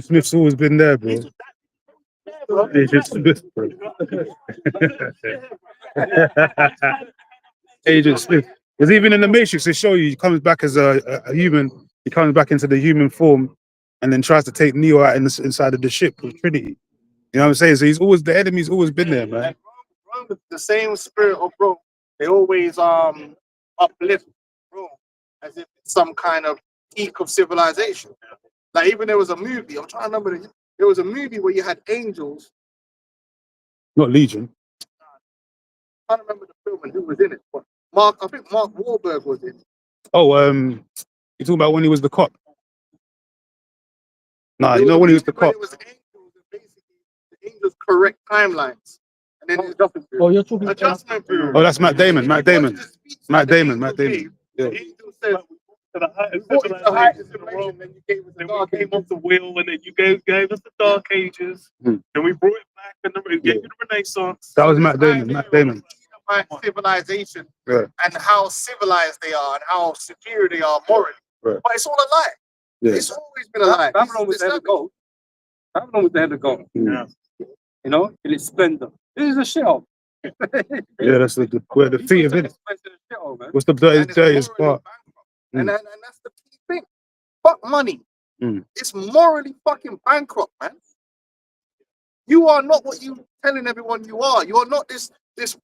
Smith's always been there, bro. Agent Smith, bro. Agent Smith. Because even in the Matrix, they show you he comes back as a human. He comes back into the human form, and then tries to take Neo out inside of the ship with Trinity. You know what I'm saying? So he's always the enemy's always been there, man. Rome, the same spirit of Rome, they always uplift Rome as if it's some kind of peak of civilization. Like even there was a movie. I'm trying to remember. There was a movie where you had angels. Not Legion. I don't remember the film and who was in it, but I think Mark Wahlberg was in it. Oh, you talking about when he was the cop? Nah, It you know when he was the when cop. it was angels, and basically the angels correct timelines, and then Oh, you're talking about adjustment period. Oh, that's Matt Damon. Matt Damon. Matt Damon. Matt Damon. Gave, Yeah. the angel said, To the height of "What is the height of civilization civilization?" in the world. Then you gave us the Then dark we came ages. off the wheel, and then you gave us the dark ages. Hmm. Then we brought it back, and then we Yeah. gave you the Renaissance. That was So Matt this Damon. idea Matt of Damon. Edomite civilization Yeah. and how civilized they are and how superior they are morally. Right. But it's all a lie. Yeah. It's always been a lie. Babylon was the head of gold. Babylon was the head of gold. Mm. You know, in its splendor. This is a shithole. Yeah, that's where the feet of it. Man. What's the And it's dirtiest morally part? bankrupt. And that's the key thing. Fuck money. Mm. It's morally fucking bankrupt, man. You are not what you telling everyone you are. You are not this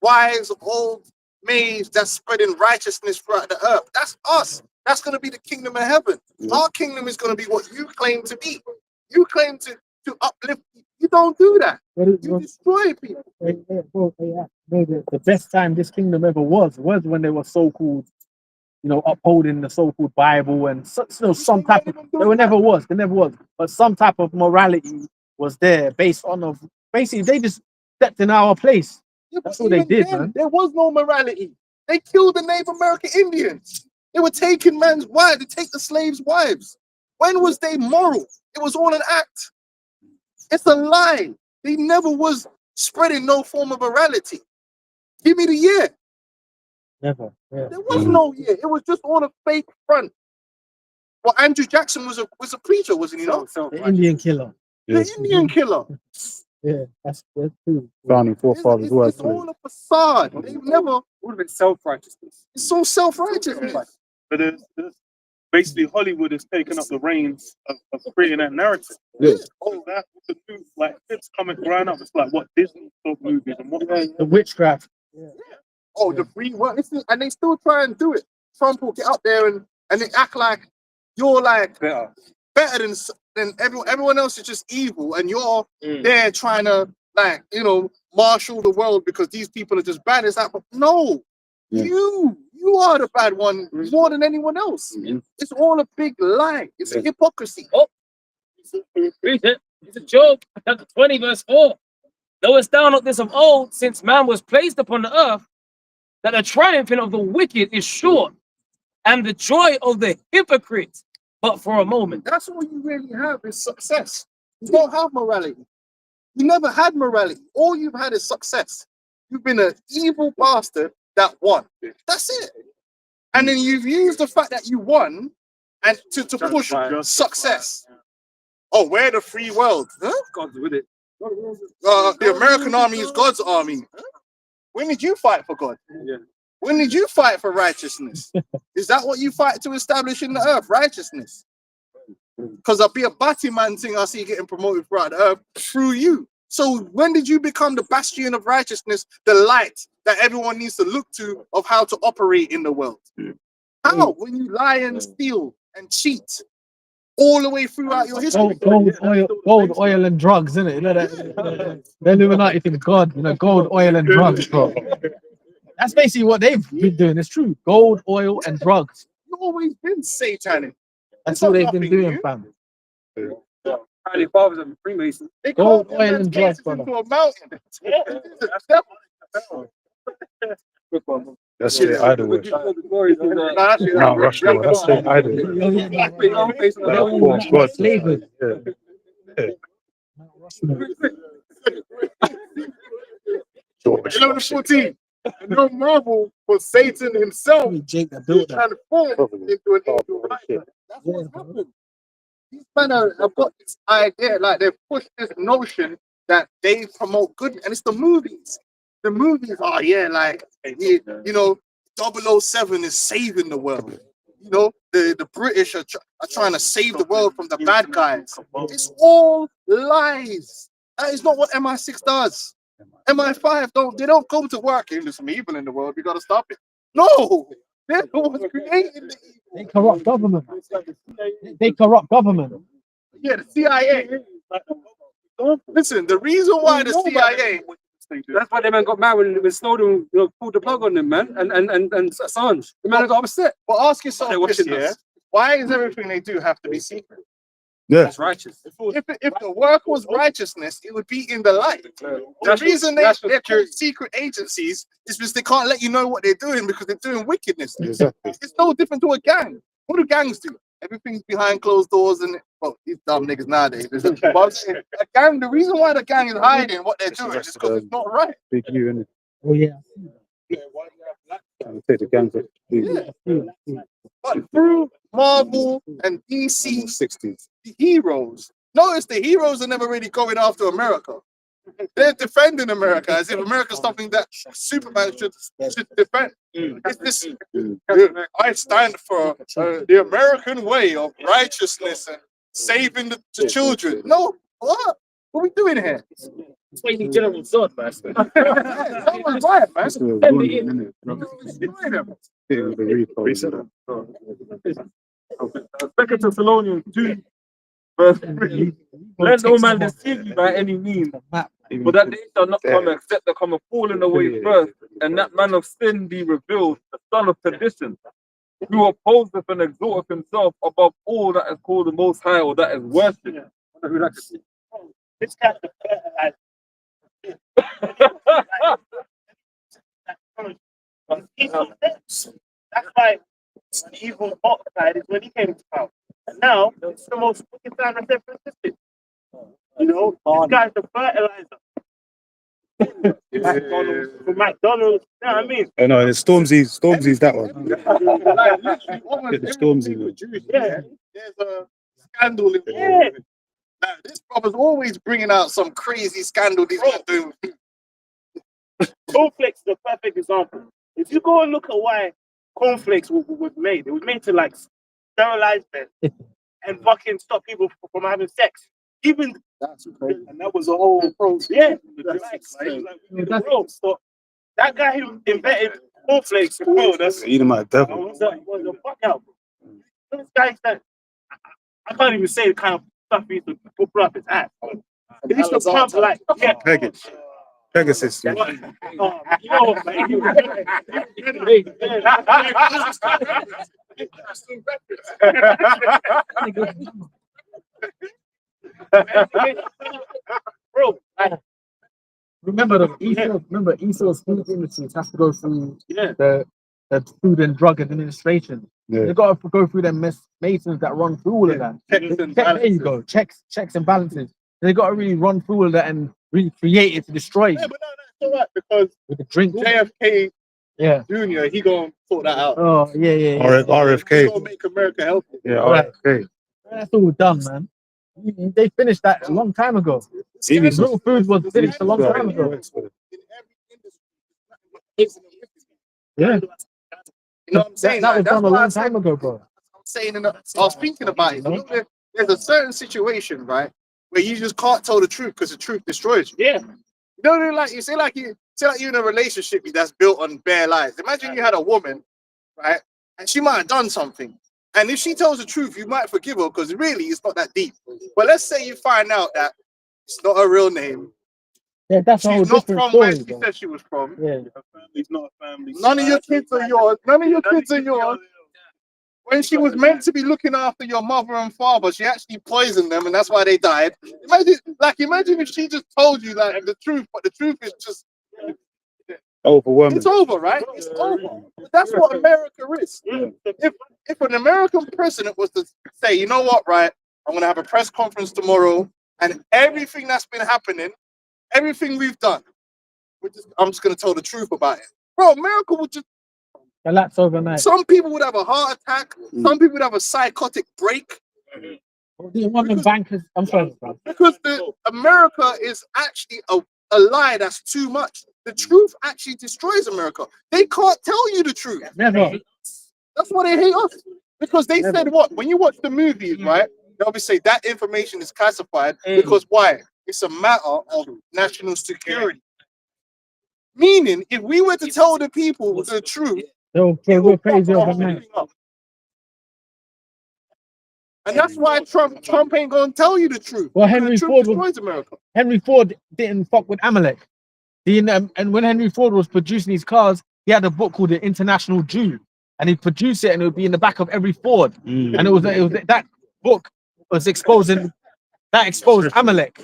wise old maid that's spreading righteousness throughout the earth. That's us. That's going to be the kingdom of heaven. Our kingdom is going to be what you claim to be. You claim to uplift people. You don't do that. You destroy people. The best time this kingdom ever was when they were so-called, upholding the so-called Bible and some type of. There never was, but some type of morality was there based on of basically they just stepped in our place. Yeah, That's but what they even did, then, man. There was no morality. They killed the Native American Indians. They were taking man's wives. They take the slaves' wives. When was they moral? It was all an act. It's a lie. They never was spreading no form of morality. Give me the year. Never. Yeah. There was no year. It was just on a fake front. Well, Andrew Jackson was a preacher, wasn't he? Not The Indian killer. the Indian killer. Yeah, that's true. Founding forefathers were It's all a facade. They never. Would have been self-righteousness. It's so self-righteousness. But there's basically Hollywood has taken up the reins of creating that narrative. Yeah. Oh, that the new like it's coming growing up. It's like what Disney sort of movies and what. The witchcraft. Oh, the free world. And they still try and do it. Trump will get up there and they act like you're like better than everyone else is just evil, and you're there trying to marshal the world because these people are just bad. It's like, no, you are the bad one more than anyone else. It's all a big lie. It's hypocrisy. Oh, read it. It's a joke. Chapter 20, verse 4. Knowest thou not this of old, since man was placed upon the earth, that the triumphing of the wicked is short, and the joy of the hypocrite but for a moment. That's all you really have is success. You don't have morality. You never had morality. All you've had is success. You've been an evil bastard that won. That's it. And then you've used the fact that you won and to push success. Oh, we're the free world. Huh? God's with it. The American army is God's army. Huh? When did you fight for God? Yeah. When did you fight for righteousness? Is that what you fight to establish in the earth? Righteousness? Because I'll be a batty man thing I see getting promoted throughout the earth through you. So when did you become the bastion of righteousness, the light that everyone needs to look to of how to operate in the world? How? When you lie and steal and cheat all the way throughout your history. Gold, oil, and drugs, isn't it? You know that the Illuminati think God, gold, oil, and drugs, bro. That's basically what they've been doing. It's true. Gold, oil, and drugs. You've always been satanic. That's what they've been doing, fam. Apparently, fathers are Freemasons. They Gold, can't oil, and drugs, into brother. a mountain. That's the idol worship. Mount Rushmore. That's the idol worship. Slavery. George. 11:14. And no marvel for Satan himself Jake that built that. transformed into an angel of light. That's what's happened. These men have got this idea, like they've pushed this notion that they promote good, and it's the movies. The movies are, like, 007 is saving the world. The British are trying to save the world from the bad guys. It's all lies. That is not what MI6 does. MI5 don't go to work. Hey, there's some evil in the world. We got to stop it. No, they're the ones creating the evil. They corrupt government. They corrupt government. Yeah, the CIA. Listen, the reason why the CIA. That's why they man got mad when Snowden pulled the plug on them, man, and Assange. The man got upset. But ask yourself They're this, watching yeah? us. Why does everything they do have to be secret? Yeah. That's righteous. If the work was righteousness, it would be in the light. The reason they're called secret agencies is because they can't let you know what they're doing because they're doing wickedness. Exactly. It's no different to a gang. What do gangs do? Everything's behind closed doors and well, these dumb niggas nowadays. But I'm saying, a gang, the reason why the gang is hiding what they're doing is because it's not right. Big you and Oh yeah. take the guns off. Yeah. But through Marvel and DC, 60s. the heroes. Notice the heroes are never really going after America. They're defending America as if America's something that Superman should defend. It's this. I stand for the American way of righteousness and saving the children. No, what? What are we doing here? It's why you need General Zod, man. Someone's right, man. Second Thessalonians 2, verse 3. Let no man deceive you by any means, for that day shall not come except there come a falling away first, and that man of sin be revealed, the son of perdition, who opposeth and exalteth himself above all that is called the Most High or that is worshipped. This kind of that's why the evil multiplied is when he came to power. And now it's the most wicked time that's ever existed. You know, this guy's the fertilizer. For McDonald's, you know what I mean? I know, it's Stormzy's that one. Like, literally, almost Get the everything Stormzy we one. do, there's a scandal involved. Like, this brother's always bringing out some crazy scandal these guys doing. Cornflakes is a perfect example. If you go and look at why cornflakes was made, it was made to like sterilize men and fucking stop people from having sex. Even That's crazy. And that was a whole process. yeah, Like, bro, so that guy who invented cornflakes, bro, that's Eat him like devil. was the fuck out, bro. This guy said, I can't even say the kind of stuff he used to put up his ass. He used to pump like, yeah. Pegasus. You know, bro, Remember Esau's food industries have to go through the Food and Drug Administration. Yeah. They got to go through them masons that run through all of that. There you go. Checks and balances. They got to really run through all of that and really create it to destroy you. yeah, but no, that's all right because With the drink. JFK Yeah. Jr. he gonna sort that out. Oh yeah. He RFK. gonna make America healthy. Yeah, Right. RFK. That's all done, man. They finished that a long time ago. Even Real food was finished a long time ago. In every industry. Yeah. You know what I'm saying? That was Like, that's done a why I long said- time ago, bro. I'm saying, I was thinking about it. You know, there's a certain situation, right, where you just can't tell the truth because the truth destroys you. yeah. You know, like you say, like you're in a relationship that's built on bare lies. Imagine you had a woman, right, and she might have done something, and if she tells the truth, you might forgive her because really it's not that deep. But let's say you find out that it's not her real name. Yeah, that's a whole She's not different from where story, she bro. said she was from. Yeah. Family's not a family. None of your kids are yours. None of your kids are yours. When she was meant to be looking after your mother and father, she actually poisoned them, and that's why they died. Imagine if she just told you like the truth, but the truth is just overwhelming. it's over, right? It's over. But that's what America is. If an American president was to say, you know what, right? I'm gonna have a press conference tomorrow, and everything that's been happening, everything we've done, I'm just gonna tell the truth about it. Bro, America would just Collapse overnight. some people would have a heart attack, some people would have a psychotic break. One of the bankers. I'm sorry, bro. Because America is actually a lie that's too much. The truth actually destroys America. They can't tell you the truth. Never. That's why they hate us. Because they said what? When you watch the movies, right? They always say that information is classified because why? It's a matter of national security. Meaning, if we were to tell the people the truth, They'll go crazy overnight. and that's why Trump ain't gonna tell you the truth. Well, Because Henry the truth Ford destroys America. Henry Ford didn't fuck with Amalek. And when Henry Ford was producing these cars, he had a book called The International Jew, and he'd produce it, and it would be in the back of every Ford. And it was that book was exposing that exposed Amalek.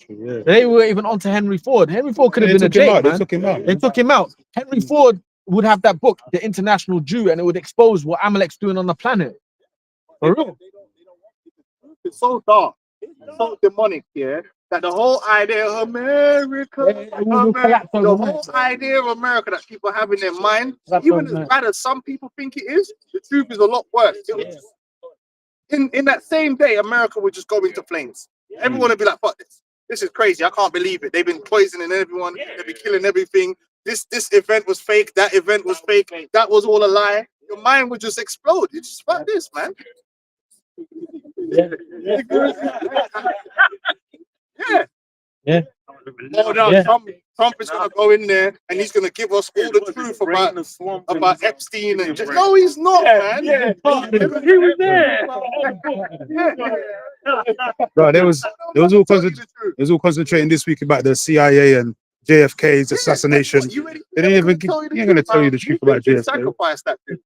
Yeah. They were even onto Henry Ford. Henry Ford could have They been a took him Jake, out. They man. took him out. They took him out. Henry Ford would have that book, The International Jew, and it would expose what Amalek's doing on the planet. For real. It's so dark, it's so demonic, yeah, that the whole idea of America, It will collapse the overnight. whole idea of America that people have in their mind, Collapse even as overnight. bad as some people think it is, the truth is a lot worse. In that same day, America would just go into flames. Everyone would be like, "Fuck this! This is crazy! I can't believe it! They've been poisoning everyone. They've been killing everything. This event was fake. That event was fake. That was all a lie." Your mind would just explode. It's just fuck this, man. Yeah. Yeah. Oh no, Yeah. Trump is gonna go in there and he's gonna give us all the truth about Epstein and just no, he's not, man. Yeah. He was there. Bro, there was all concentrating this week about the CIA and JFK's assassination. They didn't even. He ain't gonna tell you the truth about JFK. Sacrifice that dude.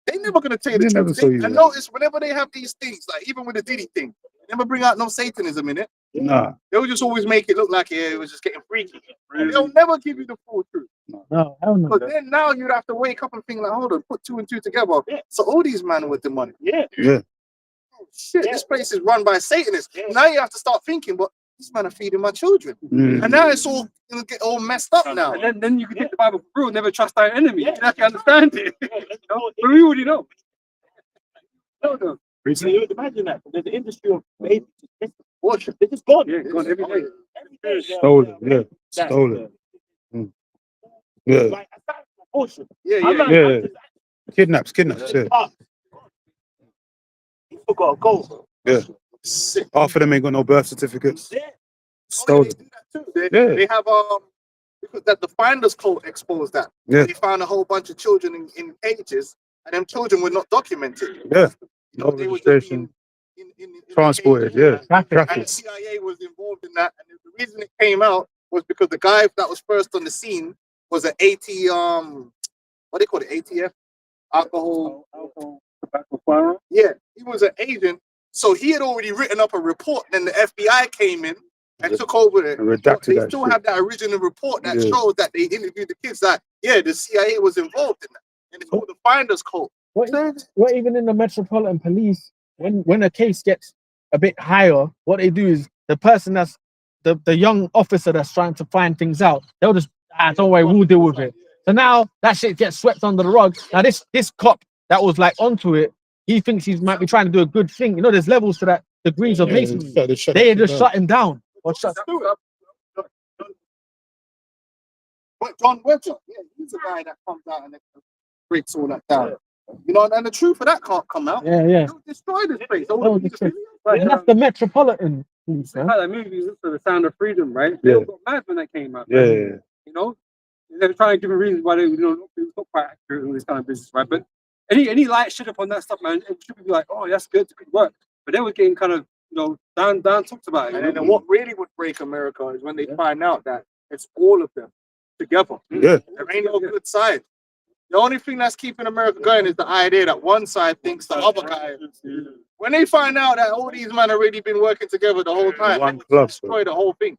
They never gonna tell you They the never truth. tell you And that. notice whenever they have these things, like even with the Diddy thing, they never bring out no Satanism in it. Nah. They'll just always make it look like it was just getting freaky. They'll never give you the full truth. No, hell no. But then now you'd have to wake up and think like, hold on, put two and two together. So all these men with the money. Yeah. Yeah. Oh, shit, this place is run by Satanists. Now you have to start thinking, but these men are feeding my children. Mm. And now it's all gonna get all messed up now. And then you can take the Bible for real, never trust thy enemy. You can actually understand it. You know? But we already know. No. So you would imagine that there's the industry of baby worship. This is gone. Yeah, gone every day. Stolen. Yeah. Stolen. Mm. Yeah. Like, aside from worship, Yeah, I'm yeah. not- Yeah. I'm just- Kidnaps. Yeah. People gotta go. Yeah. Sick. Half of them ain't got no birth certificates. Yeah. Stolen. They do that too. Yeah. They have because that the Finders Code exposed that. Yeah. They found a whole bunch of children in cages, and them children were not documented. Yeah. No They were just registration. being in Transported. cages. Yeah. And the Traffic. CIA was involved in that, and the reason it came out was because the guy that was first on the scene was an what do they call it, ATF, alcohol, Tobacco, firearm. yeah, he was an agent, so he had already written up a report. Then the FBI came in and took over it. And redacted They that still shit. have that original report that Yeah. shows that they interviewed the kids. That the CIA was involved in that, and it's called the Finders Code. What even in the Metropolitan Police, when a case gets a bit higher, what they do is the person that's the young officer that's trying to find things out, they'll just don't worry, we'll deal with it. So now that shit gets swept under the rug. Now this cop that was like onto it, he thinks he might be trying to do a good thing. You know, there's levels to that degrees of masonry. They just shut him down. Or shut. But John Wedger, he's a guy that comes out and breaks all that down. You know, and the truth of that can't come out. Yeah. They'll destroy this place. Oh, that's the Metropolitan Police, Like man. that movie, The Sound of Freedom, right? Yeah. They all got mad when that came out. Yeah. You know, they were trying to give a reason why it's not quite accurate in this kind of business, right? But any light shit upon that stuff, man, it should be like, oh, that's good, it's good work. But they were getting kind of, down talked about it. And then what really would break America is when they find out that it's all of them together. Yeah. There ain't no good side. The only thing that's keeping America going is the idea that one side thinks the other guy. When they find out that all these men already been working together the whole time, One they club, destroy the whole thing.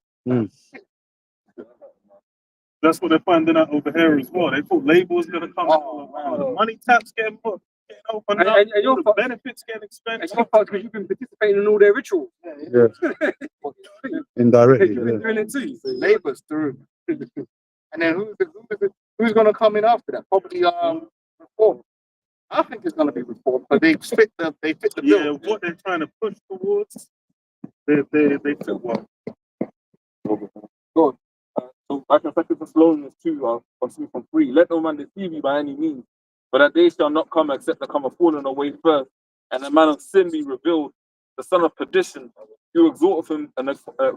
That's what they're finding out over here as well. They thought labor was gonna come out. The money taps getting opened up. And your the fault- benefits getting And expanded. your fault because you've been participating in all their rituals. Yeah. Indirectly. You've been doing it too. Labor's through. And then who's going to come in after that? Probably reform. I think it's going to be reform, but they fit the Yeah, bill. what they're trying to push towards, they fit well. So back in 2 Thessalonians 2, from 3, let no man deceive you by any means, but that they shall not come except there come a falling away first, and the man of sin be revealed, the son of perdition, who exalteth him and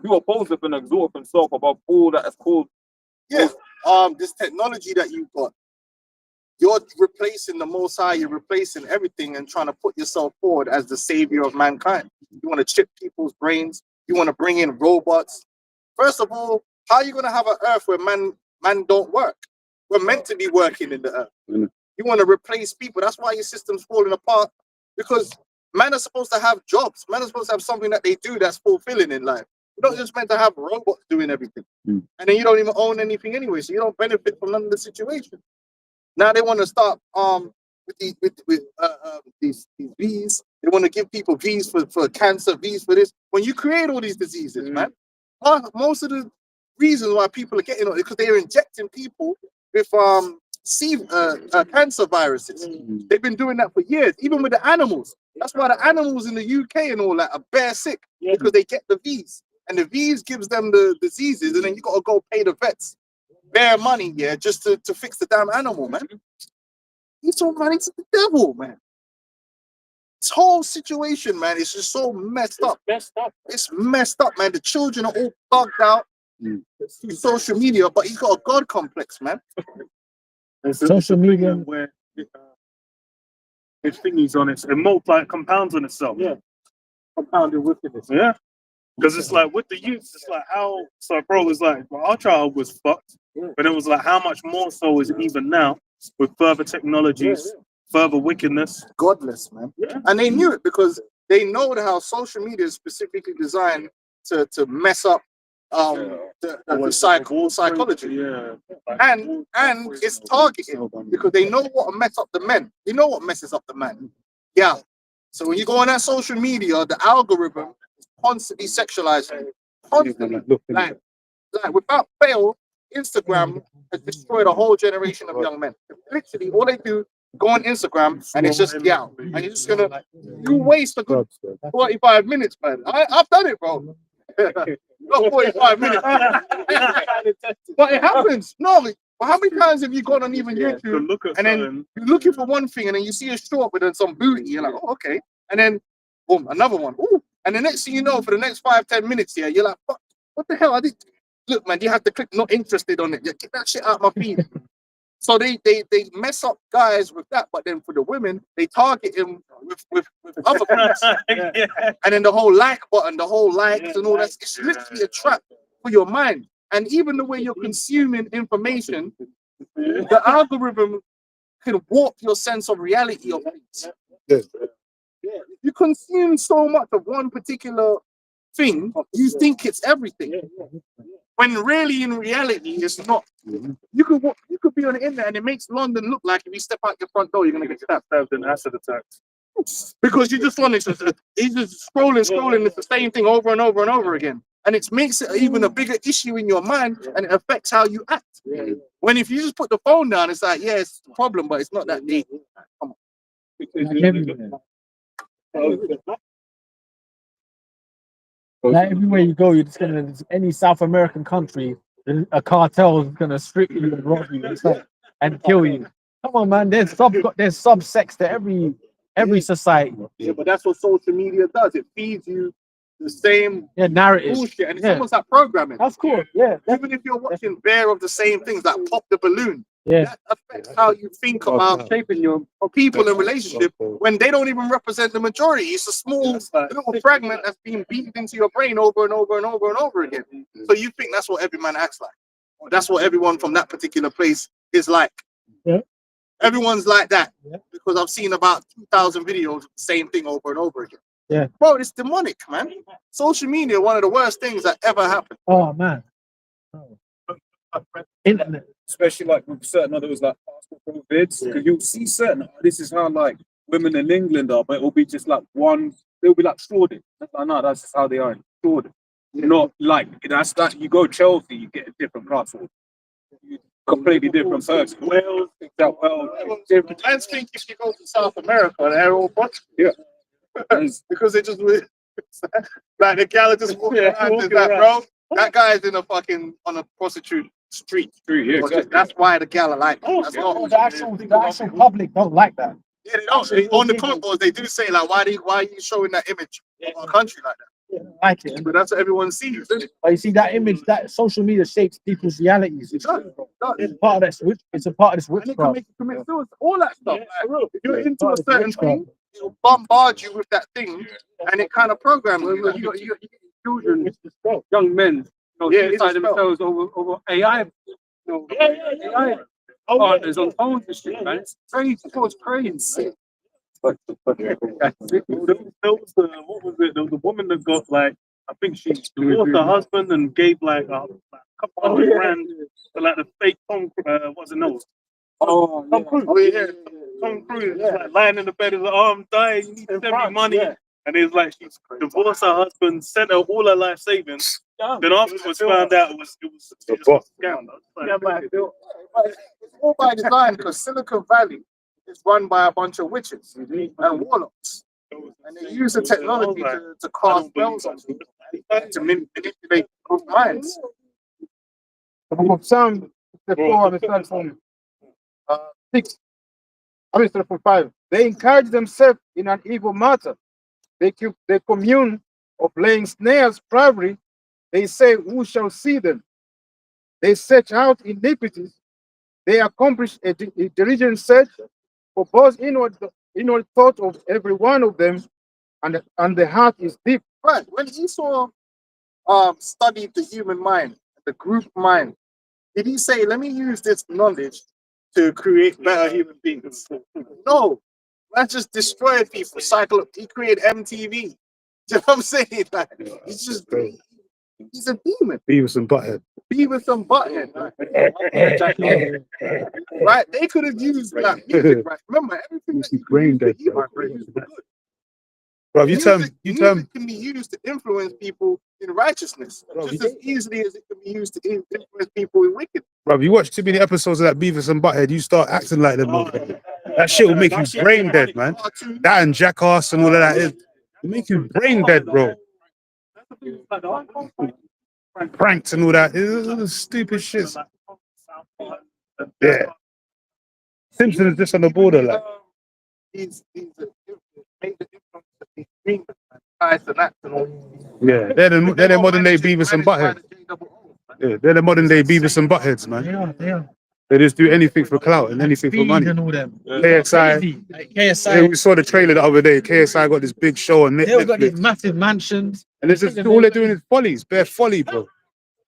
who opposeth and exalteth himself above all that is called. Yeah, this technology that you've got, you're replacing the Most High, you're replacing everything and trying to put yourself forward as the savior of mankind. You want to chip people's brains, you want to bring in robots. First of all, how are you going to have an earth where man don't work? We're meant to be working in the earth. You want to replace people. That's why your system's falling apart, because Man are supposed to have jobs. Man are supposed to have something that they do that's fulfilling in life. You're not just meant to have robots doing everything. Mm. And then you don't even own anything anyway, so you don't benefit from none of the situation. Now they want to start with these V's. They want to give people V's for cancer, V's for this. When you create all these diseases, man, most of the reasons why people are getting it because they are injecting people with cancer viruses. They've been doing that for years, even with the animals. That's why the animals in the UK and all that are bare sick because they get the V's, and the V's gives them the diseases, and then you got to go pay the vets bare money, just to fix the damn animal, man. It's all money to the devil, man. This whole situation, man, is just so messed up. It's messed up, man. The children are all bugged out through social media, but he's got a God complex, man. Social media where its thingies on it, it compounds on itself. Yeah, compounded wickedness. Yeah, because it's like with the youth, it's like how. So, bro, it's like well, our child was fucked, but it was like how much more so is it even now with further technologies, further wickedness. Godless, man. Yeah. And they knew it because they know how social media is specifically designed to mess up the psychology. Yeah. And it's targeted because they know what will mess up the men. They know what messes up the man. Yeah. So when you go on that social media, the algorithm is constantly sexualizing. Constantly. Like without fail, Instagram has destroyed a whole generation of young men. Literally, all they do, go on Instagram and it's just and you're just gonna waste a good 45 minutes, man. I've done it, bro. Not 45 minutes. But it happens. No, but how many times have you gone on even YouTube and then you're looking for one thing and then you see a short with some booty, you're like, oh, okay. And then boom, another one. Ooh. And the next thing you know, for the next 5-10 minutes here, you're like, fuck, what the hell? I did look, man, you have to click not interested on it. Yeah, get that shit out of my feed. So they mess up guys with that, but then for the women, they target him with other things. And then the whole like button, the whole likes and all that, it's literally a trap for your mind. And even the way you're consuming information, the algorithm can warp your sense of reality of things. You consume so much of one particular thing, you think it's everything. When really in reality it's not. You could be on the internet and it makes London look like if you step out your front door, you're gonna get stabbed and acid attacked. Because you just want it to he's just scrolling, it's the same thing over and over and over again. And it makes it even a bigger issue in your mind and it affects how you act. When if you just put the phone down, it's like, yeah, it's a problem, but it's not that deep. Come on. Like everywhere you go, you're just gonna any South American country, a cartel is gonna strip you and rob you and kill you. Come on, man. There's sub-sex to every society. Yeah, but that's what social media does. It feeds you the same narrative bullshit, and it's almost like programming. That's cool. Yeah. Even if you're watching bare of the same things, like Pop the Balloon, that affects how you think about shaping your people in relationship when they don't even represent the majority. It's a small little fragment that's being beaten into your brain over and over and over and over again. So you think that's what every man acts like. Or that's what everyone from that particular place is like. Yeah. Everyone's like that because I've seen about 2,000 videos of the same thing over and over again. Yeah. Bro, it's demonic, man. Social media, one of the worst things that ever happened. Oh, man. Internet. Especially like with certain others like basketball vids, because you'll see certain. This is how like women in England are, but it'll be just like one. They'll be like Shoreditch. That's like no, that's just how they are in Shoreditch. Not like that's that you go Chelsea, you get a different class. Completely different person. Wales, I think if you go to South America, they're all butch. Yeah. Because they just like the gal just walking around is like, bro, that guy's in on a prostitute street. Yeah, exactly. That's why the gal are like. The actual public don't like that. Yeah, they don't. On the comment boards, they do say like, why are you showing that image of our country like that? Yeah, I like it. But that's what everyone sees, isn't it? But you see that image, that social media shapes people's realities. It's part of that switch. It's a part of this witchcraft. Make you commit suicide, all that stuff. Like, if you're into a certain thing, it'll bombard you with that thing, and it kind of programs you. You got children, Young men, suicide themselves over AI. AI partners on phones and shit, man. It's crazy. It's crazy. But There was what was it? There was a woman that got like, I think she divorced her husband and gave like a couple hundred grand for like the fake Tom, what's it known? Tom Cruise. Oh, yeah. Tom Cruise is like lying in the bed, he's like, oh, I'm dying, you need to send me money. And it's like she divorced her husband, sent her all her life savings. Then afterwards found out it was a scam. It's all by design because Silicon Valley is run by a bunch of witches and warlocks. And they use the technology to cast spells on people, to manipulate people's minds. The book of Psalm 4 and the from 6. I mean, from 5. They encourage themselves in an evil matter. They commune of laying snares privately. They say, who shall see them? They search out iniquities. They accomplish a diligent search for both inward thought of every one of them, and the heart is deep. Right. When Esau studied the human mind, the group mind, did he say, let me use this knowledge to create better human beings? No. That just destroyed people. He created MTV. You know what I'm saying? Like, he's a demon. Beavis and Butthead. Beavis and Butthead. Right? They could have used that music, right? Remember, everything that you Brain could dead, use bro. for evil, you could use for good. Bro, Music can be used to influence people in righteousness, Bro, just as easily as it can be used to influence people in wickedness. bro, you watch too many episodes of that Beavis and Butthead, you start acting like them. Bro. That shit will make you brain dead, man. That and Jackass and all of that, it'll make you brain dead, bro. Pranks and all that, it's stupid shit. Yeah. Simpsons is just on the border, like. These major influences of these dreamers, man. Guys and acts and all. Yeah, they're the modern day Beavis and Butthead. Yeah, they're the modern day Beavis and Buttheads, man. They just do anything for clout and anything for money. And all them. KSI. Like Yeah, KSI. we saw the trailer the other day. KSI got this big show on They all got these Netflix. massive mansions. And it's just all they're doing is follies, bare folly, bro.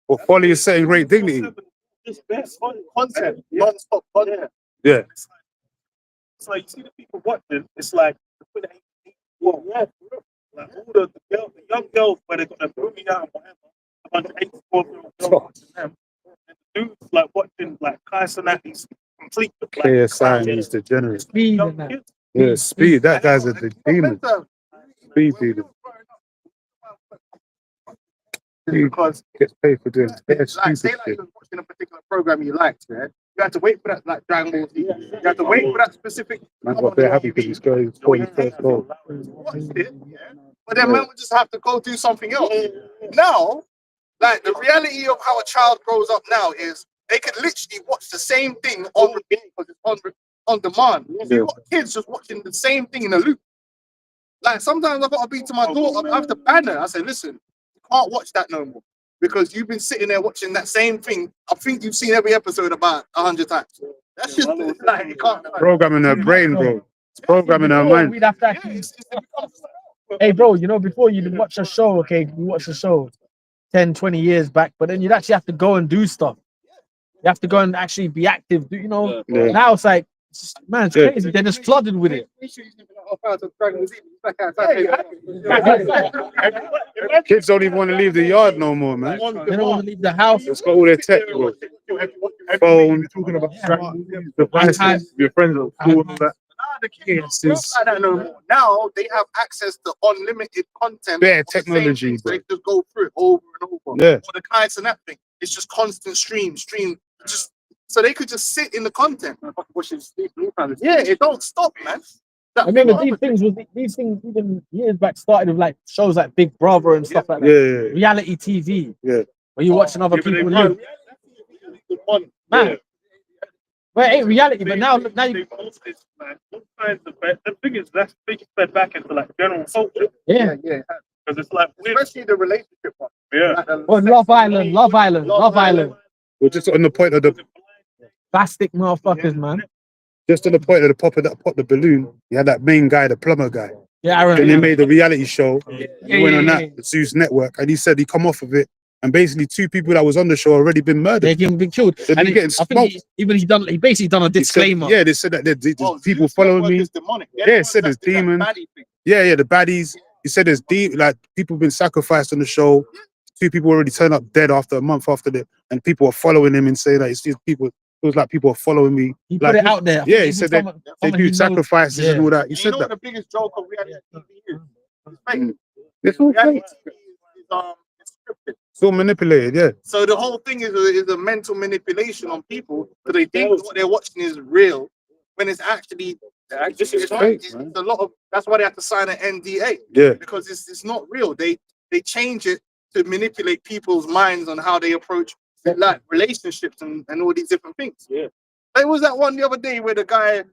Well, folly is setting great dignity. Just best content, non-stop content. Yeah. It's like you see the people watching. It's like like all the young girls where they got their booty out and whatever. A bunch of 84-year-old girls watching them. And the dudes like watching like Kai Cenati's complete. Like, KSI needs degenerate. Speed young and that. kids. Yeah, Speed. That guy's a demon. Speed demon. He Because gets paid for doing bare like, say stupid like shit. you was watching a particular program you liked, yeah? You had to wait for that, like Dragon Ball Z. You had to wait for that specific. Man got bare happy because he scored his 41st goal. Watched it, yeah? But then man would just have to go do something else. Now, like the reality of how a child grows up now is they could literally watch the same thing on repeat because it's on demand. You've got kids just watching the same thing in a loop. Like sometimes I've got to be to my daughter, I have to ban her. I say, listen, you can't watch that no more. Because you've been sitting there watching that same thing. I think you've seen every episode about 100 times. That's just like you can't. Programming her brain, bro. It's programming her mind. We'd have to actually... Hey, bro, you know, before you'd watch a show, okay, you watch a show 10, 20 years back, but then you'd actually have to go and do stuff. You have to go and actually be active, you know? Yeah. Now it's like, man, it's crazy. They're just flooded with it. Kids don't even want to leave the yard no more, man. They don't want to leave the house. It's got all their tech, bro. Phone, talking about iPad. Your friends at school and all that. The kids don't like that no more. Now they have access to unlimited content. bare of the same technology, things. bro. They just go through it over and over. Yeah. Or the kites and that thing. It's just constant stream. Just so they could just sit in the content. Yeah, it don't stop, man. I remember these things even years back started with like shows like Big Brother and stuff like that. Yeah. Reality TV. Yeah. Where you're watching other people live. Man. Well, it ain't reality, but now you The thing is, that's big fed back into like general culture yeah. Yeah. because it's like Especially the relationship one. yeah. Like the- Well, Love Island. We're just on the point of the Bastic motherfuckers, man. just on the point of the pop the balloon. You had that main guy, the plumber guy. Yeah, Aaron. Then they made the reality show. Yeah, He went on yeah, that Zeus Network, and he said he come off of it and basically 2 people that was on the show already been They're murdered. getting killed. They've been And getting I think he basically done a He said- disclaimer. yeah, they said that there's Oh, people Zeus following network me. is demonic. They're Yeah, the it ones said that there's do that demons. baddie thing. Yeah, the baddies. He said there's like people been sacrificed on the show. 2 people already turned up dead after a month after the, and people are following him and saying that it's these people. It was like people are following me. He Like, put it out there. I think yeah, he even said they someone he do knows- sacrifices and yeah. all that. He You said know that. what the biggest joke of reality TV is? It's fake. Mm. It's all Reality fake. TV is scripted. It's all manipulated. Yeah. So the whole thing is a mental manipulation on people, so they think what they're watching is real when it's actually it's fake, it's man. a lot of. That's why they have to sign an NDA, Yeah. because it's not real. They change it to manipulate people's minds on how they approach like relationships and all these different things. Yeah. There was that one the other day where the guy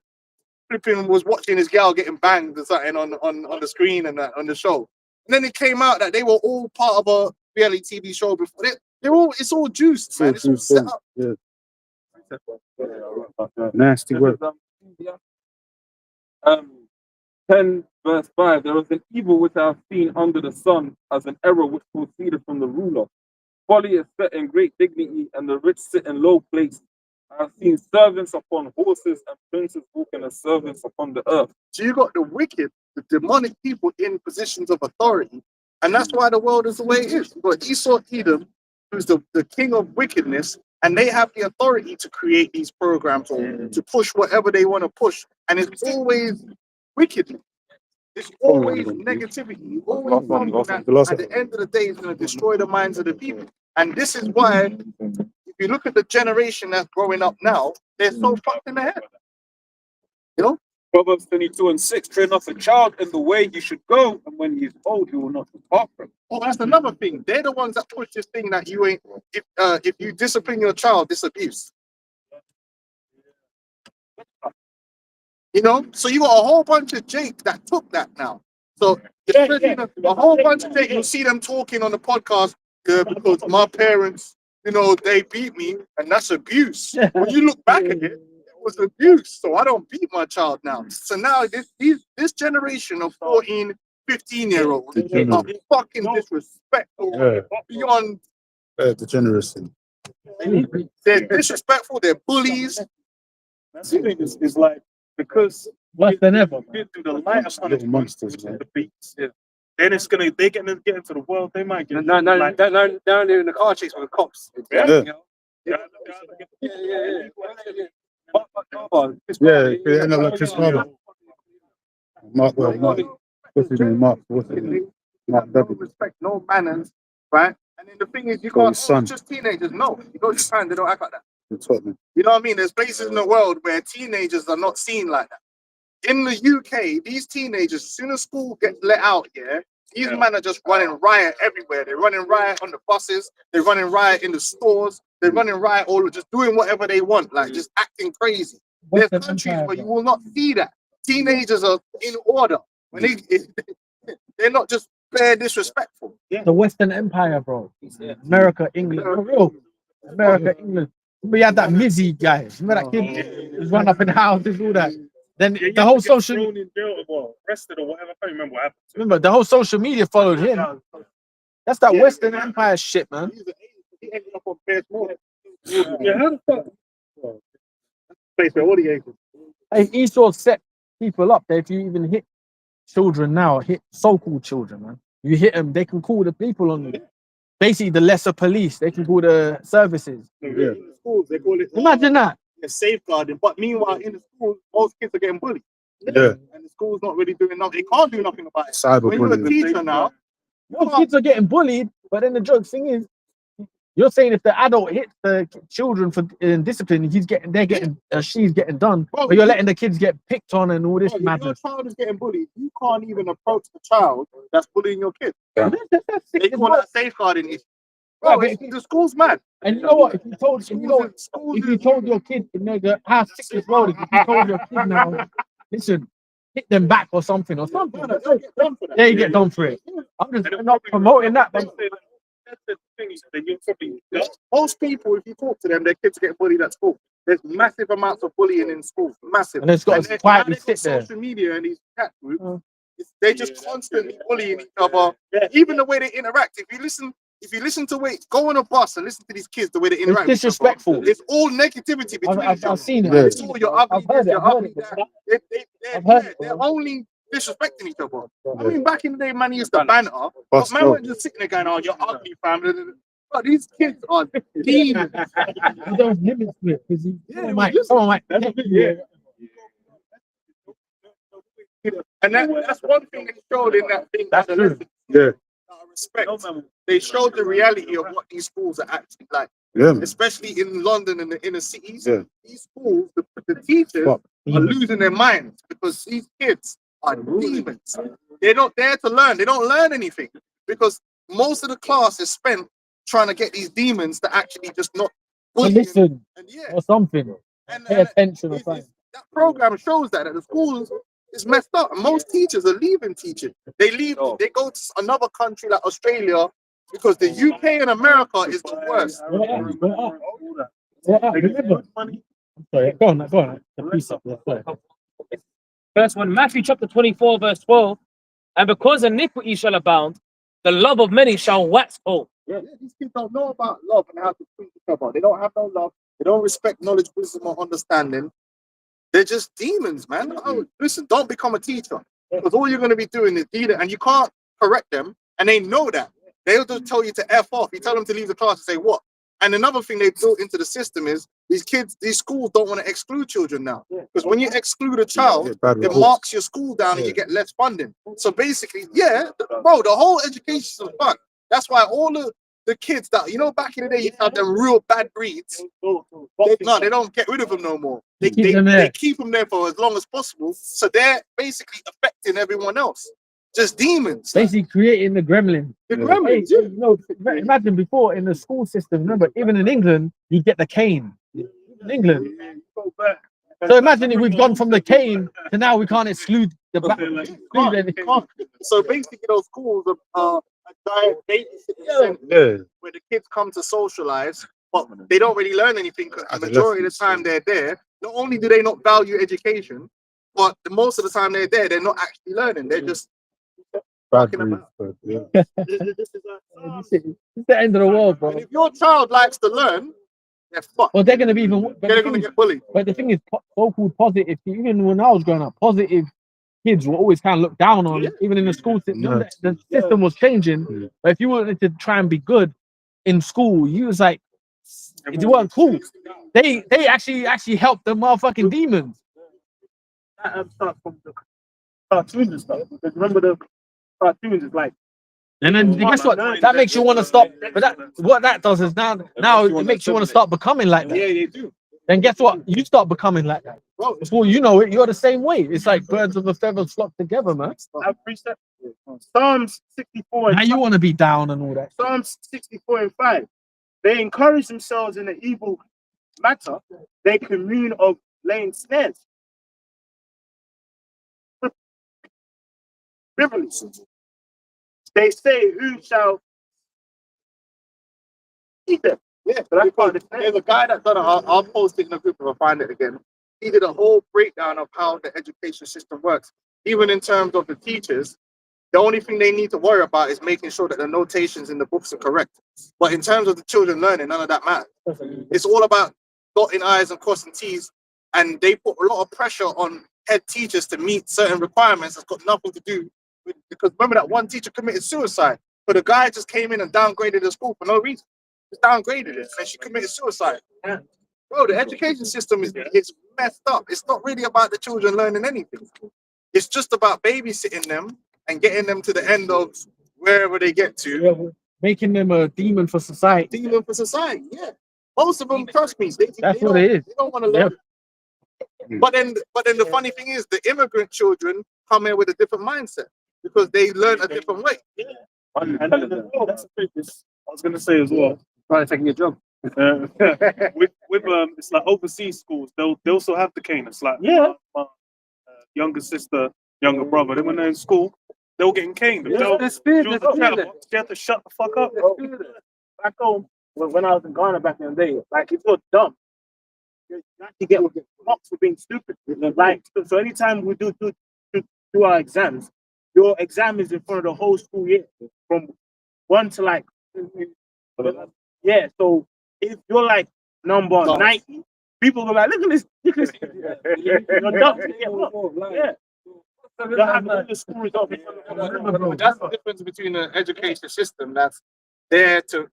flipping was watching his gal getting banged or something on the screen and that on the show. And then it came out that they were all part of a reality TV show before. They're all, it's all juiced, man. It's all set up. Yeah. Nasty work. 10 verse 5, there is an evil which I have seen under the sun as an error which proceeded from the ruler. Folly is set in great dignity, and the rich sit in low places. I have seen servants upon horses and princes walking as servants upon the earth. So you got the wicked, the demonic people in positions of authority, and that's why the world is the way it is. You got Esau Edom, who's the king of wickedness, and they have the authority to create these programs or to push whatever they want to push, and it's always wickedness. It's always negativity. Always something that at the end of the day is going to destroy the minds of the people. And this is why, if you look at the generation that's growing up now, they're so fucked in the head. You know? Proverbs 22:6, train up a child in the way you should go, and when he is old, he will not depart from it. Oh, that's another thing. They're the ones that push this thing that you ain't. If you discipline your child, it's abuse. You know, so you got a whole bunch of Jake that took that now. So a whole bunch of Jake, you see them talking on the podcast because my parents, you know, they beat me, and that's abuse. When you look back at it was abuse. So I don't beat my child now. So now this generation of 14, 15-year-olds are fucking disrespectful beyond. Degeneracy. They're disrespectful. They're bullies. That's the thing is like, because Worse than ever. you do the lighter Little punishment, monsters, which is man. the beats. Yeah. Then it's gonna they get into the world. They might get No, like, down there in the car chase with the cops. Yeah. Yeah. yeah. Yeah, it ended up like Chris Harder. Mark, what's his name? Mark, what's his name? Mark No W. respect, no manners, right? And then the thing is, you Got can't. his son. It's just teenagers. No, you go to Japan, they don't act like that. in Tottenham. You know what I mean? There's places in the world where teenagers are not seen like that. In the UK, these teenagers, as soon as school gets let out, these men are just running riot everywhere. They're running riot on the buses. They're running riot in the stores. They're running riot all just doing whatever they want, like just acting crazy. There's Western countries Empire, where you bro. will not see that. Teenagers are in order. When they're not just bare disrespectful. The Western Empire, bro. America, England, for real. America, England. We had that Mizzy guy. Remember that kid? He was run up in houses, all that. Then the whole social, thrown in jail or arrested or whatever. I can't remember what happened. remember the whole social media followed him. That's that Western Empire shit, man. He ended up on Bears Mall. Yeah, how the fuck? Place where all the Asians. Hey, Esau set people up that if you even hit children now, hit so-called children, man. You hit them, they can call the people on them. Basically, the lesser police, they can call the services. In the schools, they call it Imagine that. safeguarding. But meanwhile, in the schools, most kids are getting bullied. Yeah. And the school's not really doing nothing. They can't do nothing about it. When you're a Cyberbullying. teacher now, Most kids are getting bullied, but then the joke thing is, you're saying if the adult hits the children for discipline, she's getting done. Bro, But you're letting the kids get picked on and all this if your madness. child is getting bullied, you can't even approach the child that's bullying your kid. That's sick They as call well. that safeguarding issue. Yeah, Bro, but the school's mad. And you know what? If you told your kid, you know, the how sick this world is, if you told your kid now, listen, hit them back or something. They'll get done for that. Yeah, you get done for it. I'm just not promoting that, but That's the thing. Then you're probably Most people, if you talk to them, their kids get bullied at school. There's massive amounts of bullying in schools, massive. and it's got to then quietly now they've got sit there. social media and these chat groups, Mm. they just constantly bullying each other. Even the way they interact. If you listen If you listen to go on a bus and listen to these kids the way they It's interact with each other, disrespectful. it's all negativity between each other. I've seen it. Yeah. It's all your ugly I've heard this, it, your I've heard ugly it, that. but They're, I've heard yeah, it, they're bro. only disrespecting each other. I mean, back in the day, man used to banter, but Bust man up. weren't just sitting there going, "Oh, you're ugly, fam." But these kids are demons. There was limits to it because Yeah, someone might take you. And that's one thing they showed in that thing. That's the true. lesson, Yeah. Respect. They showed the reality of what these schools are actually like, Yeah, man. especially in London and the inner cities. Yeah. These schools, the teachers Fuck. are losing their minds because these kids are demons. They're not there to learn. They don't learn anything because most of the class is spent trying to get these demons to actually just not To bully listen and yeah, or something. and, Pay and attention or it's- something. that program shows that the schools is messed up. And most teachers are leaving teaching. They leave. They go to another country like Australia because the UK and America is the worst. I'm sorry, go on. The precept. Yeah, sorry. Verse 1, Matthew chapter 24, verse 12. And because iniquity shall abound, the love of many shall wax cold. Yeah, these kids don't know about love and how to treat each other. They don't have no love. They don't respect knowledge, wisdom, or understanding. They're just demons, man. Oh, listen, don't become a teacher because all you're going to be doing is dealing, and you can't correct them, and they know that. They'll just tell you to F off. You tell them to leave the class and say what? And another thing they built into the system is these schools don't want to exclude children now because when you exclude a child, it marks your school down and you get less funding. So basically, yeah, bro, the whole education system is fucked. That's why all the kids that, back in the day, you had them real bad breeds. They don't get rid of them no more. They Keep them there. they keep them there for as long as possible. So they're basically affecting everyone else. Just demons. Basically creating the gremlin. The gremlins, Hey, imagine before in the school system, remember, even in England, you get the cane. In England. So imagine if we've gone from the cane to now we can't exclude the black. Can't. So basically, those schools are a giant babysitting center Yeah. where the kids come to socialize, but they don't really learn anything because the majority of the time they're there. Not only do they not value education, but most of the time they're there, they're not actually learning. They're just Bad talking about. breed, but yeah. This is It's the end of the world, bro. and if your child likes to learn, they're fucked. Well, they're going to be even. But They're going to get bullied. the thing is, so-called positive. Even when I was growing up, positive kids were always kind of looked down on, even in the school system. Yeah. The system was changing. Yeah. But if you wanted to try and be good in school, you was like, you weren't cool. They actually helped the motherfucking demons. That starts from the cartoons and stuff. Because remember the cartoons is like And then guess what? That makes you want to stop. But what that does is now it makes you want to start becoming like that. Yeah, they do. Then guess what? You start becoming like that. Bro, Before you know it, you're the same way. It's like birds of a feather flock together, man. that precept. Psalms 64 Now and you want to be down and all that. Psalms 64 and 5. They encourage themselves in the evil matter. They commune of laying snares. Frivolous. They say, who shall eat them? yeah, but that's part of the There's a guy that done it. I'll post it in the group if I find it again. He did a whole breakdown of how the education system works, even in terms of the teachers. The only thing they need to worry about is making sure that the notations in the books are correct. But in terms of the children learning, none of that matters. It's all about dotting I's and crossing T's. And they put a lot of pressure on head teachers to meet certain requirements that's got nothing to do with, because remember that one teacher committed suicide, but the guy just came in and downgraded the school for no reason. Just downgraded it, and she committed suicide. Bro, the education system is messed up. It's not really about the children learning anything. It's just about babysitting them and getting them to the end of wherever they get to. Yeah, making them a demon for society. Demon for society, yeah. Most of them, trust me, That's what it is. They don't want to learn. But then the funny thing is, the immigrant children come here with a different mindset because they learn a different way. And that's the thing. I was gonna say as well. Trying to take your job. With it's like overseas schools, they'll also have the cane. It's like my younger sister, younger brother. Then when they're in school, they'll get caned. They have to shut the fuck up. Back home, when I was in Ghana back in the day, like if you're dumb, you actually get mocked for being stupid. Like so, anytime we do our exams, your exam is in front of the whole school year, from 1 to like Yeah, so if you're like number 90, people go like, look at this. You're dumb. Yeah. You're having all the school results in front of them. But that's the difference between an education system that's there to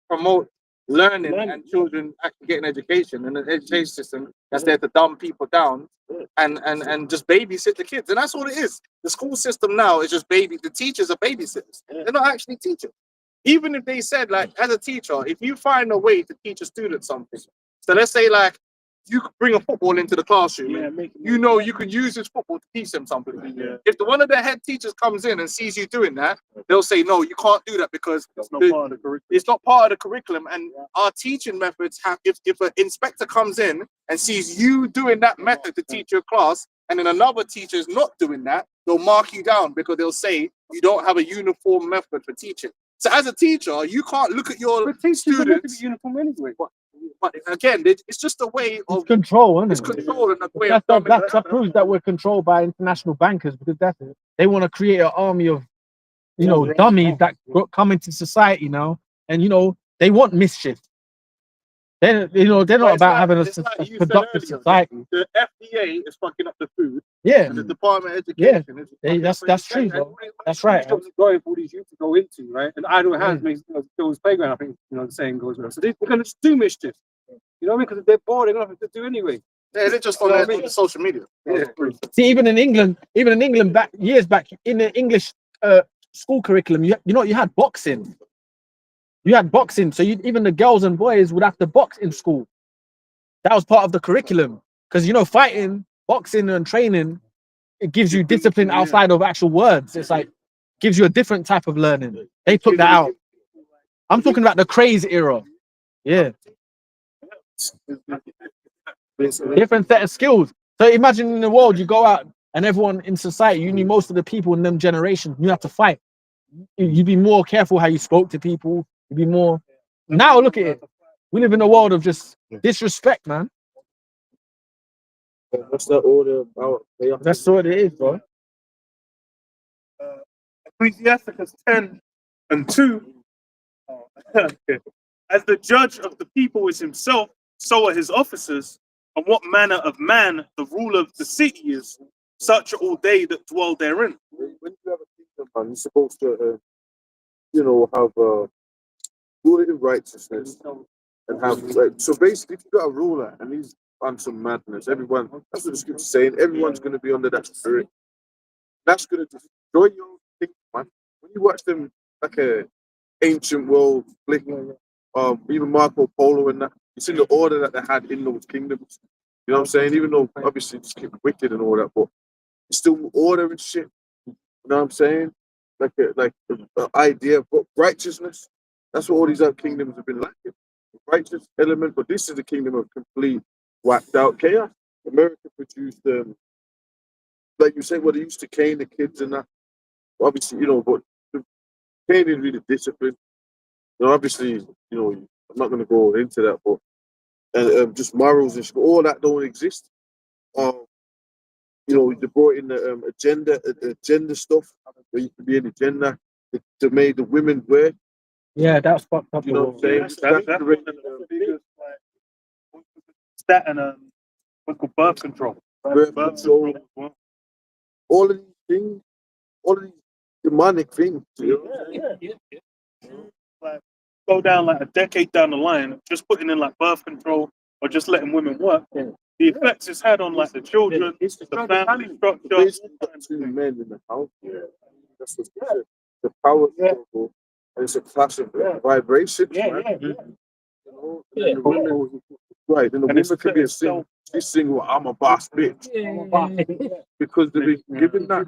promote learning and children actually getting education, and an education system that's there to dumb people down and just babysit the kids. And that's all it is. The school system now is just the teachers are babysitters. They're not actually teachers. Even if they said, like, as a teacher, if you find a way to teach a student something, so let's say, like, you could bring a football into the classroom, and you know you could use this football to teach them something. If one of the head teachers comes in and sees you doing that, they'll say, no, you can't do that because That's not part of the curriculum. it's not part of the curriculum. And our teaching methods have, if an inspector comes in and sees you doing that method to teach your class, and then another teacher is not doing that, they'll mark you down because they'll say you don't have a uniform method for teaching. So as a teacher, you can't look at your students. uniform anyway. But again, it's just a way It's of control, isn't it? control and a way of That proves that we're controlled by international bankers, because they want to create an army of, dummies that come into society now, and they want mischief. They're not about having a productive society. The FDA is fucking up the food. Yeah, And the Department of Education is fucking that's up true, education. bro. That's right. Jobs going for these youth to go into, right? And idle hands makes Phil's playground. I think the saying goes well. So they're going to do mischief. You know what I mean? Because if they're bored, they're going to have to do anyway. Yeah, they're just on their social media. Yeah. See, even in England, years back, in the English school curriculum, you had boxing. You had boxing, so even the girls and boys would have to box in school. That was part of the curriculum, because fighting, boxing, and training, it gives you discipline outside of actual words. It's like gives you a different type of learning. They took that out. I'm talking about the craze era. Yeah, different set of skills. So imagine in the world, you go out and everyone in society, you knew most of the people in them generations, you have to fight. You'd be more careful how you spoke to people. You'd be more. Now look at it. We live in a world of just disrespect, man. What's that order about? That's what it is, bro. Ecclesiasticus 10:2. As the judge of the people is himself, so are his officers. And what manner of man the ruler of the city is, such are all they that dwell therein. When you have a kingdom, man, you're supposed to, have rule it in righteousness and have. So basically, if you got a ruler and he's on some madness, that's what the scripture's saying. Everyone's going to be under that spirit. That's going to destroy your thing, man. When you watch them like a ancient world flick, even Marco Polo and that, you see the order that they had in those kingdoms. You know what I'm saying? Even though obviously it's wicked and all that, but it's still order and shit. You know what I'm saying? Like the idea of righteousness. That's what all these other kingdoms have been lacking. Righteous element, but this is the kingdom of complete whacked out chaos. America produced like you say, they used to cane the kids and that. Obviously, but the caning really discipline. Obviously, I'm not going to go into that, but just morals and shit, all that don't exist. They brought in the agenda stuff where you can be an agenda to make the women wear. Yeah, that's fucked up. You know what I'm saying? That's the biggest, that and what's called birth control. Birth control. All of these things, all of these demonic things. Like, go down like a decade down the line, just putting in like birth control or just letting women work. The effects it's had on like the children, the family structure. Basically, got two men in the house. That's what's the power struggle. And it's a clash of vibrations, right? The woman, right, and the woman could be a single. She's single. I'm a boss bitch. Because they've been given that.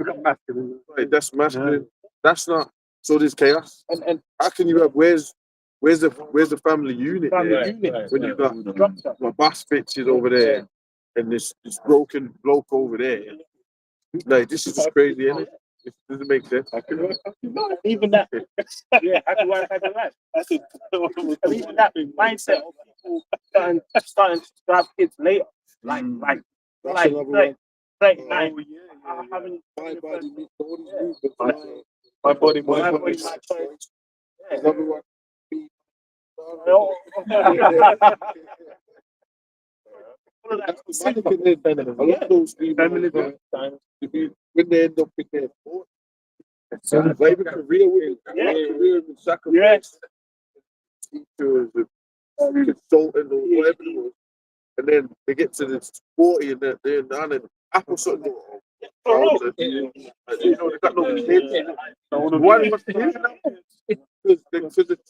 Right, that's masculine. That's not. So there's chaos. And how can you have where's the family unit? When you've got my boss bitches over there and this broken bloke over there. Like this is just crazy, isn't it? It doesn't make sense. Even that, That's even that mindset of people starting to have kids later, like having my body, my choice. Another one. A lot of those females, when they end up in their 40s, like even career women, career and sacrifice, teachers, and consultant, or whatever it was, and then they get to the 40 and they're down in apple something. You know, they got no kids. Why they want to do that? Because they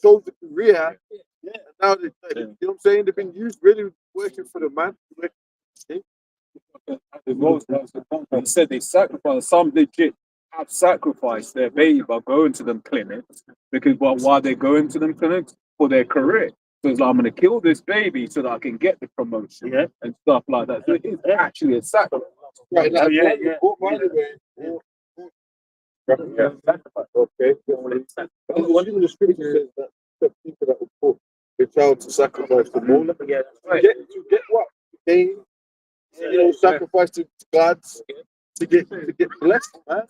chose the career. And now they, you know what I'm saying? They've been used really working for the man. He said they sacrifice. Some legit have sacrificed their baby by going to them clinics because why they going to them clinics for their career. So it's like, I'm going to kill this baby so that I can get the promotion and stuff like that. So it's actually a sacrifice. Right, like, by the way, okay. One of the scripture says that the people that will put their child to sacrifice the more to get what? Gain, you know, sacrifice to gods to get blessed, man. And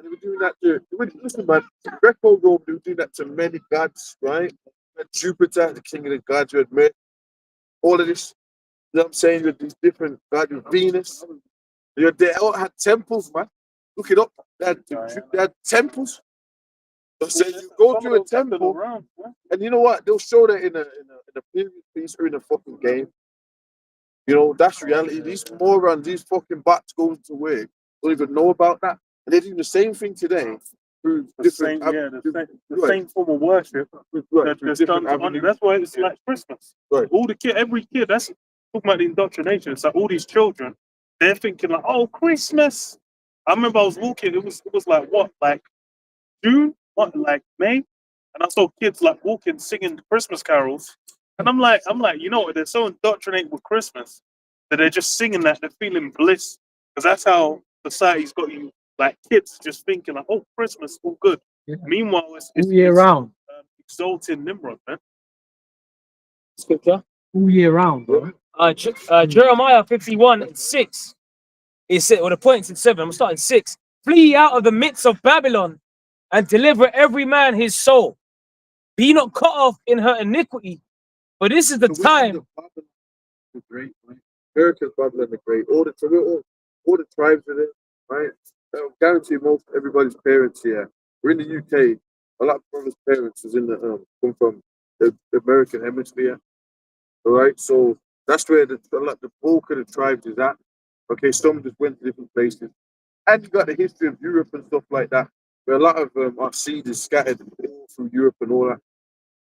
they were doing that to listen, man, Greco-Rome, they were doing that to many gods, right? You had Jupiter, the king of the gods, you had Mercury, all of this, you know what I'm saying? You had these different gods, Venus. They all had temples, man. Look it up. They had temples. So you go to a temple, and you know what? They'll show that in a period piece or in a fucking game. You know, that's reality. These morons, these fucking bats going to work, don't even know about that. And they're doing the same thing today through different the same form of worship. That's why it's like Christmas. Right. Every kid, that's talking about the indoctrination. It's like all these children, they're thinking like, oh, Christmas. I remember I was walking, it was like what, like June, what, like May? And I saw kids like walking, singing Christmas carols. And I'm like, you know what, they're so indoctrinated with Christmas that they're just singing that, they're feeling bliss. Because that's how society's got you, like kids just thinking like, oh, Christmas, all good. Yeah. Meanwhile, All year round. Exalting Nimrod, man. Scripture. All year round, bro. Jeremiah 51:6. It said, well, the point's in 7. I'm starting 6. Flee out of the midst of Babylon and deliver every man his soul. Be not cut off in her iniquity, for this is the time. The great, right? America's Babylon the Great. All the tribes in it, right? I guarantee most everybody's parents here. We're in the UK. A lot of brothers' parents is in the come from the American hemisphere. All right, so that's where the bulk of the tribes is at. Okay, some just went to different places, and you got the history of Europe and stuff like that, where a lot of our seed is scattered all through Europe and all that.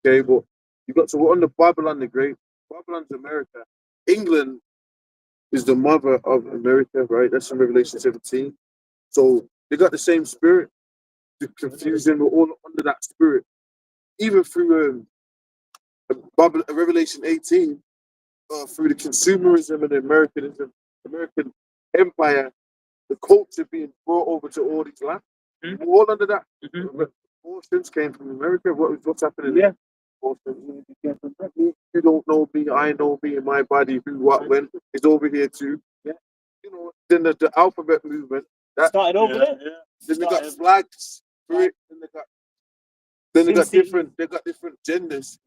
Okay, but you got to on the Babylon the Great. Babylon's America. England is the mother of America, right? That's in Revelation 17. So they got the same spirit. The confusion, we're all under that spirit. Even through Revelation 18, through the consumerism and the Americanism, American empire, the culture being brought over to all these lands. We're all under that. Abortions came from America. What's happening there? You don't know me, I know me, and my body, who, what, when, is over here too. You know, then the alphabet movement that started over there. Then they got flags for it. Then they got different genders.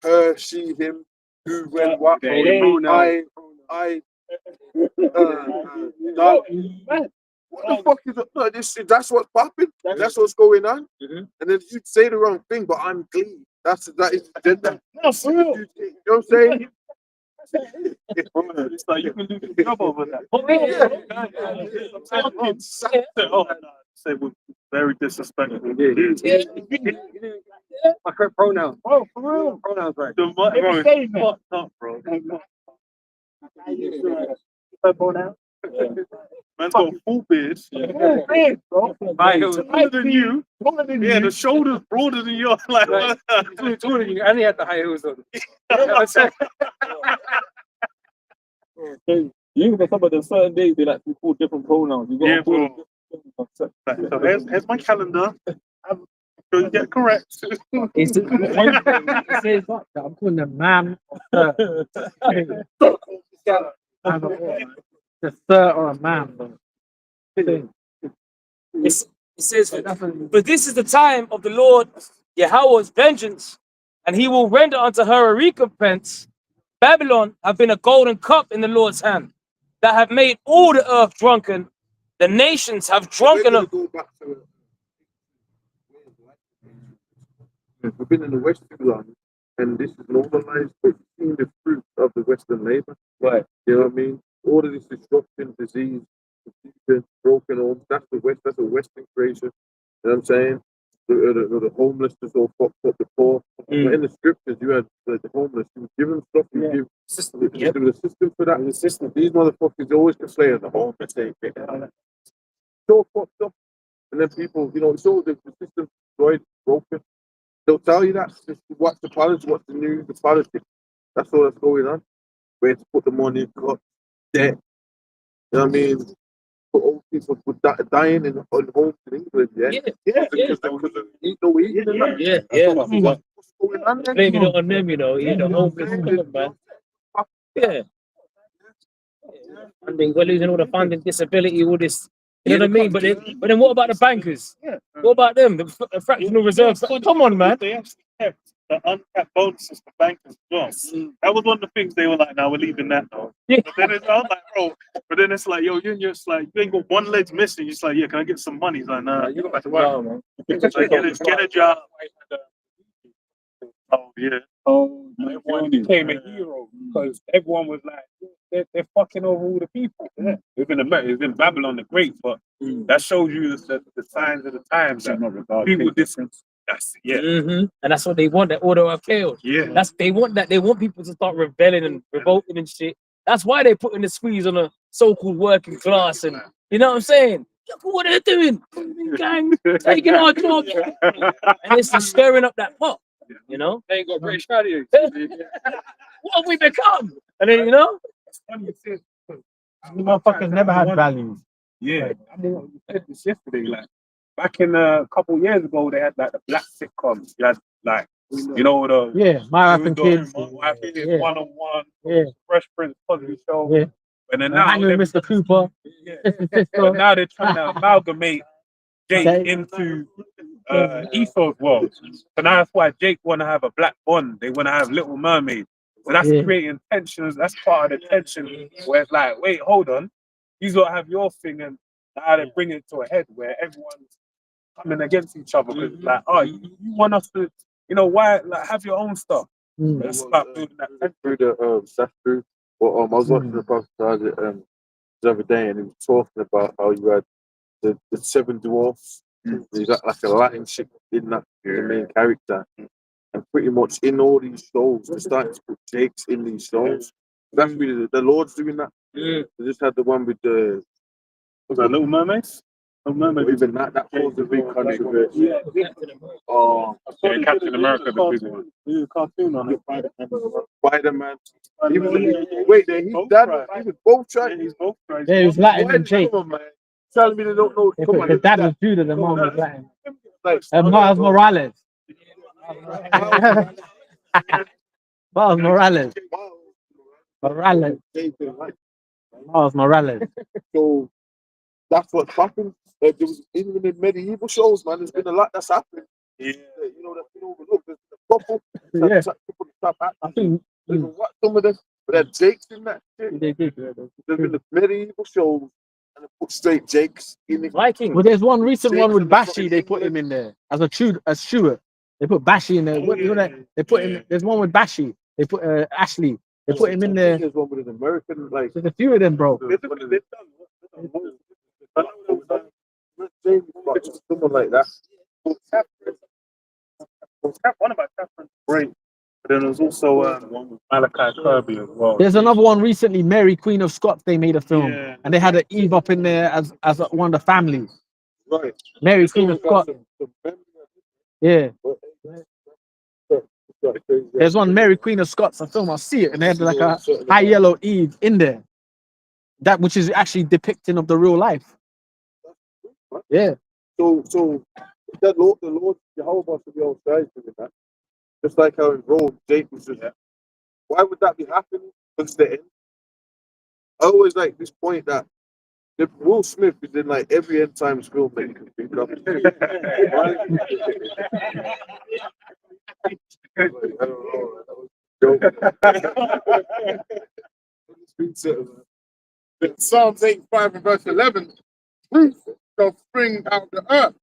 Her, she, him, who, when, what, I. What the fuck is it? No, that's what's popping. That's what's going on. And then you say the wrong thing, but I'm clean. That is gender. No, for real. You know what I'm saying? It's like you can do the job over that. Say we're very disrespectful. My current pronoun. Oh, for real. Pronouns, right? Fucked up, bro. Pronoun. Man's got a full beard. Full beard, bro. Taller than you. Yeah, the shoulders broader than yours. Like, taller than you, and he had the high heels on. You know, some of the certain days they like to call different pronouns. You got yeah, to call bro. So here's my calendar. So you get correct. It says I'm calling them man. The third or a man. It says, but this is the time of the Lord Yahweh's vengeance, and he will render unto her a recompense. Babylon have been a golden cup in the Lord's hand, that have made all the earth drunken. The nations have drunken of. Go back to we've been in the West too long, and this is normalized. We've seen the fruit of the Western labor. Right. You know what I mean? All of this destruction, disease, confusion, broken homes. That's the West. That's a Western creation. You know what I'm saying? The homelessness all fucked up, the poor. But in the scriptures, you had the homeless. You give them stuff. You give System. there was a system for that. The system. These motherfuckers always complain the homeless. They so fucked up, and then people, you know, it's all the system destroyed, broken. They'll tell you that. Just watch the politics, watch the news, the politics. That's all that's going on. Where to put the money, cut, debt. You know what I mean? For old people dying in homes in England, because of eat no eating and that. What's going on then? Blaming it on them, you know. Yeah, the homeless, man. Yeah. Funding, we're losing all the funding, disability, all this. You know what I mean? But then what about the bankers? What about them? The fractional reserves? Come on, man. They actually kept the uncapped bonuses for bankers as well. That was one of the things they were like, "Now we're leaving that though." Yeah. But then it's, I was like, bro. But then it's like, yo, you're just like, you ain't got one leg's missing. You're just like, yeah, can I get some money? He's like, nah, you got to work. man. Like, get a job. Oh yeah. Oh, everyone became a hero because everyone was like, they're fucking over all the people. Yeah. It's in Babylon the Great, but that shows you the signs of the times that people different. That's And that's what they want, that order of chaos. Yeah. They want that. They want people to start rebelling and revolting and shit. That's why they putting the squeeze on a so-called working class, and you know what I'm saying? Look what they're doing, gang, taking our jobs, and it's just stirring up that pot. You know, They ain't got British values. what have we become? And then you know, Motherfuckers never had values. Yeah, I mean, you said this yesterday. Like back in a couple years ago, they had like the black sitcoms. You had like, you know, the My Rapping Kids. Kids, One-on-One, Yeah. Fresh Prince, Cosby Show. Yeah. And then now, Hanging with Mr. Cooper. but now they're trying to amalgamate Jake Okay. into Esau's world. So now that's why Jake want to have a black Bond. They want to have Little Mermaid. So that's creating tensions. That's part of the tension where it's like, wait, hold on. You got to have your thing, and now they bring it to a head where everyone's coming against each other. Because like, oh, you want us to, you know, why like have your own stuff? Let's start building that tension. Through the that's true. Well, I was watching the Prophet the other day, and he was talking about how you had the seven dwarfs. You got like a Latin ship in that the main character, and pretty much in all these shows, they're starting to put Jakes in these shows. That's really the Lord's doing that. They just had the one with the Was that Little Mermaids? Little Mermaid. even that caused a big controversy. Oh, Captain America, the big one. Yeah, cartoon on it. Spider-Man. He was both trying. He's both trying. Yeah, it was Latin Why and Jake. come on, man? Telling me they don't know. Come on, His dad was Judah, the mom was Latin. like, Miles Morales. Miles Morales. Miles Morales. So that's what's happened. There was, even in medieval shows, man, there's been a lot that's happened. Yeah. You know, that's been overlooked. There's a couple. Yeah. Top I actors. think What some of them, but that Jake's in that shit. they did. There's been the medieval shows and they put straight Jake's in it. Viking. Well, there's one recent one with Bashi. They put him in there as a Stewart. They put Bashi in there. What, you know that? They put him. There's one with Bashi. They put Ashley. They put him in there. There's one with an American, like, There's a few of them, bro. someone like that. One about Catherine great, but then there's also one with Malachi Kirby as well. There's another one recently, Mary, Queen of Scots. They made a film, Yeah. and they had an Eve up in there as one of the families. Right. Mary, Queen of Scots. Yeah. There's one Mary, Queen of Scots, a film. I see it, and they had like a high yellow Eve in there. That which is actually depicting of the real life. Yeah. So the Lord Jehovah should be all sides doing that. Just like how in Rome, Jake was just. Why would that be happening? Because the end. I always like this point that if Will Smith is in like every end times film that you can think of. I don't know. Psalms 85 and verse 11. Truth shall spring out of the earth,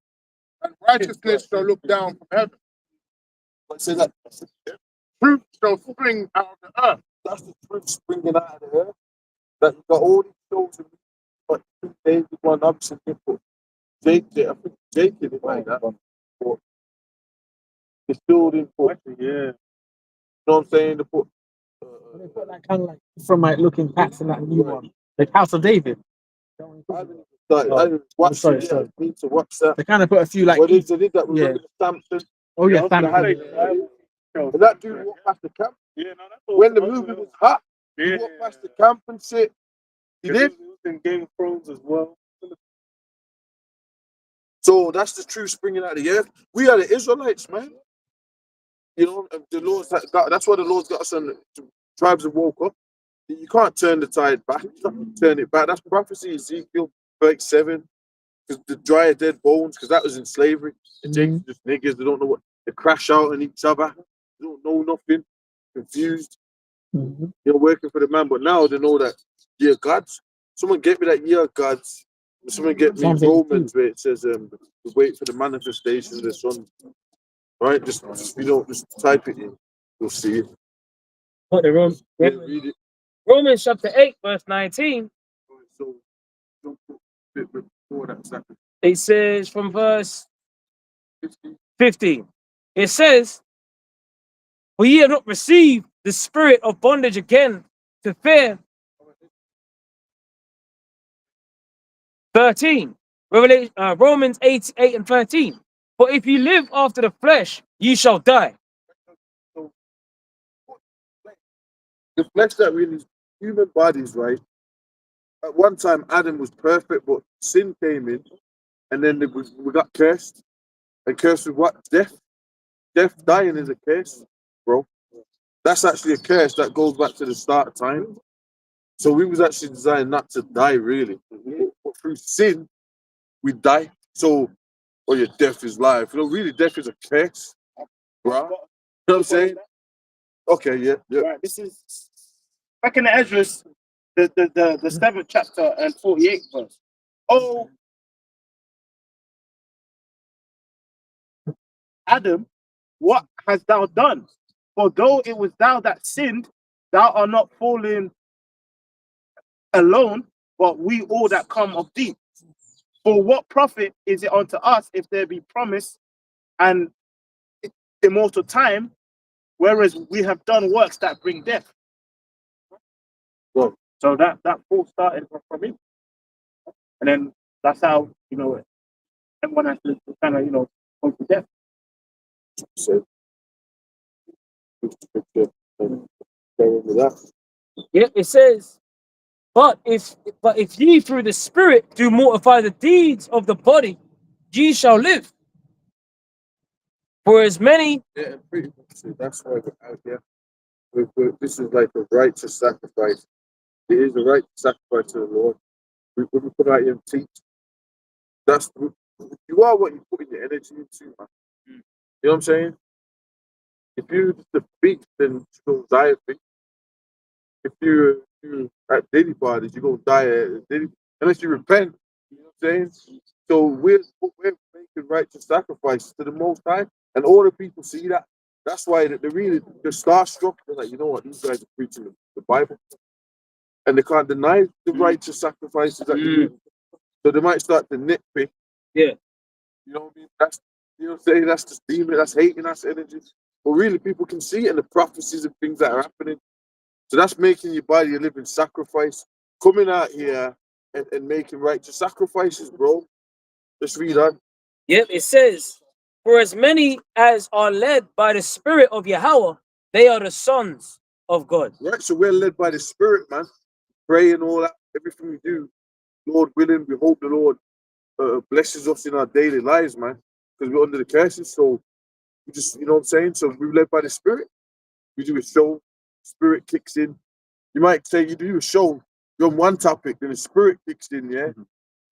and righteousness shall look down from heaven. But say that. Truth shall spring out of the earth. That's the truth springing out of the earth. That you got all these chosen, but David one obviously put Jake, I think Jake did it like that. But they still didn't put, yeah. You know what I'm saying? They put. They put that kind of like from like looking packs in that new one, like House of David. I didn't watch sorry, it, sorry. I need to watch that. They kind of put a few like Well, they did that with yeah. Richard Sampson. Oh yeah, They Phantom. had it. And that dude walked past the camp. Yeah, no, that's When the movie was hot, he walked past the camp and shit. He did. It was in Game of Thrones as well. So that's the truth springing out of the earth. We are the Israelites, man. You know, the Lord's that's why the Lord's got us on the tribes have woke up. You can't turn the tide back. You can't turn it back. That's prophecy, Ezekiel 37. Because the dry dead bones, because that was in slavery. The Jake's just niggas, they don't know what, they crash out on each other. They don't know nothing. Confused. You're working for the man, but now they know that year gods. Someone get me that year gods. Someone get me Romans where it says wait for the manifestation of the Son. Right? Just you know, just type it in. You'll see it. What the Romans? Yeah, read it. Romans chapter 8, verse 19. So don't put a bit before that second. It says from verse 15. It says, "For ye have not received the spirit of bondage again to fear." 13. Romans 8 and 13. "For if ye live after the flesh, ye shall die." The flesh that really human bodies, right? At one time, Adam was perfect, but sin came in, and then we got cursed. And cursed with what? Death. Death, dying is a curse, bro. That's actually a curse that goes back to the start of time. So we was actually designed not to die, really. But through sin, we die. So, oh yeah, death is life. You know, really, death is a curse, bro. You know what I'm saying? Okay, yeah. Right, this is back in the Ezra's, the 7th chapter and 48th verse. Oh, Adam, what hast thou done? For though it was thou that sinned, thou art not fallen alone, but we all that come of thee. For what profit is it unto us if there be promise and immortal time, whereas we have done works that bring death? Well, so that all started from him, and then that's how everyone has to kind of go to death. So, Yeah, it says, but if ye through the Spirit do mortify the deeds of the body, ye shall live. For as many, yeah, pretty much. That's why we're out here. This is like a righteous sacrifice. It is a righteous sacrifice to the Lord. We put out here and teach. You are what you put in your energy into, man. You know what I'm saying? If you're the beast, then you're gonna die of it. If you're at daily parties, you're gonna die at daily, unless you repent. You know what I'm saying? So we're making righteous sacrifices to the Most High, and all the people see that. That's why they're starstruck. They're like, you know what, these guys are preaching the Bible, and they can't deny the righteous sacrifices that you do. So they might start to nitpick. Yeah. You know what I mean? That's, you know what I'm saying? That's just demon, that's hating, that's energy. But really, people can see it in the prophecies and things that are happening. So that's making your body a living sacrifice. Coming out here and making righteous sacrifices, bro. Let's read on. yep, it says, for as many as are led by the Spirit of Yahweh, they are the sons of God. Right, so we're led by the Spirit, man. Pray and all that, everything we do. Lord willing, we hope the Lord blesses us in our daily lives, man. Because we're under the curses, so we just, you know what I'm saying? So we're led by the Spirit. We do a show, Spirit kicks in. You might say you do a show, you're on one topic, then the Spirit kicks in, yeah?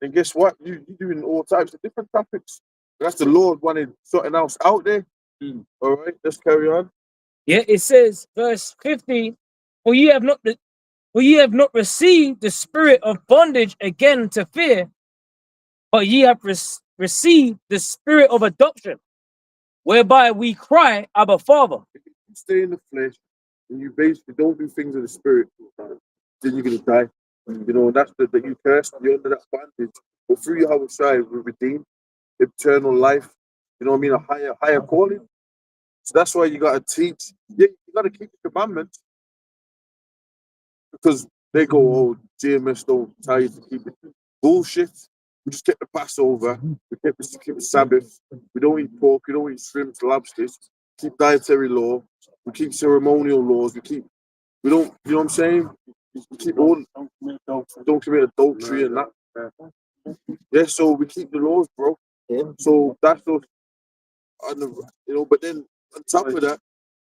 And guess what? You're doing all types of different topics. That's the Lord wanted something else out there. All right, let's carry on. Yeah, it says, verse 15, for ye have not received the spirit of bondage again to fear, but ye have received the spirit of adoption, whereby we cry, Abba, Father. If you stay in the flesh and you basically don't do things of the spirit, then you're gonna die. You know, that's that you cursed, you're under that bondage. But through Yahweh Shai, we're redeemed, eternal life, you know what I mean, a higher calling. So that's why you gotta teach. Yeah, you gotta keep the commandments. Because they go, oh, GMS don't tell you to keep it. Bullshit. We just kept the Passover, keep the Sabbath, we don't eat pork, we don't eat shrimp, lobsters, keep dietary law, we keep ceremonial laws, we don't, you know what I'm saying? We keep all, don't commit adultery and that. Yeah, so we keep the laws, bro. So that's us, you know, but then on top of that,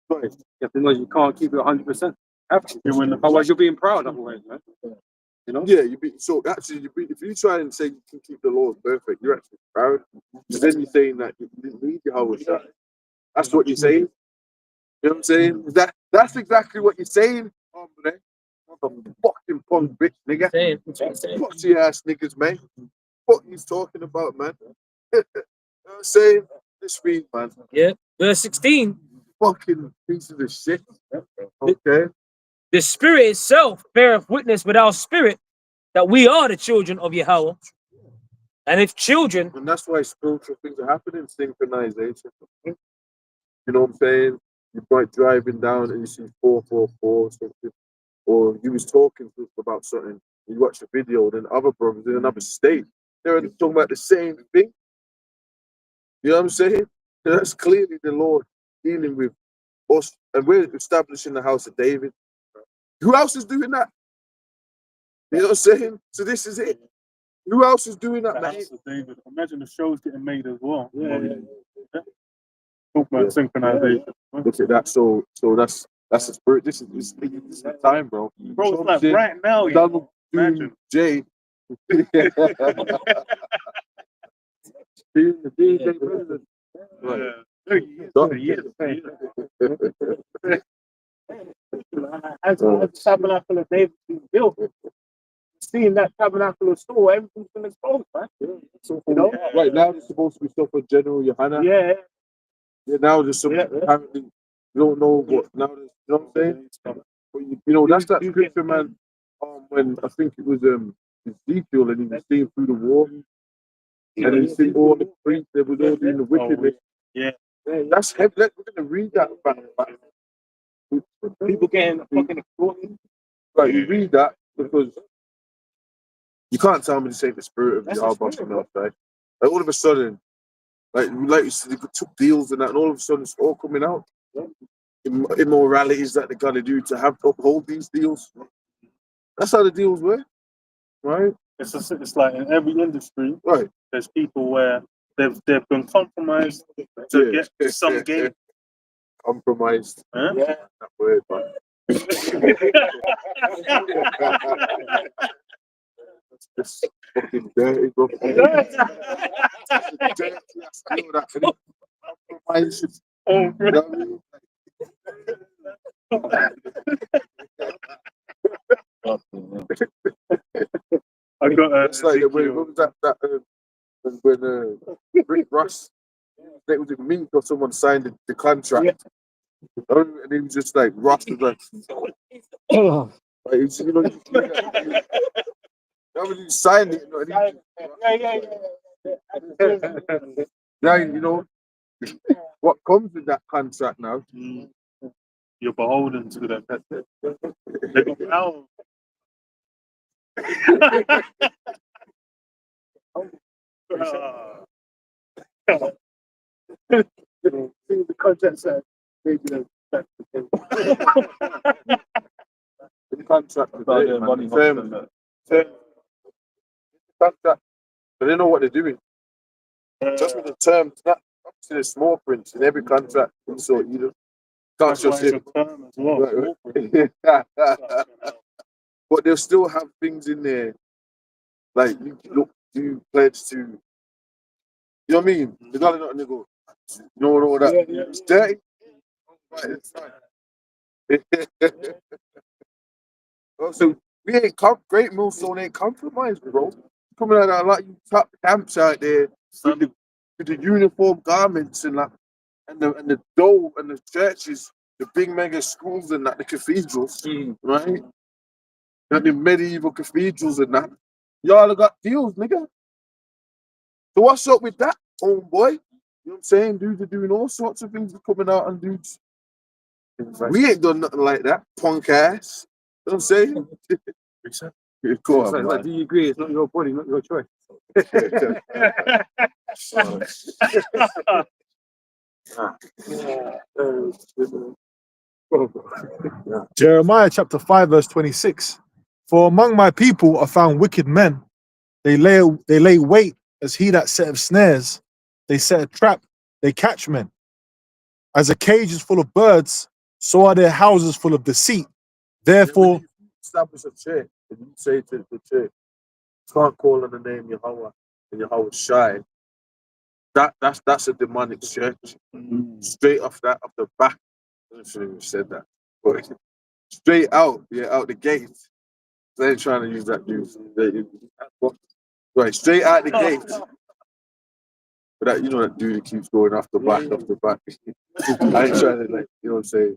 right, You have to know you can't keep it 100%. Otherwise, you're being proud otherwise, man. You know? yeah, if you try and say you can keep the laws perfect, you're actually proud. But then you're saying that you didn't need Yahweh Shai. That's what you're saying. You know what I'm saying? That's exactly what you're saying. The fucking punk bitch, nigga. Pussy ass niggas, man. What you talking about, man? You know what I'm saying? This read, man. Yeah, verse 16, Fucking pieces of shit. Okay. the spirit itself beareth witness with our spirit that we are the children of Yahweh. And if children, And that's why spiritual things are happening, synchronization. You know what I'm saying? You might driving down and you see 444 or something, or you was talking to us about something, you watch the video, then other brothers in another state, they're talking about the same thing. You know what I'm saying? So that's clearly the Lord dealing with us, and we're establishing the house of David. Who else is doing that? You know what I'm saying? So this is it. Who else is doing that, man? David. Imagine the shows getting made as well. Yeah. Talk about synchronization. Look at that. So that's the spirit. This is the time, bro. Bro, it's like right now. Donald Imagine. J. Being the DJ president. As the tabernacle of David being built, seeing that tabernacle of store, everything's been exposed, man. You know? Right now, there's supposed to be stuff for General Yohana. Yeah. Yeah, now there's some apparently you don't know what now there's, you know what I'm saying? But you know, that's that scripture, man. When I think it was Ezekiel and he was seeing through the wall. And he see all the priests, they was all doing the wickedness. Yeah. That's heavy. We're gonna read that back. People getting fucking exploited. Right, you read that because you can't tell me this ain't the spirit of the busting off, right? Like all of a sudden, like you said, they took deals and that, and all of a sudden it's all coming out. Immoralities that they gotta do to have to uphold these deals. That's how the deals work, right? It's like in every industry, right? There's people where they've been compromised to get some gain. Compromised. Huh? Yeah. That word, man. That's fucking dirty, bro. Compromised. Oh, you know what I mean? I got it's like when was that when Rick Ross, it was a Mink or someone signed the contract, and he was just like Ross was like, you know, you signed it, now you know what comes with that contract now. You're beholden to them. They got power. The contract said, the contract contract, but they know what they're doing. Just with the terms, that obviously the small print in every contract, so you can't just hit. But they'll still have things in there, like you pledge to. You know what I mean? They gotta not go. You know all that. It's dirty. Right, it's fine. Oh, so we ain't Great Millstone ain't compromised, bro. Coming out of like you top camps out there with the uniform garments and that, and the dough and the churches, the big mega schools and that, the cathedrals, right? And the medieval cathedrals and that. Y'all have got deals, nigga. So what's up with that, homeboy? You know what I'm saying? Dudes are doing all sorts of things coming out and dudes. We ain't done nothing like that, punk ass. You know what I'm saying? Go on, man. Do you agree? It's not your body, not your choice. Jeremiah chapter 5, verse 26. For among my people are found wicked men. They lay wait as he that setteth snares. They set a trap, they catch men. As a cage is full of birds, so are their houses full of deceit. Therefore, when you establish a church and you say to the church, can't call on the name Yahweh and Yahweh shy. That's a demonic church. Straight off the back. I shouldn't have said that. But straight out, out the gate. They ain't trying to use that news. Right, straight out the gate. But that, you know, that dude that keeps going off the back. I ain't trying to, like, you know what I'm saying,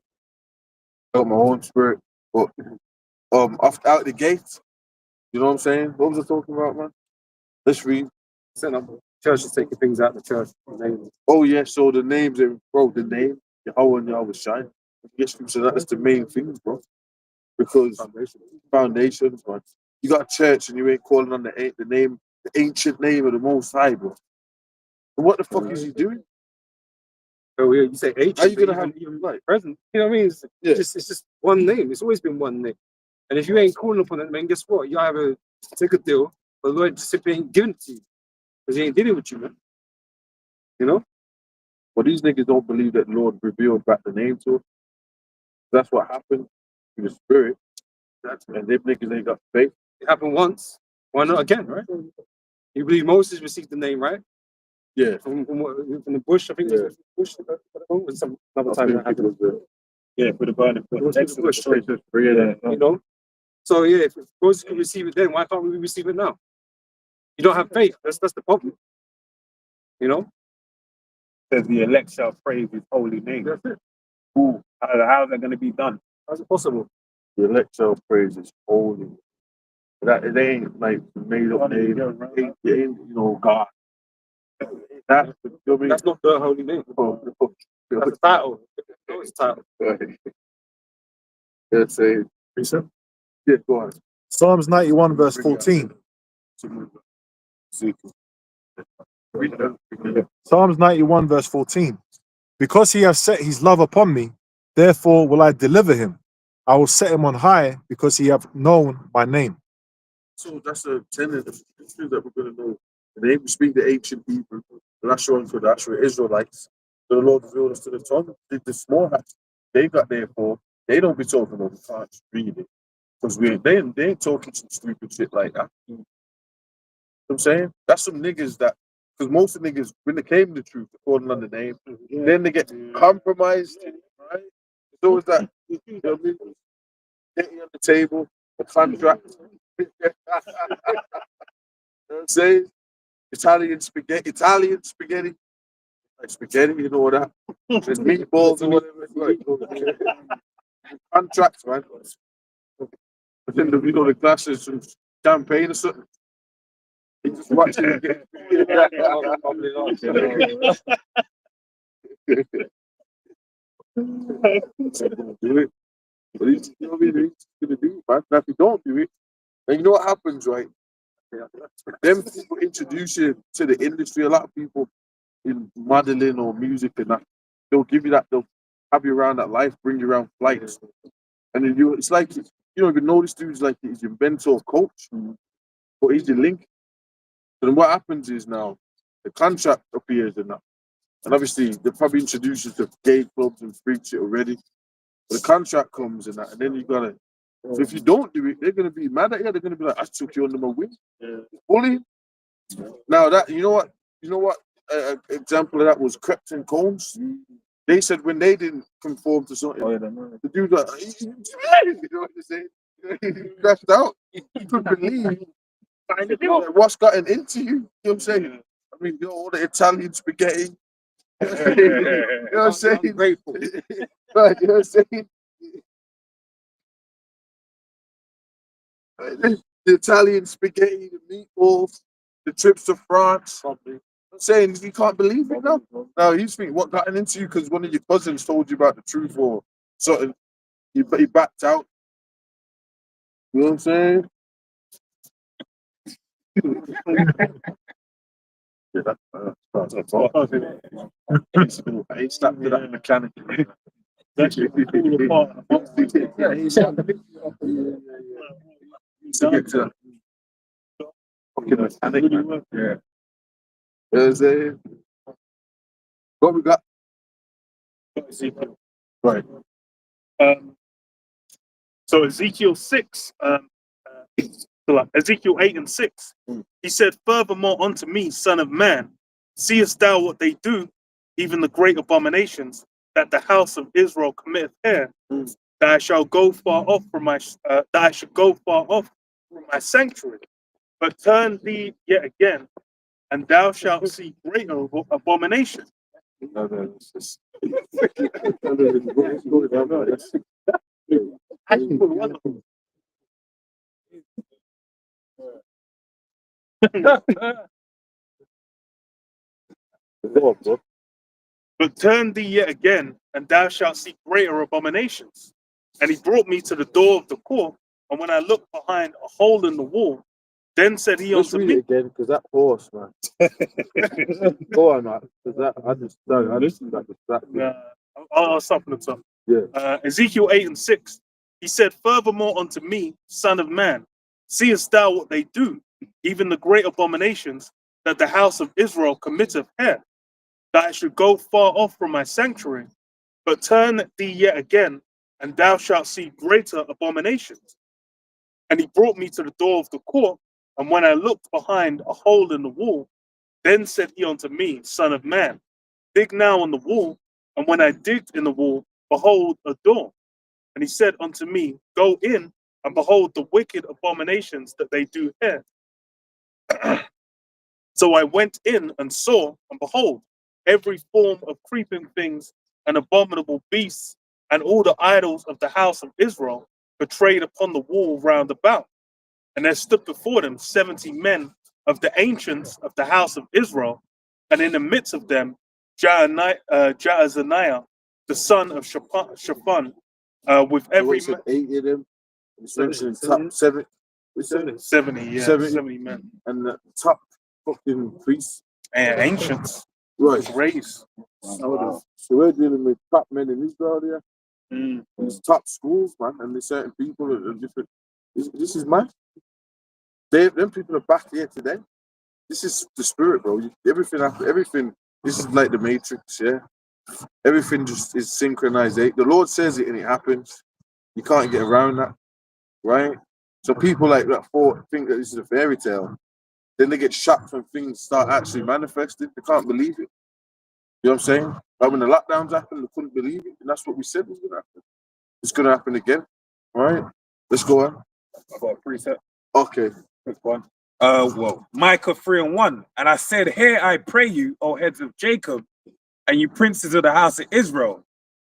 help my own spirit. But out the gate, you know what I'm saying? What was I talking about, man? Let's read. Church is taking things out of the church. Oh yeah, so the names, bro, the name Yahweh and Yahweh shine. Yes, so that's the main thing, bro. Because foundations, man. You got a church and you ain't calling on the name, the ancient name of the Most High, bro. And what the fuck is he doing? Oh yeah, you say ancient. How you gonna even, have even like present? You know what I mean? It's just one name. It's always been one name. And if you ain't calling upon it, man, guess what? You have a take a deal, but the Lord just simply ain't giving it to you because He ain't dealing with you, man. You know. But these niggas don't believe that the Lord revealed back the name to us. That's what happened to the spirit. And them niggas ain't got faith. It happened once. Why not again, right? You believe Moses received the name, right? Yeah. From the bush, I think it was the bush. Was some another time that happened. Yeah, for the burning bush. You know. So yeah, if Moses could receive it then, why can't we receive it now? You don't have faith. That's the problem. You know. Says the elect shall praise his holy name. That's it. Ooh, how's that going to be done? How's it possible? The elect shall praise his holy name. That it ain't like made up name. It ain't, you know, God. That's not the holy name. That's the title. It's title. Let's say, yeah, go on. Psalms 91, verse 14. Psalms 91, verse 14. Because he has set his love upon me, therefore will I deliver him. I will set him on high because he hath known my name. So that's a tenet of history that we're going to know. And they speak the ancient Hebrew, the actual for the actual Israelites. So the Lord revealed us to the tongue. The small hats they got there for, they don't be talking about, we can't read it. Because they ain't talking some stupid shit like that. You know what I'm saying? That's some niggas that, because most of the niggas, when they came to the truth, according on the name, then they get compromised, right? It's always that, you know what I mean? Getting on the table, the contract. You know what I'm saying? Italian spaghetti, like spaghetti, you know that. There's meatballs or whatever. Contracts, man. But then the glasses and champagne or something. You just watching it get. Do it. But he's, you know what I mean? He's gonna do it, man. Now if you don't do it, then you know what happens, right? Them people introduce you to the industry. A lot of people in modeling or music and that, they'll give you that, they'll have you around that life, bring you around flights. And then it's like, you don't even know this dude's like, he's your mentor coach, but he's your link. So then what happens is now, the contract appears and that. And obviously, they probably introduce you to gay clubs and freak shit already. But the contract comes and that, and then you gotta, so if you don't do it, they're gonna be mad at you. They're gonna be like, I took you under my wing. Bullying. Now that, you know what example of that was Krypton Combs. They said when they didn't conform to something, Oh, yeah, then, the dude like, you know what I'm saying? He crashed out. He couldn't believe like, what's gotten into you. You know what I'm saying? I mean, all the Italian spaghetti. You know what I'm saying? I'm grateful. Right, you know what I'm saying? The Italian spaghetti, the meatballs, the trips to France. I'm saying you can't believe it now. Now you think what gotten into you because one of your cousins told you about the truth or something. He backed out. You know what I'm saying? Yeah, that's all. I ain't snapped to that mechanic. To get to fucking mechanic, man. Yeah. You know what I'm saying? What we got? Ezekiel. Right. So Ezekiel 6, so Ezekiel 8 and 6, he said, furthermore unto me, son of man, seest thou what they do, even the great abominations that the house of Israel committeth here, that I shall go far off from my sanctuary, but turn thee yet again, and thou shalt see greater abomination. But turn thee yet again, and thou shalt see greater abominations. And he brought me to the door of the court, and when I looked behind a hole in the wall, then said he Let's unto read me, it again because that horse, man. Go on, man. Because that I just got distracted. I'll stop from the top. Yeah. Ezekiel 8 and 6, he said, furthermore unto me, son of man, seest thou what they do, even the great abominations that the house of Israel committeth here, that I should go far off from my sanctuary, but turn thee yet again, and thou shalt see greater abominations. And he brought me to the door of the court, and when I looked behind a hole in the wall, then said he unto me, son of man, dig now on the wall. And when I digged in the wall, behold a door. And he said unto me, go in, and behold the wicked abominations that they do here. So I went in and saw, and behold, every form of creeping things and abominable beasts, and all the idols of the house of Israel portrayed upon the wall round about. And there stood before them 70 men of the ancients of the house of Israel, and in the midst of them Jaazaniah, the son of Shaphan, with every So 8 of them. It's mentioned top 7. 70 men. And the top fucking priests. And ancients. Right. Race. So we're dealing with top men in Israel there. These top schools, man, and there's certain people that are different. This is mad. Them people are back here today. This is the spirit, bro. Everything. This is like the Matrix, yeah. Everything just is synchronized. The Lord says it and it happens. You can't get around that, right? So people like that think that this is a fairy tale. Then they get shocked when things start actually manifesting. They can't believe it. You know what I'm saying? Like when the lockdowns happened, they couldn't believe it, and that's what we said was going to happen. It's going to happen again. All right, let's go on. I've got a preset. Okay. Quick one. Well, Micah 3 and 1. And I said, here I pray you, O heads of Jacob, and you princes of the house of Israel.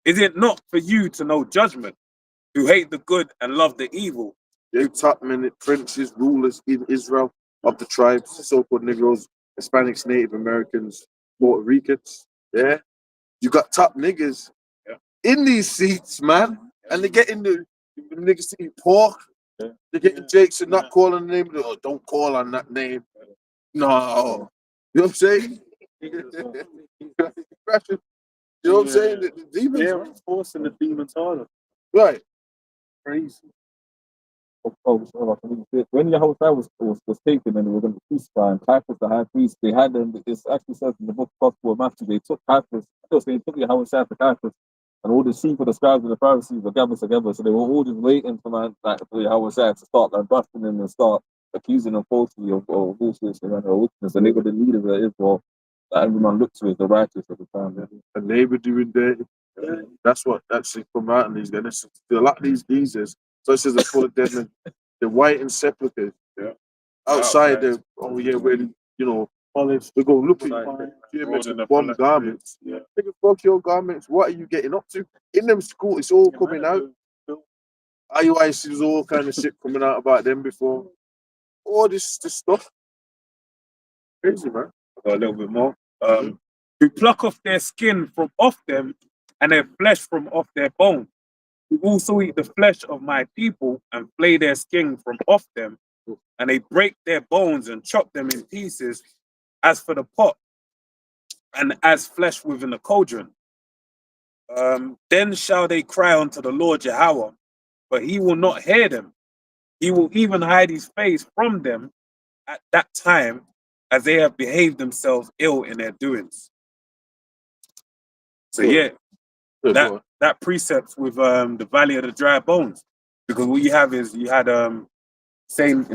Is it not for you to know judgment, who hate the good and love the evil? You top men, princes, rulers in Israel of the tribes, so-called Negroes, Hispanics, Native Americans, Puerto Ricans. Yeah, you got top niggas in these seats, man, and they're getting the niggas to eat pork. They're getting Jakes and not calling the name. Oh, don't call on that name. No, you know what I'm saying? You know what I'm saying? The demons, They're enforcing the demons harder. right? Crazy. When Yahushua was taken and they were going to crucify him, Caiaphas, the high priest, they had them. It actually says in the book Gospel of Matthew, they took Caiaphas, they took Yahushua to Caiaphas, and all the chief of the scribes and the Pharisees were gathered together. So they were all just waiting for Yahushua to start busting him and start accusing them falsely of bullshit and witness. And they were the leaders of Israel. that everyone looked to as the righteous at the time. Yeah. And they were doing dirty. That's what actually come out in these guys. A lot of these geezers, such as the full of dead men, the white and sepulchres, outside the where they go look at you, bomb garments. Nigga, fuck your garments. What are you getting up to? In them school, it's all coming out. IUIC is all kind of shit coming out about them before. All this stuff. Crazy, man. I got a little bit more. Who pluck off their skin from off them and their flesh from off their bone. Who also eat the flesh of my people and flay their skin from off them, and they break their bones and chop them in pieces, as for the pot and as flesh within the cauldron. Then shall they cry unto the Lord Yahweh, but he will not hear them. He will even hide his face from them at that time, as they have behaved themselves ill in their doings. So yeah, that precepts with the valley of the dry bones, because what you have is you had in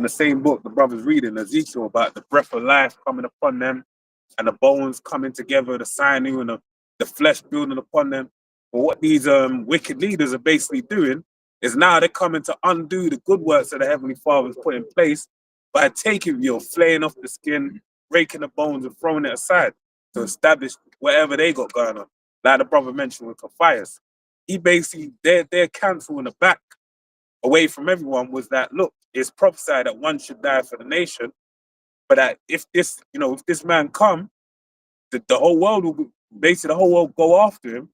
the same book the brothers reading Ezekiel about the breath of life coming upon them and the bones coming together, the sinew and the flesh building upon them. But what these wicked leaders are basically doing is now they're coming to undo the good works that the Heavenly Father has put in place by taking flaying off the skin, breaking the bones and throwing it aside to establish whatever they got going on. Like the brother mentioned with Matthias, he basically, their counsel in the back, away from everyone, was that, look, it's prophesied that one should die for the nation, but that if this man come, the whole world will basically, the whole world go after him,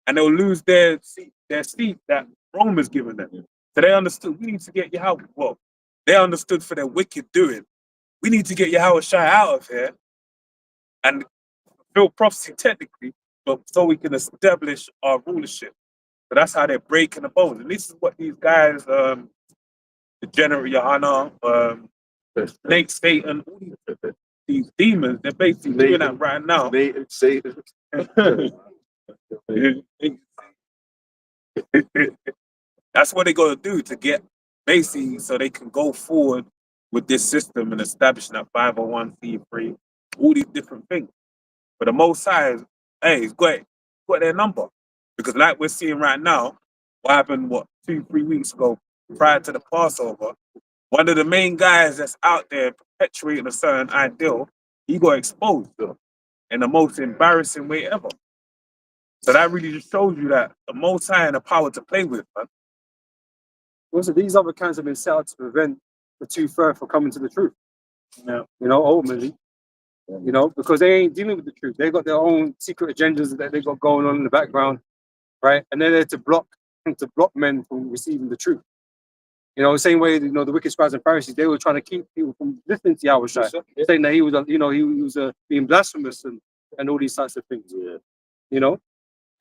and they'll lose their seat that Rome has given them. So they understood, we need to get Yahweh, well, they understood for their wicked doing, we need to get Yahweh Shai out of here and fulfill prophecy technically, but so we can establish our rulership. So that's how they're breaking the bones. And this is what these guys, the General Yohana, Snake Satan, all these demons, they're basically doing that right now. That's what they got to do to get basically so they can go forward with this system and establishing that 501c3, all these different things. But the Most High is, hey, he's got their number. Because like we're seeing right now, what happened, 2-3 weeks ago, prior to the Passover, one of the main guys that's out there perpetuating a certain ideal, he got exposed in the most embarrassing way ever. So that really just shows you that the Most High and the power to play with, man. Also, these other camps have been set out to prevent the two-thirds from coming to the truth. Yeah. Ultimately. Because they ain't dealing with the truth. They got their own secret agendas that they got going on in the background, right? And they're there to block men from receiving the truth. The same way, the wicked scribes and Pharisees, they were trying to keep people from listening to Yahweh Shai, saying that he was, being blasphemous and all these types of things. And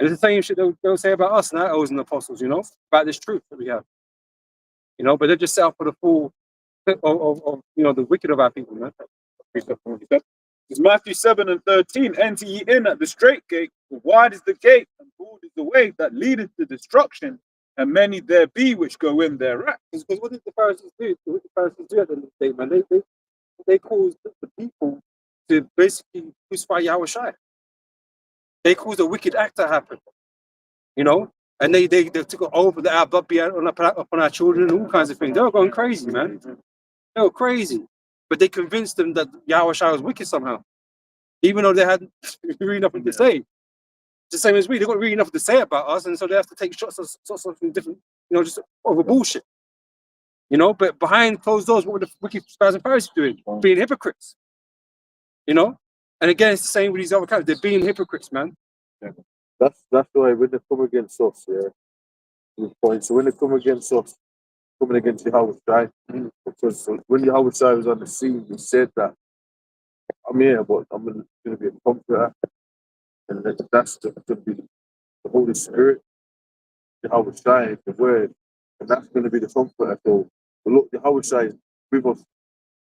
it's the same shit they'll say about us and our elders and apostles, about this truth that we have. But they're just set up for the full of the wicked of our people, man. It's Matthew 7:13. Enter ye in at the straight gate, for wide is the gate, and broad is the way that leadeth to destruction, and many there be which go in thereat. Because what did the Pharisees do? What did the Pharisees do at the end of the day, man? They caused the people to basically crucify Yahweh Shai. They caused a wicked act to happen. And they took it over our blood be upon our children and all kinds of things. They were going crazy, man. They were crazy. But they convinced them that Yahweh Shai was wicked somehow. Even though they had really nothing to say. The same as we, they got really nothing to say about us, and so they have to take shots of something different, just over bullshit. But behind closed doors, what were the wicked scribes and Pharisees doing? Being hypocrites. And again, it's the same with these other camps. They're being hypocrites, man. Yeah. That's why when they come against us, so when they come against us, coming against Yahweh Shai, because when Yahweh Shai was on the scene, he said that I'm here, but I'm going to be a comforter, and that's going to be the Holy Spirit, Yahweh Shai, the Word, and that's going to be the comforter. So look, Yahweh Shai is with us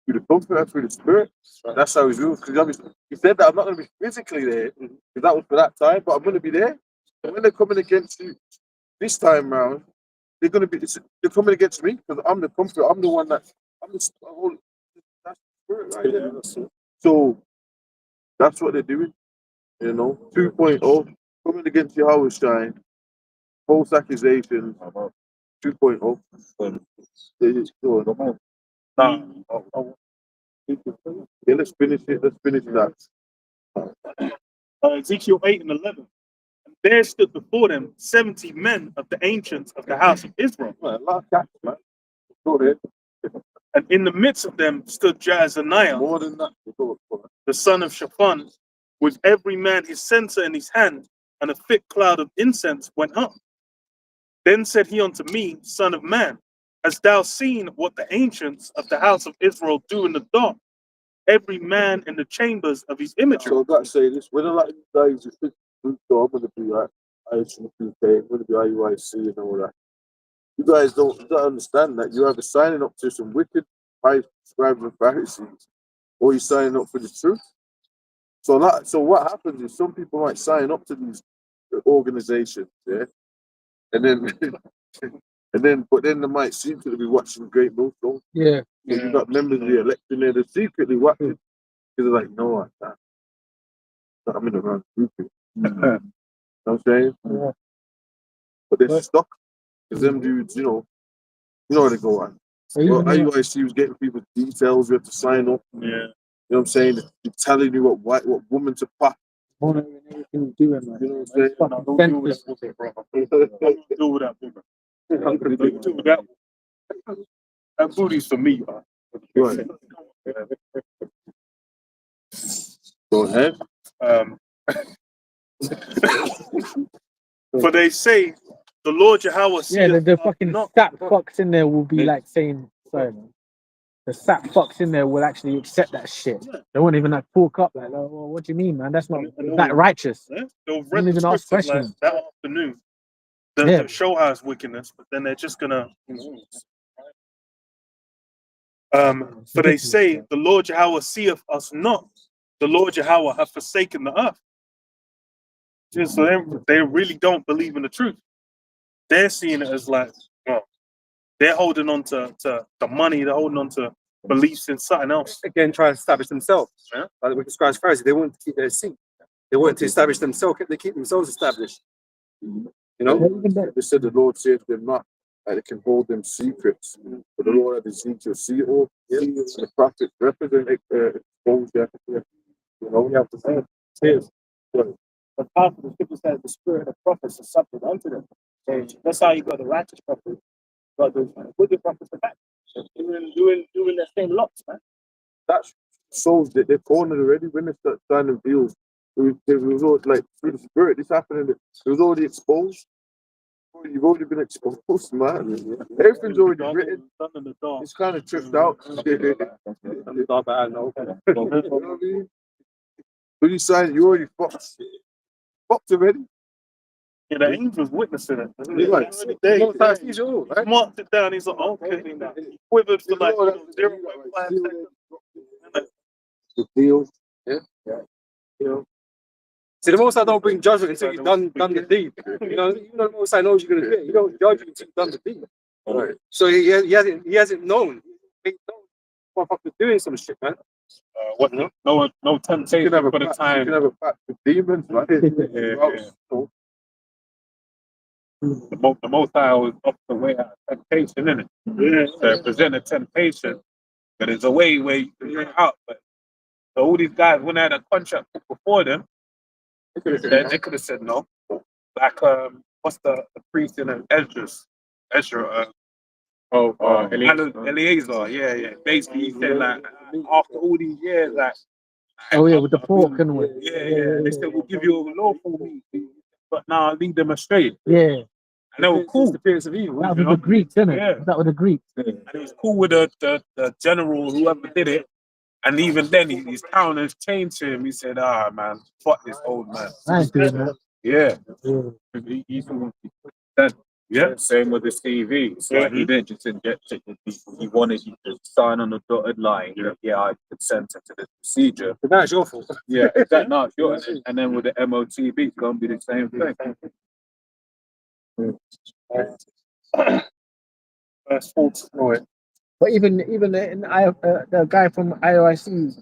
through the comforter, through the Spirit. That's how he's with us. Because he said that I'm not going to be physically there, because that was for that time, but I'm going to be there. And when they're coming against you this time round, they're coming against me because I'm the comforter. I'm the one that's the Spirit right there. So That's what they're doing. You know, 2.0 coming against Yahweh Shine, false accusations. 2.0. They just go on. Yeah, let's finish it. Let's finish that. Ezekiel 8 and 11. And there stood before them 70 men of the ancients of the house of Israel. And in the midst of them stood Jaazaniah, More than that. the son of Shaphan, with every man his censer in his hand, and a thick cloud of incense went up. Then said he unto me, Son of man, hast thou seen what the ancients of the house of Israel do in the dark, every man in the chambers of his imagery? So I've got to say this. When a lot of you guys just think, so I'm going to be like IHUPK, I'm going to be IUIC and all that. You guys don't understand that you're either signing up to some wicked high scribes and Pharisees, or you're signing up for the truth. So what happens is some people might sign up to these organizations, yeah, and then but then they might secretly be watching Great Millstone. Yeah. So you've got members of the election there that secretly watching because they're like, no, I'm in the wrong group. You know what I'm saying? Yeah. But they're stuck because them dudes, you know how they go on. Well, IUIC was getting people's details. You have to sign up. Yeah. You know what I'm saying? They're telling you what woman to pop. You know what I'm saying? Don't deal with that, bro. Don't deal with that, bro. Don't deal with that. That booty's for me, bro. Right. Go ahead. For they say, the Lord Yahweh. Yeah, the fucking sap fucks in there will be like saying, sorry, man. The sap fucks in there will actually accept that shit. They won't even like talk up like, oh, well, what do you mean, man? That's not that righteous. They'll Don't read the even ask scriptures like questions. that afternoon. The show has wickedness, but then they're just gonna. For they say, the Lord Yahweh seeth us not. The Lord Yahweh hath forsaken the earth. So they really don't believe in the truth. They're seeing it as like, well, they're holding on to the money, they're holding on to beliefs in something else. Again, trying to establish themselves. Yeah? Like the scribes and Pharisees, they wanted to keep their seat. They wanted to establish themselves, they keep themselves established. You know? They said the Lord said to them not that they can hold them secrets. But the Lord had Ezekiel see it all. Yeah. The prophets represent exposure. You know, you have to say it. The prophet, the scripture says the spirit of prophets is subject unto them. So that's how you got the righteous prophets, got the wicked prophets for that. Doing the same lots, man. That shows that they're cornered already when they start signing deals. It was all like through the spirit, this happening. It was already exposed. You've already been exposed, man. Everything's already written. It's kind of tripped out. You know what I mean? When you sign it, you already fucked. Fucked already. Yeah, the angels witnessing it. He's like, He marked it down. He's like, okay. He quivered for like 0.5 seconds. The deal. Yeah. You know. See, the Most High don't bring judgment until you've done the deed. You know, even though the Most High knows you're gonna do it, you don't judge you until you've done the deed. Right. So he hasn't known. He known motherfucker doing some shit, man. What? No temptation for the time. You can have a pact with demons, man. The Most High was up the way out of temptation, isn't it? Yeah. To present a temptation, but there's a way where you can get out. But so all these guys, when they had a contract before them, they could have said no. Like, what's the priest in Ezra? Eliezer. Yeah. Basically, he said like, after all these years, like. Oh yeah, with the pork and with. Yeah. They said we'll give you a lawful meat, but now lead them astray. Yeah. And they were cool. The appearance of evil. That was the Greeks, isn't it? Yeah. That was the Greeks. And it was cool with the general, whoever did it. And even then, his countenance changed to him. He said, man, fuck this old man. I ain't doing that. Yeah. Yeah, same with the CV. So he didn't just inject it with people. He wanted you to sign on the dotted line. Yeah, I consented to this procedure. But that's your fault. Yeah, that not yours. And then with the MOTB, it's gonna be the same thing. But even the guy from IOIC,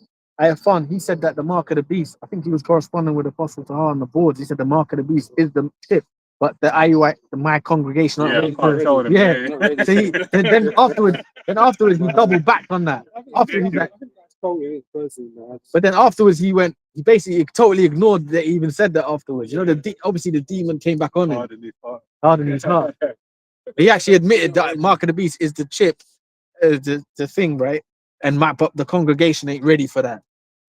Fun, he said that the mark of the beast, I think he was corresponding with Apostle Tahar on the boards. He said the mark of the beast is the chip, but the IUI, my congregation, Yeah, I ready can't for tell it. them. Yeah. So then afterwards he doubled back on that. After he's like, but then afterwards he basically totally ignored that he even said that afterwards. You know, obviously the demon came back on him, hard in his heart. He actually admitted that mark of the beast is the chip, the thing, right? And but the congregation ain't ready for that.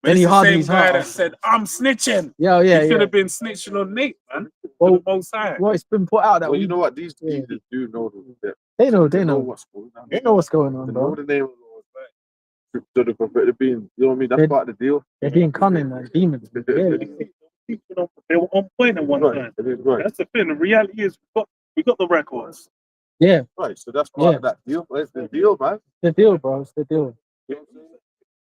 Then he hardened his heart. That said, I'm snitching. Yeah. He should have been snitching on Nate, man. Well, Both sides. well, it's been put out that Well, you know what? These Yeah. leaders do know that. they know what's going on. they know what's going on, They bro. know the name of the Lord. So the prophet, they're being, you know what I mean? That's They- part of the deal. They're being cunning, man. Demons. Yeah. They were on point at one Right, time. it is right. That's the thing. The reality is we got the records. Yeah, Right, so that's part Yeah. of that deal. It's the deal, man. the deal, bro. It's the deal. You know what I'm saying?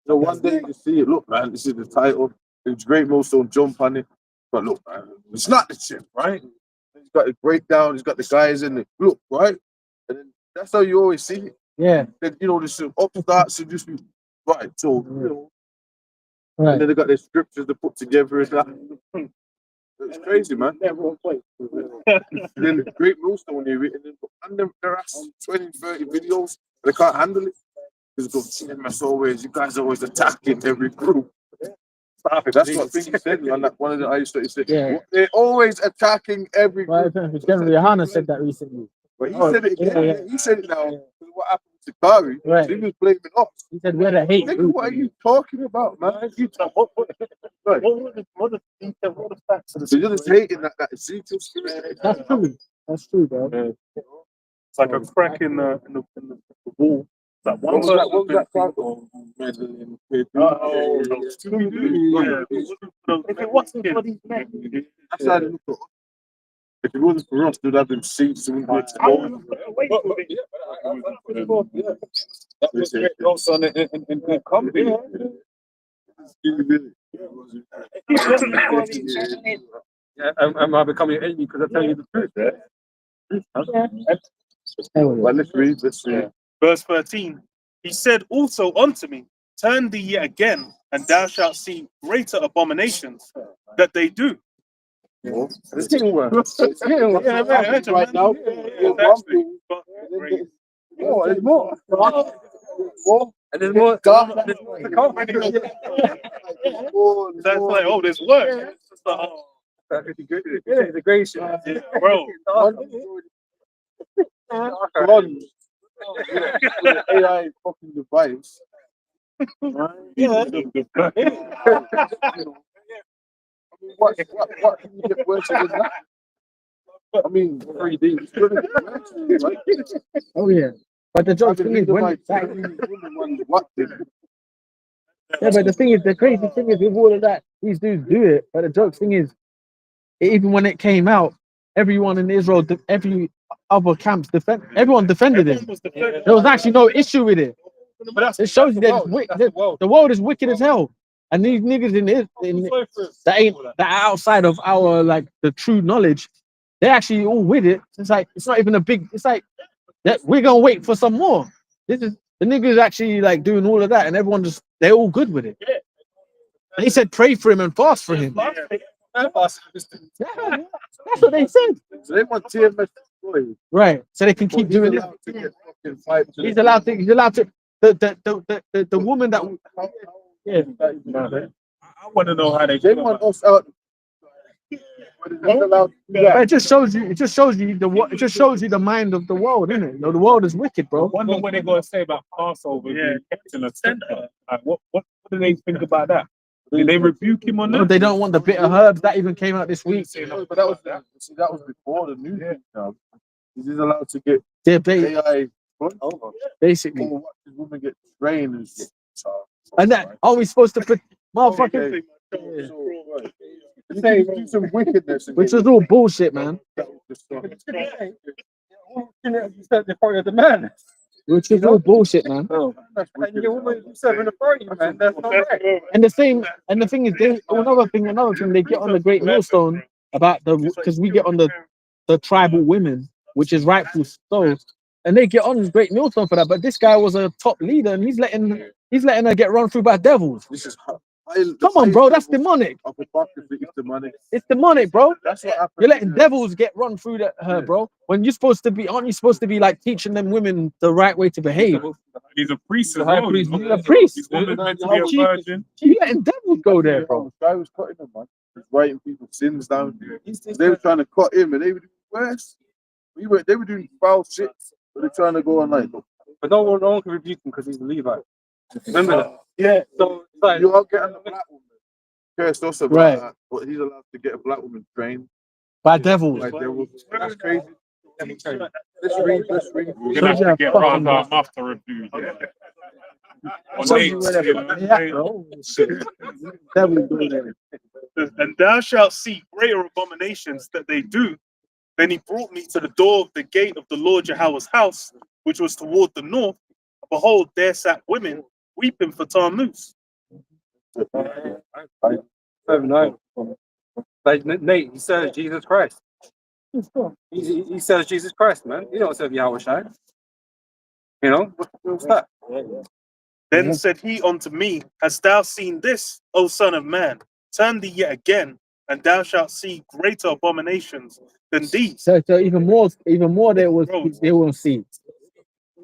So one day you see it, look, man, this is the title. It's great, most don't jump on it. But look, man, it's not the chip, right? He's got the breakdown, he's got the guys in it. Look, right? And then that's how you always see it. Yeah, Then, you know, there's some upstarts and just be right. So, you know, right. and then they got their scriptures to put together and that. It's crazy, man. Never on point. Then the great millstone they written in, and there are 20, 30 videos, they can't handle it. Because as always, you guys are always attacking every group. That's what Thingy said on that one of the I used to say. Yeah. They're always attacking every group. General Yohana said that recently. But he said it again. yeah. He said it now. What happened to Kari? Right. He was blaming us. He said we're the hate Nigga, group. what are you talking about, man? Right. What are the facts of the So you're just hating that Ezekiel spirit. That's true. That's true, bro. It's like a crack in the wall. That one What was that title? If it wasn't for these men, That's how they look at us. If it wasn't for us, they'd have them seats. So we I wouldn't wait for it. That was great also in comedy. Yeah, am I becoming an enemy because I tell you the truth? Well, let's read. Verse 13. He said also unto me, turn thee yet again, and thou shalt see greater abominations that they do. It's getting worse. It's getting worse. Yeah, man, Right now, Oh, there's more. And there's more. That's like, oh, there's work. It's just like, oh, Integration. bro. AI fucking device. What can you get worse than that? I mean, 3D. It's gonna get worse, right? Oh yeah. But the joke I thing is mean, when like, what yeah, but the thing is, the crazy thing is with all of that, these dudes do it. But the joke thing is, even when it came out, everyone in Israel, every other camps everyone defended him. There was actually no issue with it. It shows you that the world is wicked as hell, and these niggas that outside of our like the true knowledge, they're actually all with it. It's like it's not even a big. It's like that we're gonna wait for some more. This is the niggas actually like doing all of that, and everyone they're all good with it. They said pray for him and fast for him. Yeah, that's what they said. So they want TMS destroyed. Right, so they can keep doing it. He's allowed to. He's allowed to. The woman that. Yeah. I want to know how they They want us out. But it just shows you. It just shows you It just shows you the mind of the world, isn't it? You know, the world is wicked, I bro. wonder what they're going to say about Passover being kept in a center. Like, what do they think about that? Did they rebuke him on No, that? they don't want the bitter herbs that even came out this week. No, but that was before the new thing. Now. He's allowed to get They're AI basically, or watch his woman get trained and shit. and that are we supposed to put motherfucking? You can do some wickedness. Which was all bullshit, man. Which was all bullshit, man. And the thing is, another thing, they get on the Great Millstone about because we get on the tribal women, which is rightful so, and they get on the Great Millstone for that. But this guy was a top leader, and he's letting her get run through by devils. This is Come on, bro, that's demonic. It's demonic. It's demonic, bro. That's what happened. You're letting devils get run through her, bro. When you're supposed to be, aren't you supposed to be like teaching them women the right way to behave? He's a priest as High well. priest, you know. he's a priest. He's woman meant to be a virgin. You letting devils go there, bro. The guy was cutting them, man. He's writing people's sins down. They were trying to cut him, and they were doing worse. They were doing foul shit, but they're trying to go on like. But no one can rebuke him because he's a Levite. Remember that? Yeah. So it's like, You are getting a black woman. Cursed us about Right. that, but he's allowed to get a black woman trained By devils. by devils. That's crazy. Let's read. We're gonna have to get round our mouth to review. So you And thou shalt see greater abominations that they do. Then he brought me to the door of the gate of the Lord Yahweh's house, which was toward the north. Behold, there sat women weeping for Tammuz. like Nate, he serves Jesus Christ. He serves Jesus Christ, man. You don't serve Yahweh Shai. You know, what's that? Then said he unto me, Hast thou seen this, O son of man? Turn thee yet again, and thou shalt see greater abominations than these. So even more they will see.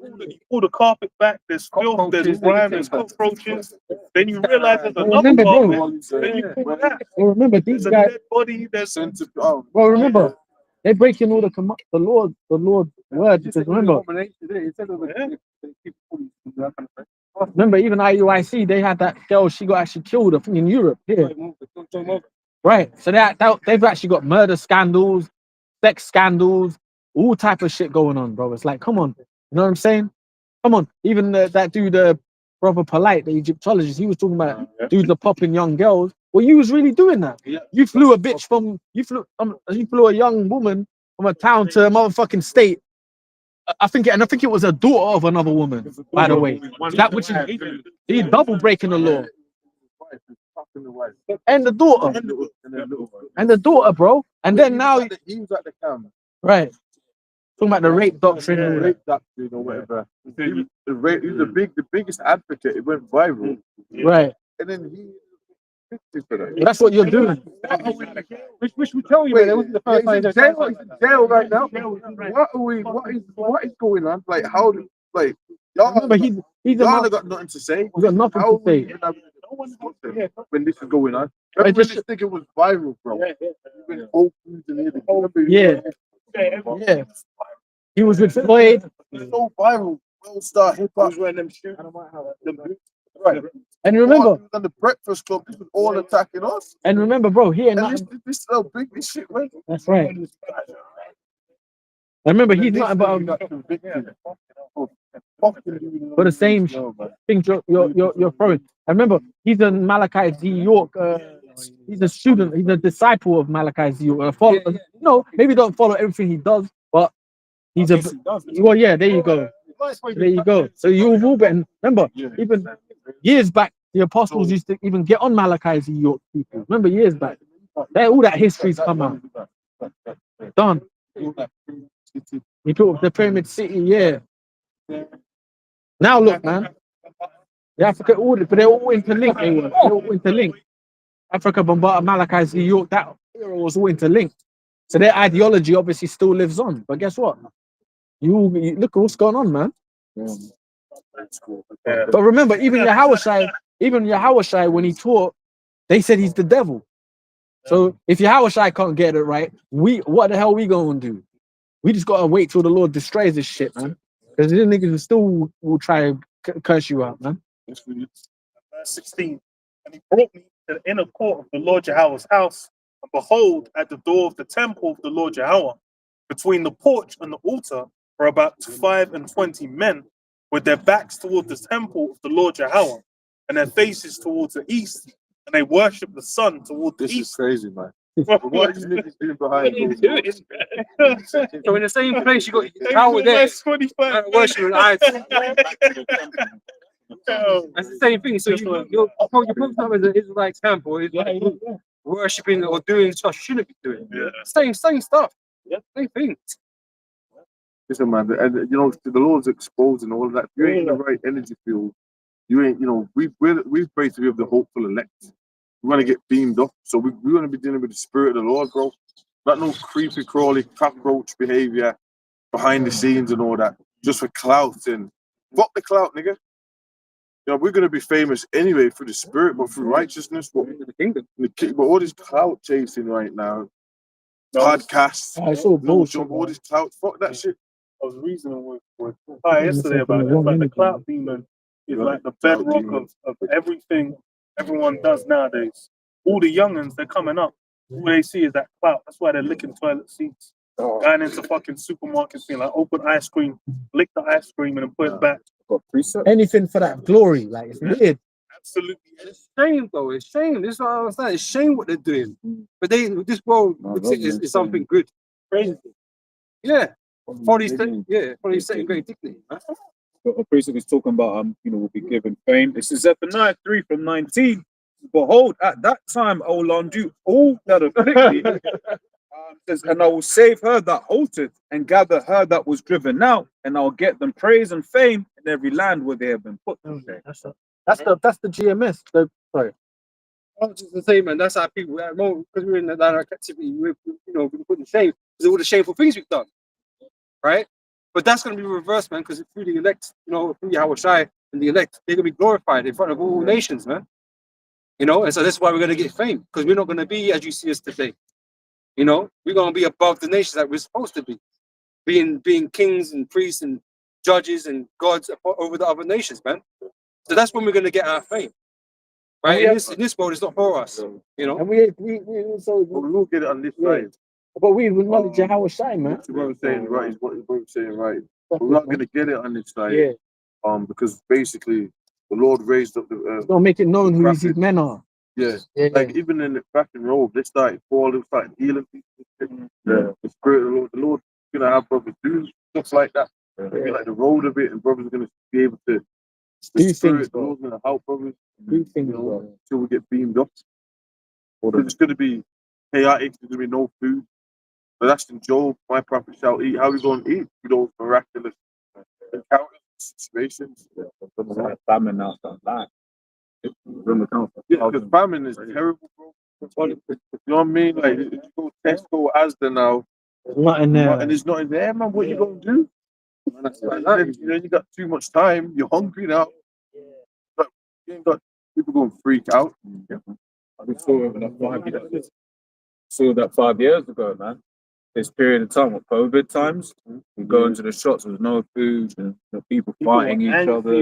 You pull the carpet back, there's filth, there's grime, there's cockroaches. Then you realize there's another Remember, bro. carpet. Then you pull that. Well, remember these There's a guys. dead body, there's Well, remember they're breaking all the Lord's word. Because remember, even IUIC, they had that girl. She got actually killed, I think, in Europe. Here, right? So they've actually got murder scandals, sex scandals, all type of shit going on, bro. It's like, come on, you know what I'm saying? Come on. Even that dude, Brother Polite, the Egyptologist, he was talking about dudes are popping young girls. Well, you was really doing that. You flew a bitch you flew a young woman from a town to a motherfucking state. I think it was a daughter of another woman, by the way. That which is he's double breaking the law. And the daughter. And the daughter, bro. And then now he was at the camp. right. Talking about the rape doctrine and all that. Rape doctrine or whatever. He was the biggest advocate. It went viral. Right. And then he for that. That's what you're doing. Which we tell you, man, that wasn't the first time. He's in jail right now. What is going on? Like how like y'all Remember, he's y'all got nothing to say. He's got nothing How to say. we even have when this is going on? Remember when this thing was viral, bro. Yeah. Yeah. He was with Floyd. So viral. World Star Hip Hop. Right. And remember, on the Breakfast Club, this was all attacking us. and remember, bro, he ain't And nothing. this is how big this shit went. That's right. I remember he's not about for the same things you're throwing. I remember he's a Malachi Z. York. He's a student. He's a disciple of Malachi Z. York. No, maybe don't follow everything he does, but he's a. Well, yeah. There you go. There you go. So you've all been. Remember, even years back, the apostles used to even get on Malachi Z. York people. Remember, years back, all that history's come out. Done. He built the Pyramid City, yeah. Now look, man. The Africa order, but they're all interlinked. They're all interlinked. Africa bombarded Malachi Z. York. That era was all interlinked. So their ideology obviously still lives on. But guess what? You look at what's going on, man. But remember, even Yahushai, when he taught, they said he's the devil. So if Yahushai can't get it right, what the hell we gonna do? We just gotta wait till the Lord destroys this shit, man. Because these niggas still will try and curse you out, man. Verse 16. And he brought me to the inner court of the Lord Yahweh's house, and behold, at the door of the temple of the Lord Yahweh, between the porch and the altar, were about 25 men, with their backs toward the temple of the Lord Yahweh, and their faces towards the east, and they worship the sun toward the east. This is crazy, man. What are you niggas doing behind those doors? So in the same place, you got Yahweh there, worshiping idols. That's the same thing. So you're putting up as an Israelite temple, is like worshiping or doing stuff you shouldn't be doing. Same stuff. Same thing. Listen, man, and you know the Lord's exposing all of that. If you ain't in the right energy field, You ain't, you know, we've prayed to be of the hopeful elect. We want to get beamed up, so we want to be dealing with the spirit of the Lord, bro. Not no creepy crawly cockroach behavior behind the scenes and all that, just for clout and fuck the clout, nigga. You know, we're gonna be famous anyway through the spirit, but through righteousness, but The kingdom. but all this clout chasing right now, podcasts, Oh, it's all bullshit, all this clout, fuck that shit. I was reasoning with yesterday about it. It's like the clout demon is like the bedrock of everything everyone does nowadays. All the youngins, they're coming up. All they see is that clout. That's why they're licking toilet seats. Going into fucking supermarkets, being like, open ice cream, lick the ice cream, and then put it back. Anything for that glory, like it's weird. Absolutely. It's shame, though. It's shame. This is what I understand. It's shame what they're doing. But this world is something good. Crazy. Yeah. Probably setting great dignity. A priest is talking about you know, will be given fame. This is Zephaniah 3:19. Behold, at that time I will undo all that afflict thee. Says, and I will save her that halted and gather her that was driven out, and I'll get them praise and fame in every land where they have been put. That's the GMS. Sorry. I was just the same, man. That's how people, because we're in the line of captivity, we're put in shame because of all the shameful things we've done, right? But that's going to be reversed, man, because through the elect, through Yahushua and the elect, they're going to be glorified in front of all nations, man. And so that's why we're going to get fame, because we're not going to be as you see us today. We're going to be above the nations that we're supposed to be, being kings and priests and judges and gods over the other nations, man. So that's when we're going to get our fame, right? In this world, it's not for us, And we also We'll get it on this side. but we acknowledge Yahushua, man. What I'm saying right is what you're saying right. We're not going to get it on this side. Yeah. Because basically the Lord raised up the. It's gonna make it known who his men are. Yeah. Like even in the back in Rome, they started falling, started healing people. Yeah. The spirit of the Lord's gonna have brothers do stuff like that. Maybe like the road of it, and brothers are gonna be able to. Do things, the Lord's gonna help brothers. Do things, bro. Until we get beamed up. Or it's gonna be chaotic. There's gonna be no food. But that's in Job. My prophet shall eat. How are we gonna eat? With those miraculous encounters, situations. Famine outside life. Yeah, because famine is terrible, bro. You know what I mean? Like, if you go Tesco, Asda now, there's nothing there. and it's not in there, man. What you gonna do? You got too much time. You're hungry now. But you ain't got people going to freak out. We saw that 5 years ago, man. This period of time, COVID times, we go into the shops with no food and people fighting each other.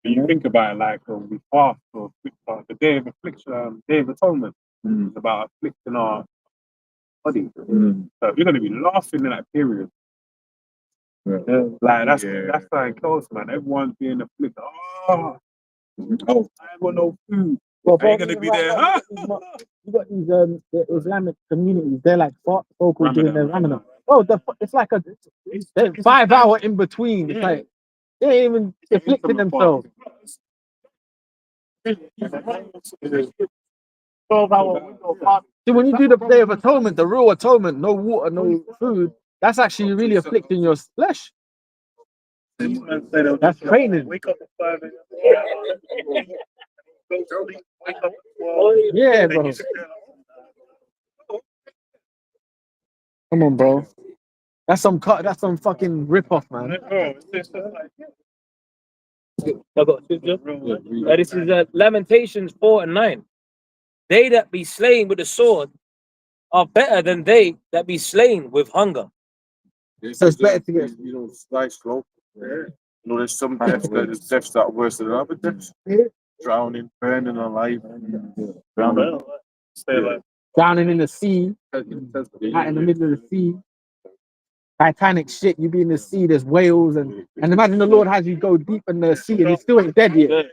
You think about it, like we fast or the day of affliction, day of atonement. It's about afflicting our body. So you're going to be laughing in that period. Like that's something close, man. Everyone's being afflicted. I ain't got no food. Well, I ain't gonna be there. Huh? You got these the Islamic communities. They're like so-called doing their Ramadan. Oh, it's like a 5 hour in between. It's like they ain't even afflicting themselves. 12-hour window fast. See, when you do the Day of Atonement, the real atonement, no water, no food, that's actually really afflicting your flesh. That's training. Wake up at 5 a.m. Go to sleep, wake up at 12. Yeah, bro. Come on, bro. That's some fucking rip-off, man. This is Lamentations 4:9. They that be slain with the sword are better than they that be slain with hunger. So it's better to get slice slow. There's some deaths that are worse than other deaths. Drowning, burning alive. Drowning in the sea, out in the middle of the sea. Titanic shit, you be in the sea, there's whales, and imagine the Lord has you go deep in the sea and you still ain't dead yet.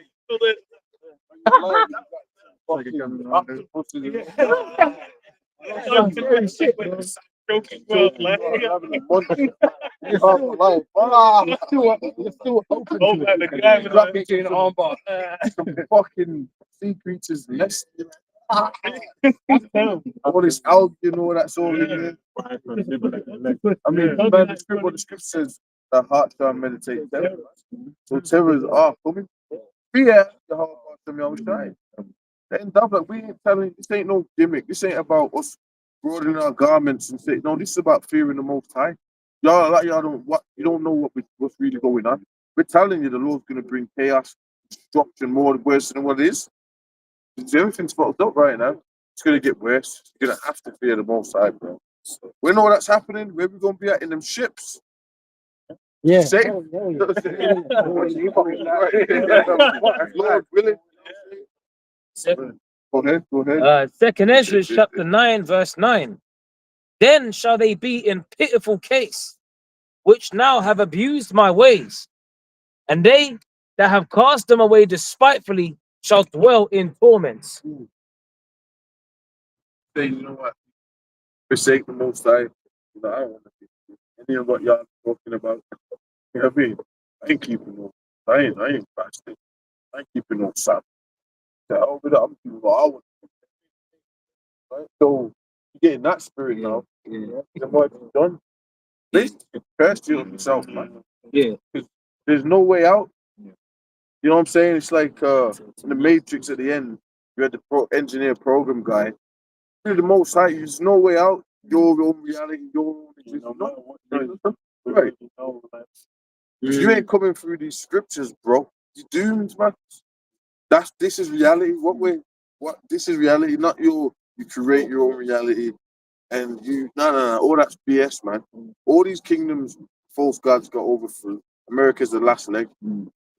Fucking sea creatures less. All this algae and all that's all in there. I mean, what the script says, the heart shall meditate terror. So terrors are coming. Fear the heart of the outside. And stuff like we ain't telling this ain't no gimmick. This ain't about us broadening our garments and say no, this is about fearing the most high. Y'all don't know what's really going on. We're telling you the Lord's gonna bring chaos, destruction more worse than what it is. Everything's fucked up right now. It's gonna get worse. You're gonna have to fear the most high, bro. We know that's happening. Where we gonna be at in them ships? Yeah. Safe. Oh, Lord willing. Go ahead. Second Ezra chapter 9, verse 9. Then shall they be in pitiful case, which now have abused my ways, and they that have cast them away despitefully shall dwell in torments. Say, you know what? Forsake the most high. You know, I don't want to be any of what y'all talking about. You know what I mean? I ain't keeping no. I ain't fasting. I ain't keeping no Sabbath. Over there, I'm doing what I want to do. Right? So you get in that spirit now. Then what have you done? Basically, you cursed yourself, man. Yeah. There's no way out. You know what I'm saying? It's like in the Matrix at the end, you had the engineer program guy. You're the most high, there's no way out. Your own reality, your own existence. Right. You ain't coming through these scriptures, bro. You're doomed, man. This is reality. This is reality, not you create your own reality. And no. All that's BS, man. All these kingdoms, false gods got overthrown. America's the last leg.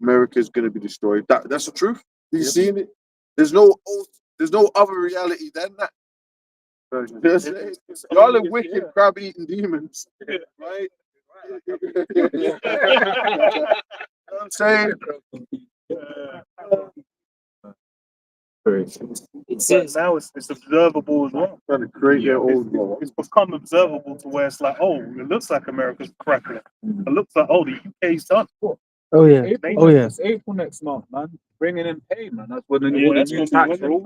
America's gonna be destroyed. That's the truth. You seen it? There's no other reality than that. Y'all are wicked crab eating demons, right? You know what I'm saying? It says now it's observable as well. Trying to create your own law. It's become observable to where it's like, oh, it looks like America's cracking it. It looks like, oh, the UK's done. Oh yeah. Oh yeah. It's April next month, man. Bringing in pay, man. That's when the That's new gonna tax be rules.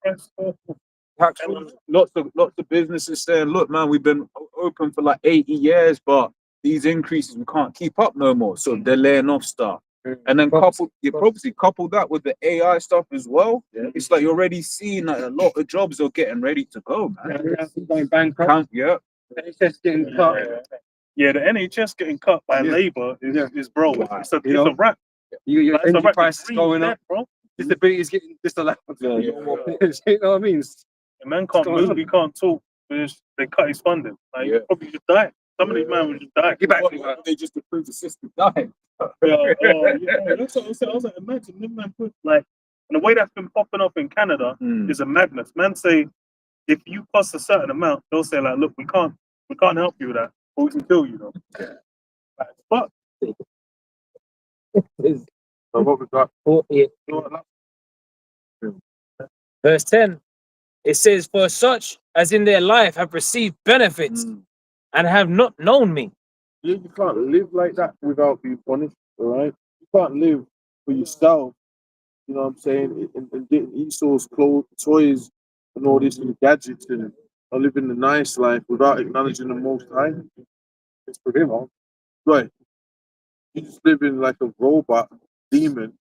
tax Lots of businesses saying, look, man, we've been open for like 80 years, but these increases we can't keep up no more. So they're laying off staff. And then couple that with the AI stuff as well. It's like you're already seeing that a lot of jobs are getting ready to go, man. Going bankrupt. Yeah. NHS getting cut. Yeah, the NHS getting cut by Labour is bro. It's a wrap. Your It's a energy wrap. prices going up. bro. Disability is getting disallowed. You know what I mean? The man can't move. He can't talk. They cut his funding. Like he probably just died. Some of these men would just die. Get back. They just approved the system. Dying. That's what I was like, imagine them man put like, and the way that's been popping up in Canada is a madness. Man say, if you cost a certain amount, they'll say like, look, we can't help you with that, but we can kill you though. Like, fuck. So what we got? Verse 10. It says, for such as in their life have received benefits and have not known me. You can't live like that without being punished, all right? You can't live for yourself, you know what I'm saying, and getting Esau's clothes, toys, and all these little gadgets and living the nice life without acknowledging the Most High. It's for him, huh? Right. You just living like a robot, demon,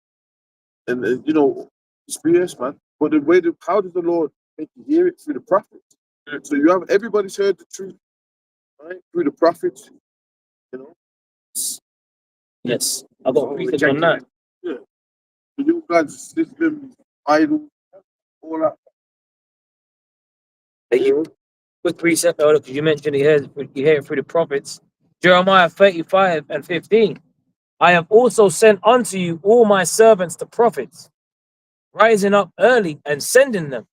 and you know, it's BS, man. But how does the Lord make you hear it? Through the prophets. So you have everybody's heard the truth, right? Through the prophets, you know. Yes, I got precept on that. Yeah. The new God's system, idols, all that. Quick precept, because you mentioned you hear it through the prophets. Jeremiah 35 and 15. I have also sent unto you all my servants the prophets, rising up early and sending them,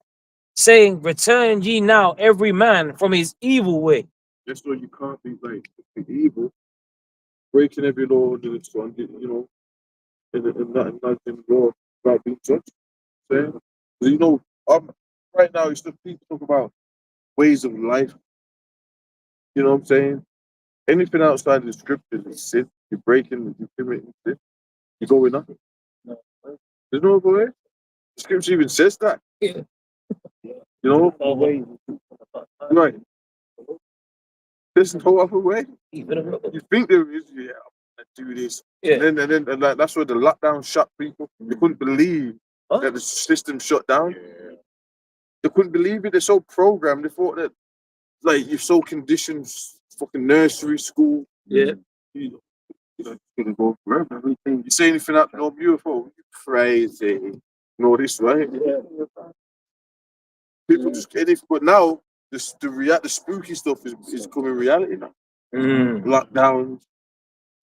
saying, return ye now every man from his evil way. That's why you can't be like evil, breaking every law under the sun, you know, and not in law about being judged. Saying, you know, right now it's the people talk about ways of life. You know what I'm saying? Anything outside of the scriptures is sin. You're breaking, you're committing sin. You're going nothing. There's no other way. The scripture even says that. Yeah. You know? Right. There's no other way. You think there is, yeah. and do this. Yeah. And then that's where the lockdown shut people. They couldn't believe Huh? that the system shut down. They couldn't believe it. They're so programmed. They thought that like you're so conditioned, fucking nursery school. Yeah. You know, it's gonna go forever. Everything you say anything up, no beautiful, you crazy. You know this, right? Yeah. People just get it, but now the spooky stuff is coming reality now. Lockdowns.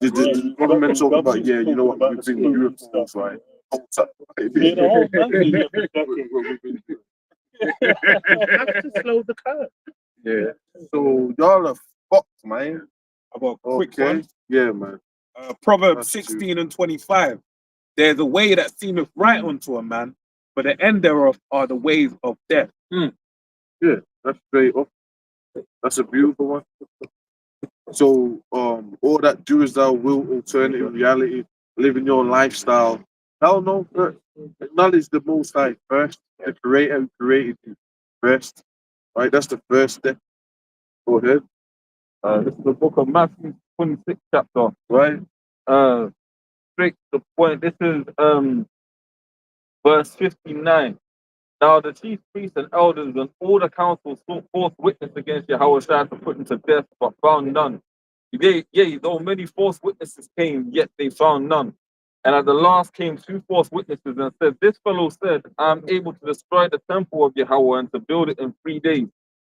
The government talking about, yeah, you know what, we've been UFOs, right? Whole time. Yeah, the whole country. Have to slow the curve. Yeah. So y'all are fucked, man. I've got a quick Okay. one. Yeah, man. Proverbs That's 16 and 25. There's a way that seemeth right unto a man, but the end thereof are the ways of death. Yeah, that's straight up. That's a beautiful one. So, all that do is thou will alternative reality, living your lifestyle. Hell no, acknowledge the Most High first, the Creator who created you first. Right, that's the first step. Go ahead. This is the book of Matthew 26 chapter. Right. Straight to the point. This is verse 59. Now the chief priests and elders and all the council sought false witness against Yahweh to put him to death, but found none. Yea, though many false witnesses came, yet they found none. And at the last came 2 false witnesses and said, This fellow said, I am able to destroy the temple of Yahweh and to build it in 3 days.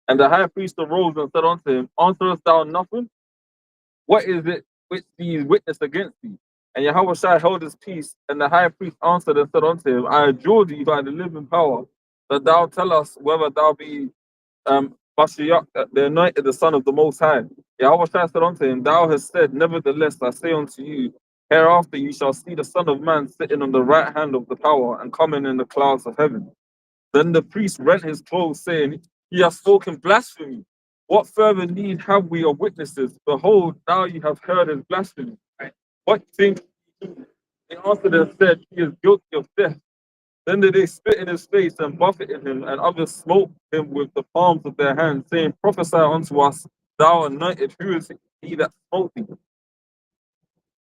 And the high priest arose and said unto him, Answerest thou nothing? What is it which these witness against thee? And Yahweh held his peace, and the high priest answered and said unto him, I adjure thee by the living power, that thou tell us whether thou be Mashiach, the anointed, the Son of the Most High. Yahweh said unto him, Thou hast said, nevertheless, I say unto you, hereafter you shall see the Son of Man sitting on the right hand of the power and coming in the clouds of heaven. Then the priest rent his clothes, saying, He has spoken blasphemy. What further need have we of witnesses? Behold, now you have heard his blasphemy. What think you? They answered and said, He is guilty of death. Then did they spit in his face and buffeted him, and others smote him with the palms of their hands, saying, Prophesy unto us, thou anointed, who is he that smote thee?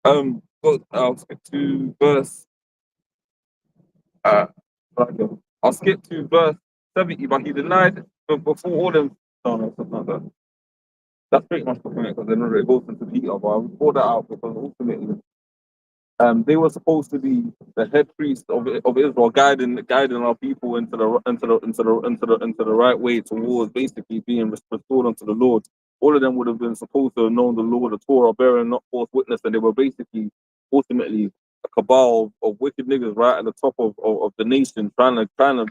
I'll skip to verse. I'll skip to verse 70, but he denied before all them. No, something like that. That's pretty much the point because then it goes into detail. But I'll pull that out because ultimately, they were supposed to be the head priest of Israel, guiding our people into the right way towards basically being restored unto the Lord. All of them would have been supposed to have known the Lord, the Torah, bearing not false witness, and they were basically ultimately a cabal of wicked niggas right at the top of the nation, trying to,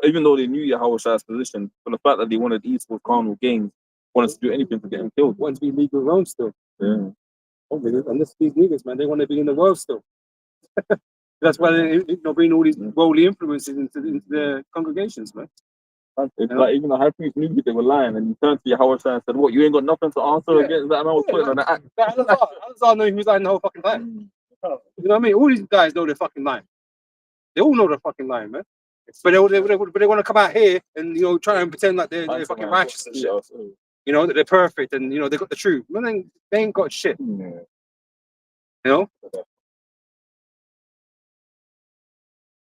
even though they knew Yahweh's position, for the fact that they wanted equal carnal gains, wanted to do anything to get him killed. Want to be legal around still. Yeah. Oh, niggas, and these niggas, man, they want to be in the world still. That's why they bring all these worldly influences into the congregations, man. It's like even the high priest knew they were lying, and he turned to Yahweh and said, "What? You ain't got nothing to answer against that man was putting on the act." I know he was lying the whole fucking time. You know what I mean? All these guys know they're fucking lying. They all know they're fucking lying, man. But they want to come out here and try and pretend like they're fucking righteous and shit. That they're perfect and they got the truth. Man, they ain't got shit. You know.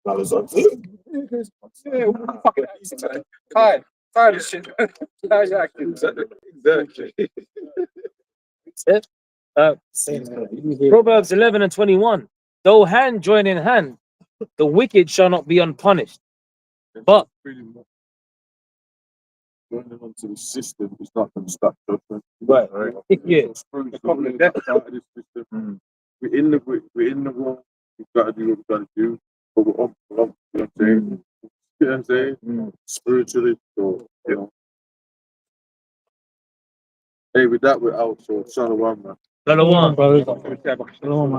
Fucking tired of shit. Exactly. Proverbs 11 and 21. Though hand join in hand, the wicked shall not be unpunished. But Going onto the system is not going to stop judgment. right. Yeah. We're in the wrong. We've got to do what we've got to do. But we're up. You know what I'm saying? You know what I'm saying? Spiritually, so Hey, with that, we're out. So, Shalom, man. Shalom. Shalom, brother. Shalom,